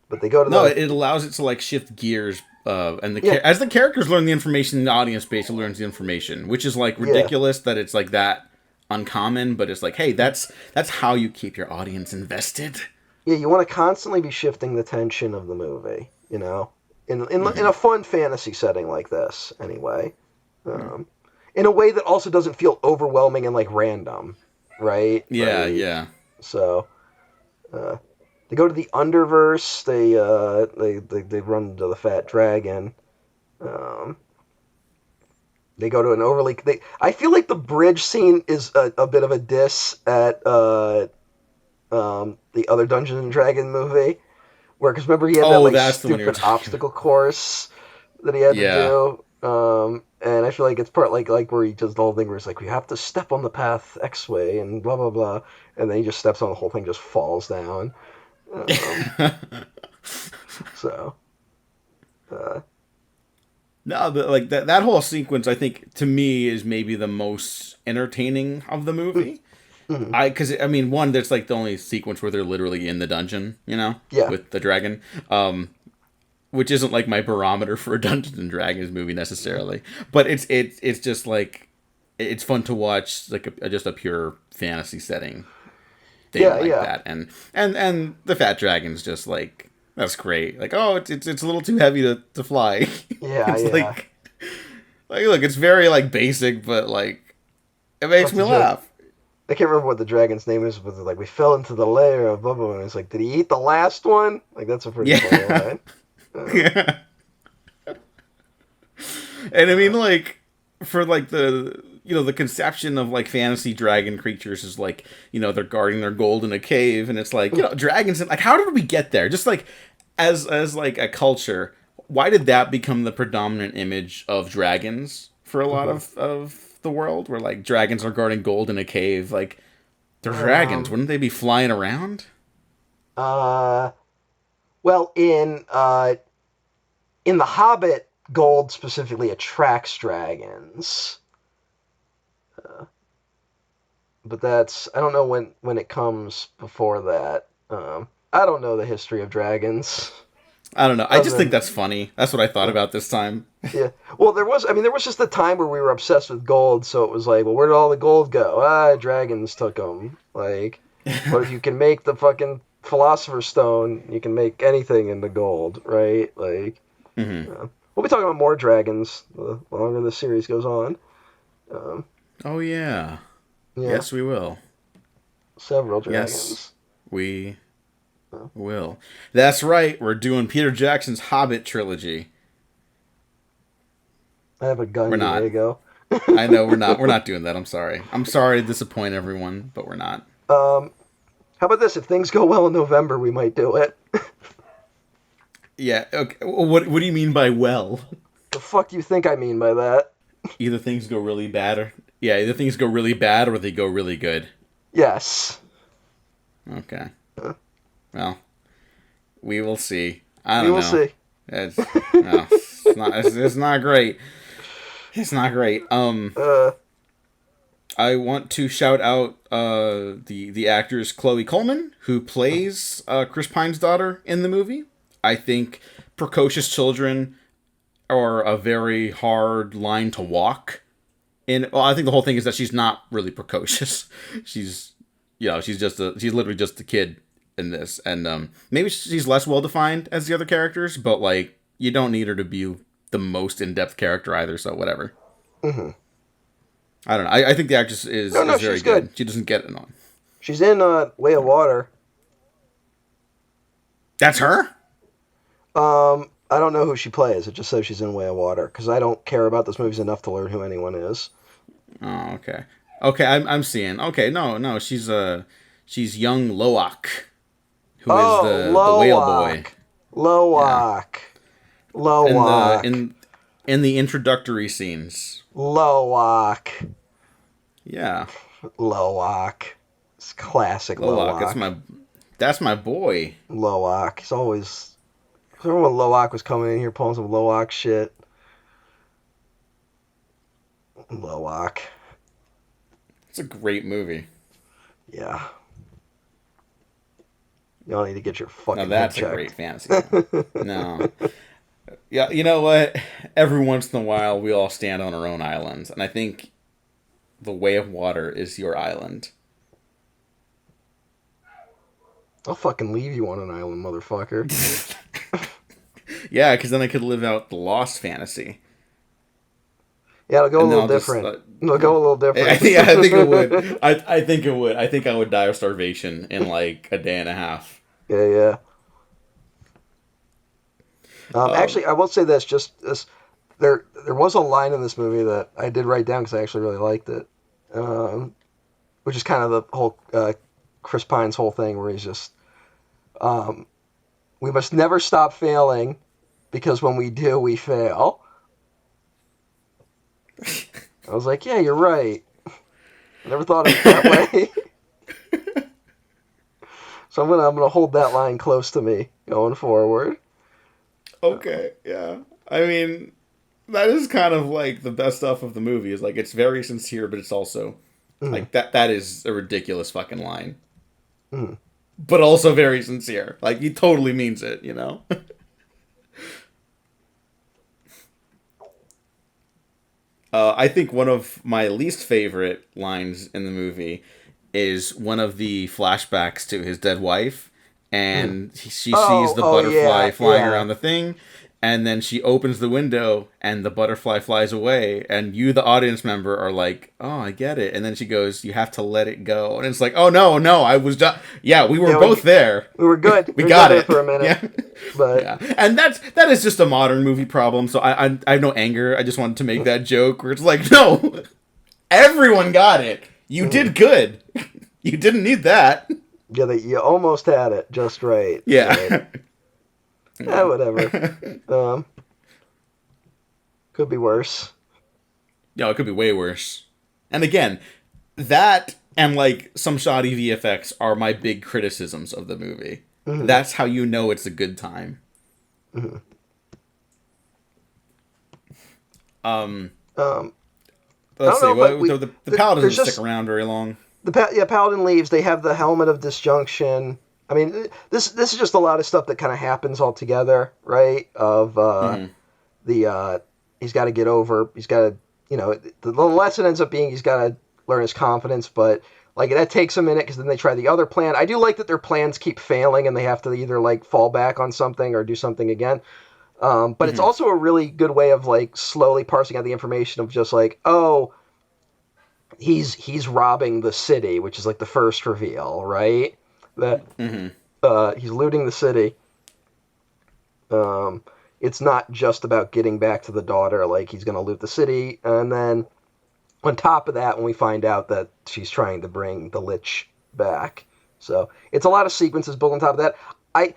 but they go to No, the it allows it to like shift gears, and yeah as the characters learn the information, the audience basically learns the information, which is like yeah ridiculous that it's like that uncommon. But it's like, hey, that's how you keep your audience invested. yeah. You want to constantly be shifting the tension of the movie, you know, in Hmm. a fun fantasy setting like this, anyway. Um, in a way that also doesn't feel overwhelming and like random, right? Yeah, Like yeah. so. Uh, they go to the Underverse. They run into the Fat Dragon. Um, they go to an overly. I feel like the bridge scene is a bit of a diss at the other Dungeons and Dragon movie, where because remember he had that Oh, like that's the one you're stupid talking about. obstacle course that he had to Yeah. do. And I feel like it's part like where he does the whole thing where it's like we have to step on the path X way and blah blah blah, and then he just steps on the whole thing, just falls down. Um, so uh, No, but like that whole sequence, I think to me is maybe the most entertaining of the mm, movie. mm, Because I mean, one, there's like the only sequence where they're literally in the dungeon, you know, yeah, with the dragon, which isn't like my barometer for a Dungeons and Dragons movie necessarily, but it's just like it's fun to watch like just a pure fantasy setting thing yeah, like yeah, that, and the fat dragon's just like that's great. Like, oh, it's a little too heavy to fly. yeah, It's yeah. like look, it's very like basic, but like it makes What's the me joke? laugh. I can't remember what the dragon's name is, but like we fell into the lair of blah blah, blah. And it's like, did he eat the last one? Like that's a pretty funny Yeah. line. Um, Yeah. And I mean, uh, like, for like the conception of like fantasy dragon creatures is like, they're guarding their gold in a cave, and it's like, dragons. And like, how did we get there? Just like, as like a culture, why did that become the predominant image of dragons for a lot mhm. of the world? Where like dragons are guarding gold in a cave, like they're dragons. um, Wouldn't they be flying around? uh, well, in the Hobbit, gold specifically attracts dragons. Uh, but that's I don't know when it comes before that. I don't know the history of dragons I don't know. I other just think than that's funny. That's what I thought about this time. yeah. Well, there was just a time where we were obsessed with gold, so it was like, well, where did all the gold go? Ah, dragons took them. Like, but if you can make the fucking philosopher's stone, you can make anything into gold, right? Like, Hmm. we'll be talking about more dragons the longer the series goes on. Um, Oh yeah. yeah, Yes, we will. several Yes, dragons. we Will. That's right. We're doing Peter Jackson's Hobbit trilogy. I have a gun. We're There not. you go. I know we're not. We're not doing that. I'm sorry. I'm sorry to disappoint everyone, but we're not. How about this? If things go well in November, we might do it. Yeah. Okay. What do you mean by well? The fuck do you think I mean by that? Either things go really bad or either things go really bad or they go really good. Yes. Okay. Well, we will see. I We don't will know. see. It's not great. It's not great. I want to shout out the actress Chloe Coleman, who plays Chris Pine's daughter in the movie. I think precocious children are a very hard line to walk. I think the whole thing is that she's not really precocious. She's she's literally just a kid in this, and maybe she's less well defined as the other characters, but like you don't need her to be the most in depth character either. So whatever. Mm-hmm. I don't know. I think the actress is very good. She doesn't get it on. She's in Way of Water. That's her? I don't know who she plays. It just says she's in Way of Water because I don't care about those movies enough to learn who anyone is. Oh, okay. Okay, I'm seeing. Okay, no, she's young Loak, who is the whale boy. Loak. In the introductory scenes. Loak. Yeah. Loak. It's classic Loak. That's my boy. Loak. He's always. I remember when Loak was coming in here pulling some Loak shit. Loak. It's a great movie. Yeah. You all need to get your fucking Now that's head a great checked. fantasy. No. Yeah, you know what? Every once in a while, we all stand on our own islands, and I think the Way of Water is your island. I'll fucking leave you on an island, motherfucker. Yeah, because then I could live out the Lost fantasy. Yeah, it'll go a little different. It'll go a little different. Yeah, I think it would. I think it would. I think I would die of starvation in like a day and a half. Yeah. Actually, I will say this. There was a line in this movie that I did write down because I actually really liked it, which is kind of the whole Chris Pine's whole thing where he's just, we must never stop failing because when we do, we fail. I was like, yeah, you're right. I never thought of it that way. So I'm gonna hold that line close to me going forward. Okay, yeah. I mean, that is kind of like the best stuff of the movie. Is like it's very sincere, but it's also like that is a ridiculous fucking line. But also very sincere. Like he totally means it, you know? I think one of my least favorite lines in the movie is one of the flashbacks to his dead wife, and she sees the butterfly flying around the thing, and then she opens the window, and the butterfly flies away, and you, the audience member, are like, oh, I get it. And then she goes, you have to let it go. And it's like, oh, no, I was just... Yeah, we were both there. We were good. we got it. For a minute. Yeah. But... yeah. And that is just a modern movie problem, so I have no anger. I just wanted to make that joke where it's like, no, everyone got it. You did good. You didn't need that. Yeah, you almost had it just right. Yeah. Right. Yeah, whatever. Could be worse. Yeah, it could be way worse. And again, that and like some shoddy VFX are my big criticisms of the movie. That's how you know it's a good time. Let's see. The Paladin doesn't stick around very long. Paladin leaves. They have the helmet of disjunction. I mean, this is just a lot of stuff that kind of happens all together, right? He's got to get over. He's got to, the lesson ends up being he's got to learn his confidence, but like that takes a minute because then they try the other plan. I do like that their plans keep failing and they have to either like fall back on something or do something again. But it's also a really good way of like slowly parsing out the information of just like, oh, he's robbing the city, which is like the first reveal, right? That he's looting the city. Um, it's not just about getting back to the daughter. Like he's gonna loot the city, and then on top of that, when we find out that she's trying to bring the Lich back, so it's a lot of sequences built on top of that. I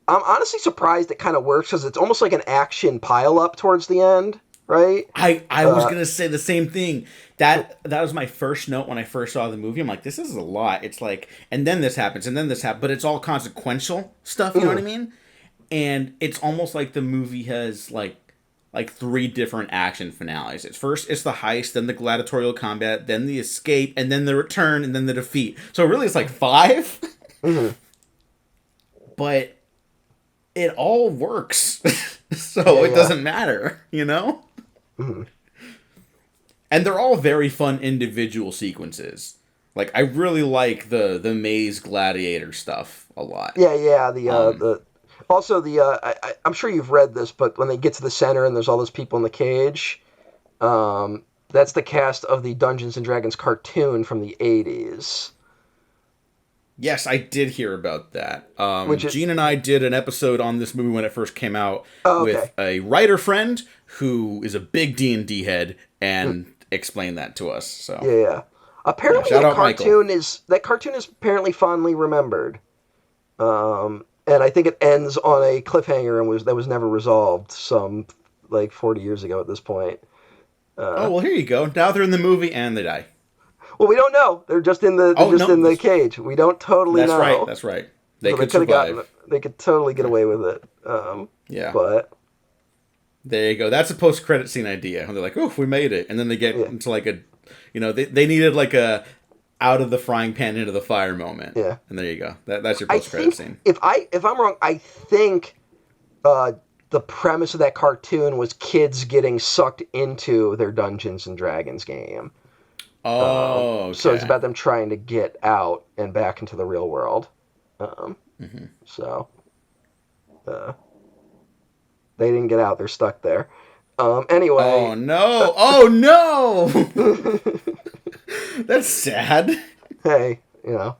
I'm honestly surprised it kind of works because it's almost like an action pile up towards the end, right? I was gonna say the same thing. That was my first note when I first saw the movie. I'm like, this is a lot. It's like, and then this happens, and then this happens, but it's all consequential stuff. You know what I mean? And it's almost like the movie has like three different action finales. It's first it's the heist, then the gladiatorial combat, then the escape, and then the return, and then the defeat. So really, it's like five. Mm-hmm. But it all works, so Yeah, it yeah. doesn't matter, you know. Mm-hmm. And they're all very fun individual sequences. Like I really like the maze gladiator stuff a lot. Yeah, yeah. Um, The also the I'm sure you've read this, but when they get to the center and there's all those people in the cage, that's the cast of the Dungeons and Dragons cartoon from the '80s, yes, I did hear about that. which is Gene and I did an episode on this movie when it first came out oh, with okay. a writer friend who is a big D&D head and explained that to us. So Yeah, yeah. yeah, Apparently, shout out Michael. that cartoon is apparently fondly remembered. And I think it ends on a cliffhanger and was never resolved. Some like 40 years ago at this point. Oh Uh, well, here you go. Now they're in the movie and they die. well, we don't know. They're Oh just no, in the cage. We don't totally that's right. know. That's right. They So they could could have survive. they could totally get away with it. Yeah. But There you go. That's a post-credit scene idea. They're like, "Oof, we made it," and then they get yeah, into like a, they needed like a out of the frying pan into the fire moment, yeah. and there you go. That's your I post-credit think scene. if I'm wrong, I think the premise of that cartoon was kids getting sucked into their Dungeons and Dragons game. Oh, So it's okay. about them trying to get out and back into the real world. Um, so uh, they didn't get out; they're stuck there. Oh Anyway, no! Oh no! That's sad. hey, no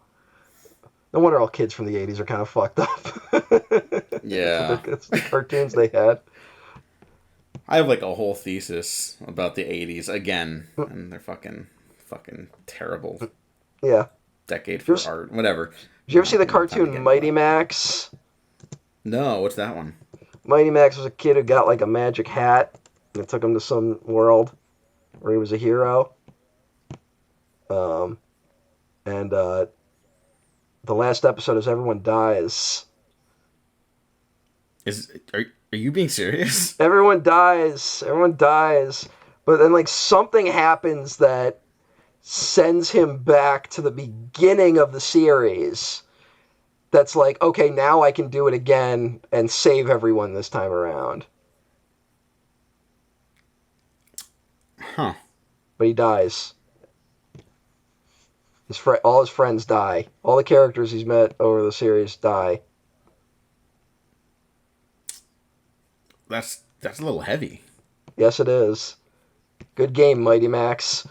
wonder all kids from the '80s are kind of fucked up. Yeah, It's the cartoons they had. I have like a whole thesis about the '80s again, and they're fucking terrible Yeah. decade Did you, for art. Whatever. did you ever see the We don't have time to cartoon get into Mighty that. Max? No, what's that one? Mighty Max was a kid who got like a magic hat, and it took him to some world where he was a hero. Um, and the last episode is everyone dies. Are you being serious? Everyone dies. Everyone dies. But then like something happens that sends him back to the beginning of the series. That's like, okay, now I can do it again and save everyone this time around. Huh. But he dies. All his friends die. All the characters he's met over the series die. That's a little heavy. Yes, it is. Good game, Mighty Max.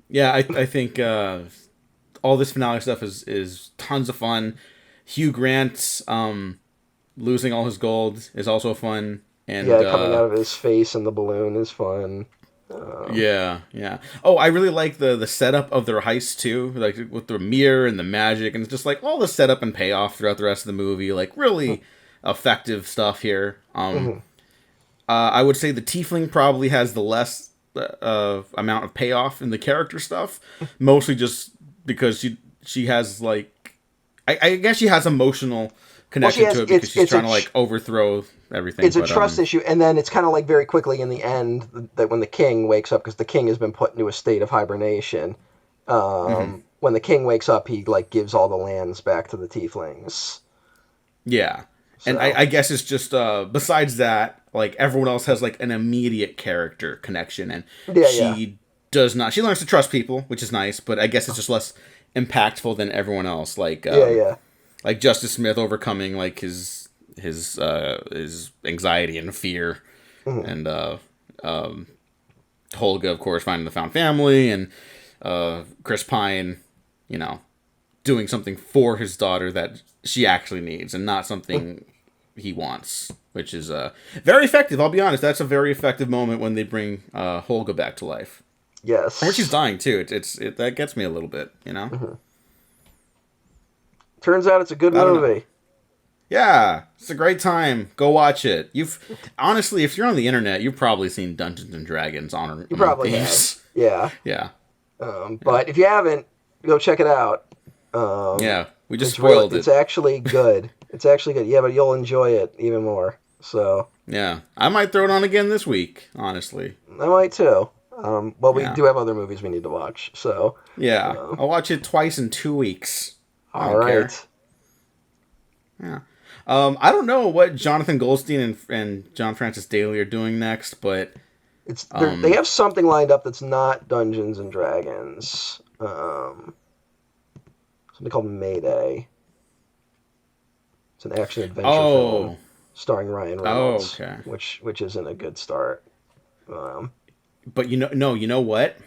Yeah, I think all this finale stuff is tons of fun. Hugh Grant losing all his gold is also fun, and Yeah, coming out of his face in the balloon is fun. yeah, yeah. Oh, I really like the setup of their heist too, like with the mirror and the magic, and it's just like all the setup and payoff throughout the rest of the movie. Like really effective stuff here. Mhm. I would say the Tiefling probably has the less amount of payoff in the character stuff, mostly just because she has like I guess she has emotional Well, she connection has to it because she's it's a trying to like overthrow everything. it's a But trust issue, and then it's kind of like very quickly in the end that when the king wakes up, because the king has been put into a state of hibernation. When the king wakes up, he like gives all the lands back to the tieflings. yeah, and So I guess it's just besides that, like everyone else has like an immediate character connection, and yeah, yeah, she does not. She learns to trust people, which is nice, but I guess it's just less impactful than everyone else. yeah, yeah. Like Justice Smith overcoming like his anxiety and fear, Mhm. and Holga of course finding the found family, and Chris Pine, doing something for his daughter that she actually needs and not something he wants, which is very effective. I'll be honest, that's a very effective moment when they bring Holga back to life. Yes. Or she's dying too. It that gets me a little bit, Mm-hmm. Turns out it's a good movie. Yeah, it's a great time. Go watch it. Honestly, if you're on the internet, you've probably seen Dungeons and Dragons on. You probably Thieves. have. Yeah. But if you haven't, go check it out. Yeah, we just spoiled it. It's actually good. It's actually good. Yeah, but you'll enjoy it even more. So. Yeah, I might throw it on again this week. Honestly. I might too. We do have other movies we need to watch. So. Yeah, I'll watch it twice in 2 weeks. All right. Care. Yeah. I don't know what Jonathan Goldstein and John Francis Daley are doing next, but they have something lined up that's not Dungeons and Dragons. Something called Mayday. It's an action adventure film starring Ryan Reynolds, which isn't a good start. But you know what?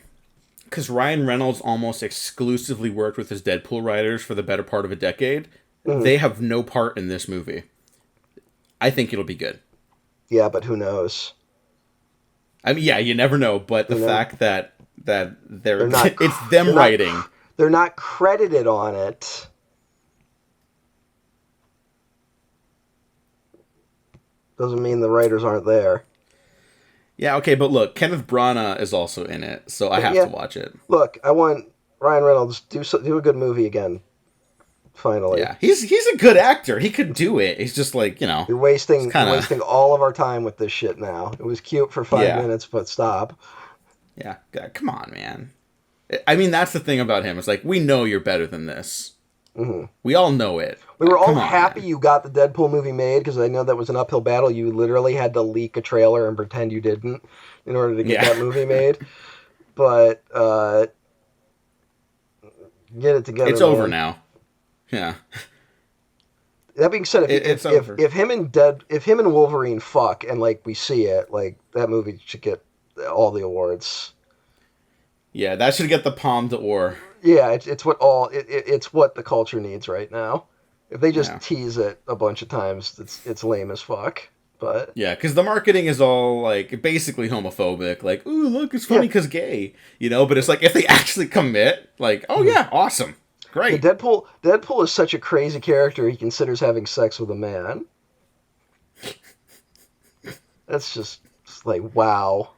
Because Ryan Reynolds almost exclusively worked with his Deadpool writers for the better part of a decade. Mm-hmm. They have no part in this movie. I think it'll be good. Yeah, but who knows? I mean, yeah, you never know. But the fact that they're not, it's them writing. They're not credited on it. Doesn't mean the writers aren't there. Yeah, okay, but look, Kenneth Branagh is also in it, so I have to watch it. Look, I want Ryan Reynolds to do a good movie again. Finally. Yeah, he's a good actor. He could do it. He's just like, You're wasting all of our time with this shit now. It was cute for 5 minutes, but stop. Yeah, God, come on, man. I mean, that's the thing about him. It's like, we know you're better than this. Mm-hmm. We all know it. We were all happy you got the Deadpool movie made, because I know that was an uphill battle. You literally had to leak a trailer and pretend you didn't in order to get that movie made. But get it together. It's over now. Yeah. That being said, if him and Wolverine fuck and we see it, that movie should get all the awards. Yeah, that should get the Palme d'Or. Yeah, it's what the culture needs right now. If they just tease it a bunch of times, it's lame as fuck. But yeah, because the marketing is all basically homophobic. Ooh, look, it's funny because gay, But it's if they actually commit, oh yeah, awesome. Great. Yeah, Deadpool is such a crazy character. He considers having sex with a man. That's just wow.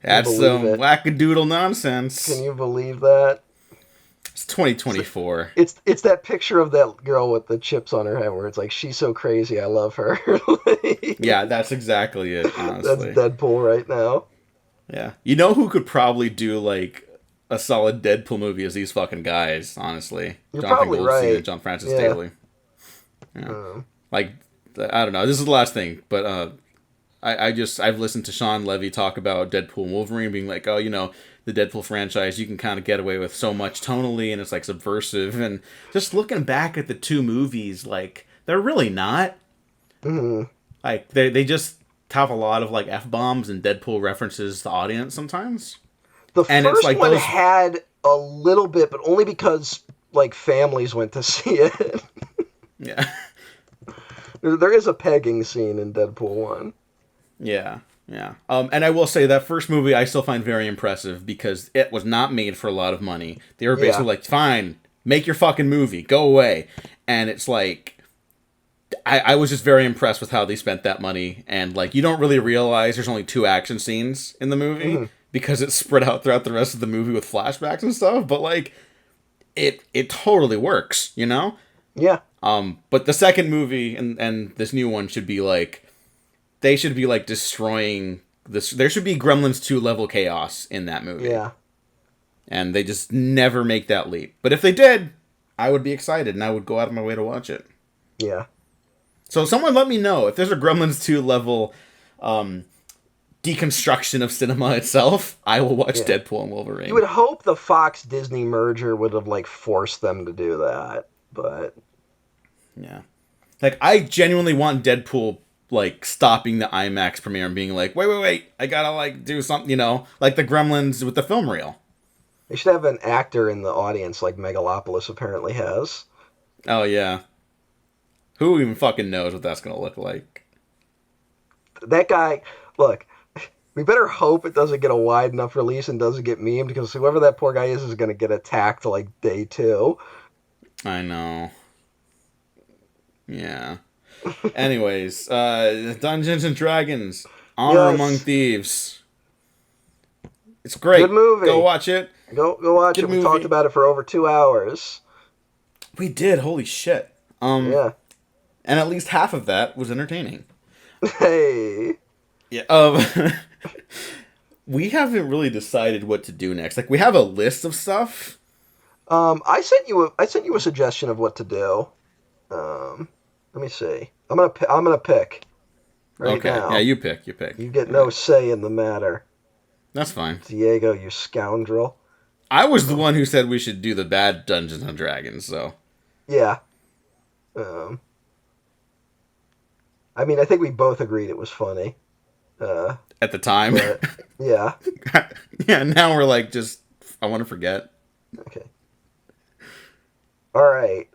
That's some wackadoodle nonsense. Can you believe that? It's 2024. It's that picture of that girl with the chips on her head where it's she's so crazy, I love her. Yeah, that's exactly it. Honestly, that's Deadpool right now. Yeah, you know who could probably do a solid Deadpool movie is these fucking guys, honestly. You're probably Goldstein right. And John Francis Daley. Yeah. I don't know. This is the last thing, but I've listened to Sean Levy talk about Deadpool and Wolverine being the Deadpool franchise, you can kind of get away with so much tonally, and it's subversive. And just looking back at the two movies, they're really not. Mm-hmm. They just have a lot of F-bombs and Deadpool references to audience sometimes. The first one had a little bit, but only because families went to see it. Yeah. There is a pegging scene in Deadpool 1. Yeah. Yeah. And I will say that first movie I still find very impressive because it was not made for a lot of money. They were basically fine, make your fucking movie, go away. And it's I was just very impressed with how they spent that money. And you don't really realize there's only 2 action scenes in the movie because it's spread out throughout the rest of the movie with flashbacks and stuff. But it totally works, Yeah. But the second movie and this new one should be they should be destroying this. There should be Gremlins 2 level chaos in that movie. Yeah. And they just never make that leap. But if they did, I would be excited and I would go out of my way to watch it. Yeah. So someone let me know if there's a Gremlins 2 level deconstruction of cinema itself. I will watch Deadpool and Wolverine. You would hope the Fox Disney merger would have forced them to do that, but yeah. I genuinely want Deadpool stopping the IMAX premiere and being wait, I gotta do something, like the Gremlins with the film reel. They should have an actor in the audience like Megalopolis apparently has. Oh yeah. Who even fucking knows what that's gonna look like? That guy, look, we better hope it doesn't get a wide enough release and doesn't get memed because whoever that poor guy is going to get attacked like day 2. I know. Yeah. Anyways, Dungeons and Dragons, Honor Among Yes. Thieves. It's great. Good movie. Go watch it. Go watch Good it. movie. We talked about it for over 2 hours. We did. Holy shit. Yeah. And at least half of that was entertaining. Hey. Yeah. We haven't really decided what to do next. Like we have a list of stuff. I sent you a suggestion of what to do. Let me see. I'm gonna pick right now. Yeah, you pick. You pick. You get no say in the matter. That's fine. Diego, you scoundrel. I was the one who said we should do the bad Dungeons and Dragons, so. Yeah. I mean, I think we both agreed it was funny. At the time. But, yeah. Yeah, now we're like, I want to forget. Okay. All right.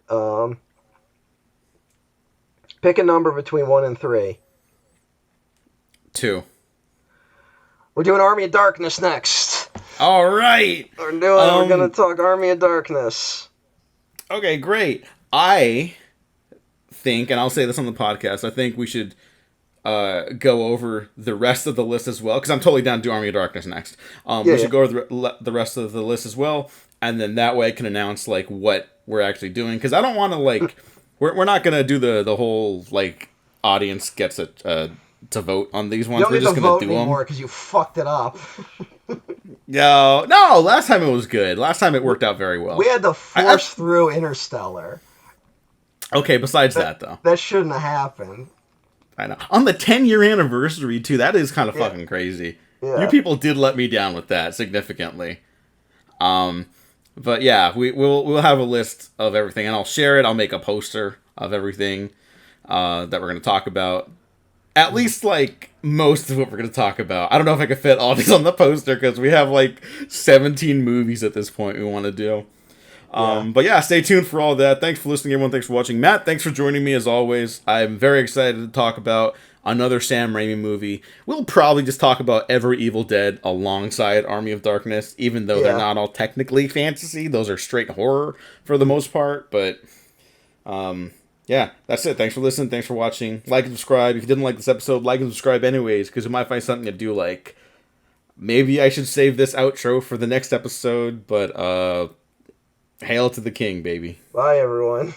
Pick a number between 1 and 3. 2. We're doing Army of Darkness next. All right. We're gonna talk Army of Darkness. Okay, great. I think, and I'll say this on the podcast, I think we should go over the rest of the list as well, because I'm totally down to do Army of Darkness next. We should go over the rest of the list as well, and then that way I can announce like what we're actually doing, because I don't want to like we're not gonna do the whole like audience gets to vote on these ones. We're just gonna do them because you fucked it up. No, last time it was good. Last time it worked out very well. We had to force through Interstellar. Okay, besides that though. That shouldn't have happened. I know. On the 10-year anniversary, too, that is kind of fucking crazy. Yeah. You people did let me down with that significantly. But yeah, we'll have a list of everything, and I'll share it. I'll make a poster of everything that we're going to talk about. At least, like, most of what we're going to talk about. I don't know if I can fit all these on the poster, because we have, like, 17 movies at this point we want to do. But yeah, stay tuned for all that. Thanks for listening, everyone. Thanks for watching. Matt, thanks for joining me as always. I'm very excited to talk about another Sam Raimi movie. We'll probably just talk about Every Evil Dead alongside Army of Darkness, even though they're not all technically fantasy. Those are straight horror for the most part. But yeah, that's it. Thanks for listening. Thanks for watching. Like and subscribe. If you didn't like this episode, like and subscribe anyways, because you might find something to do. Like, maybe I should save this outro for the next episode, but hail to the king, baby. Bye, everyone.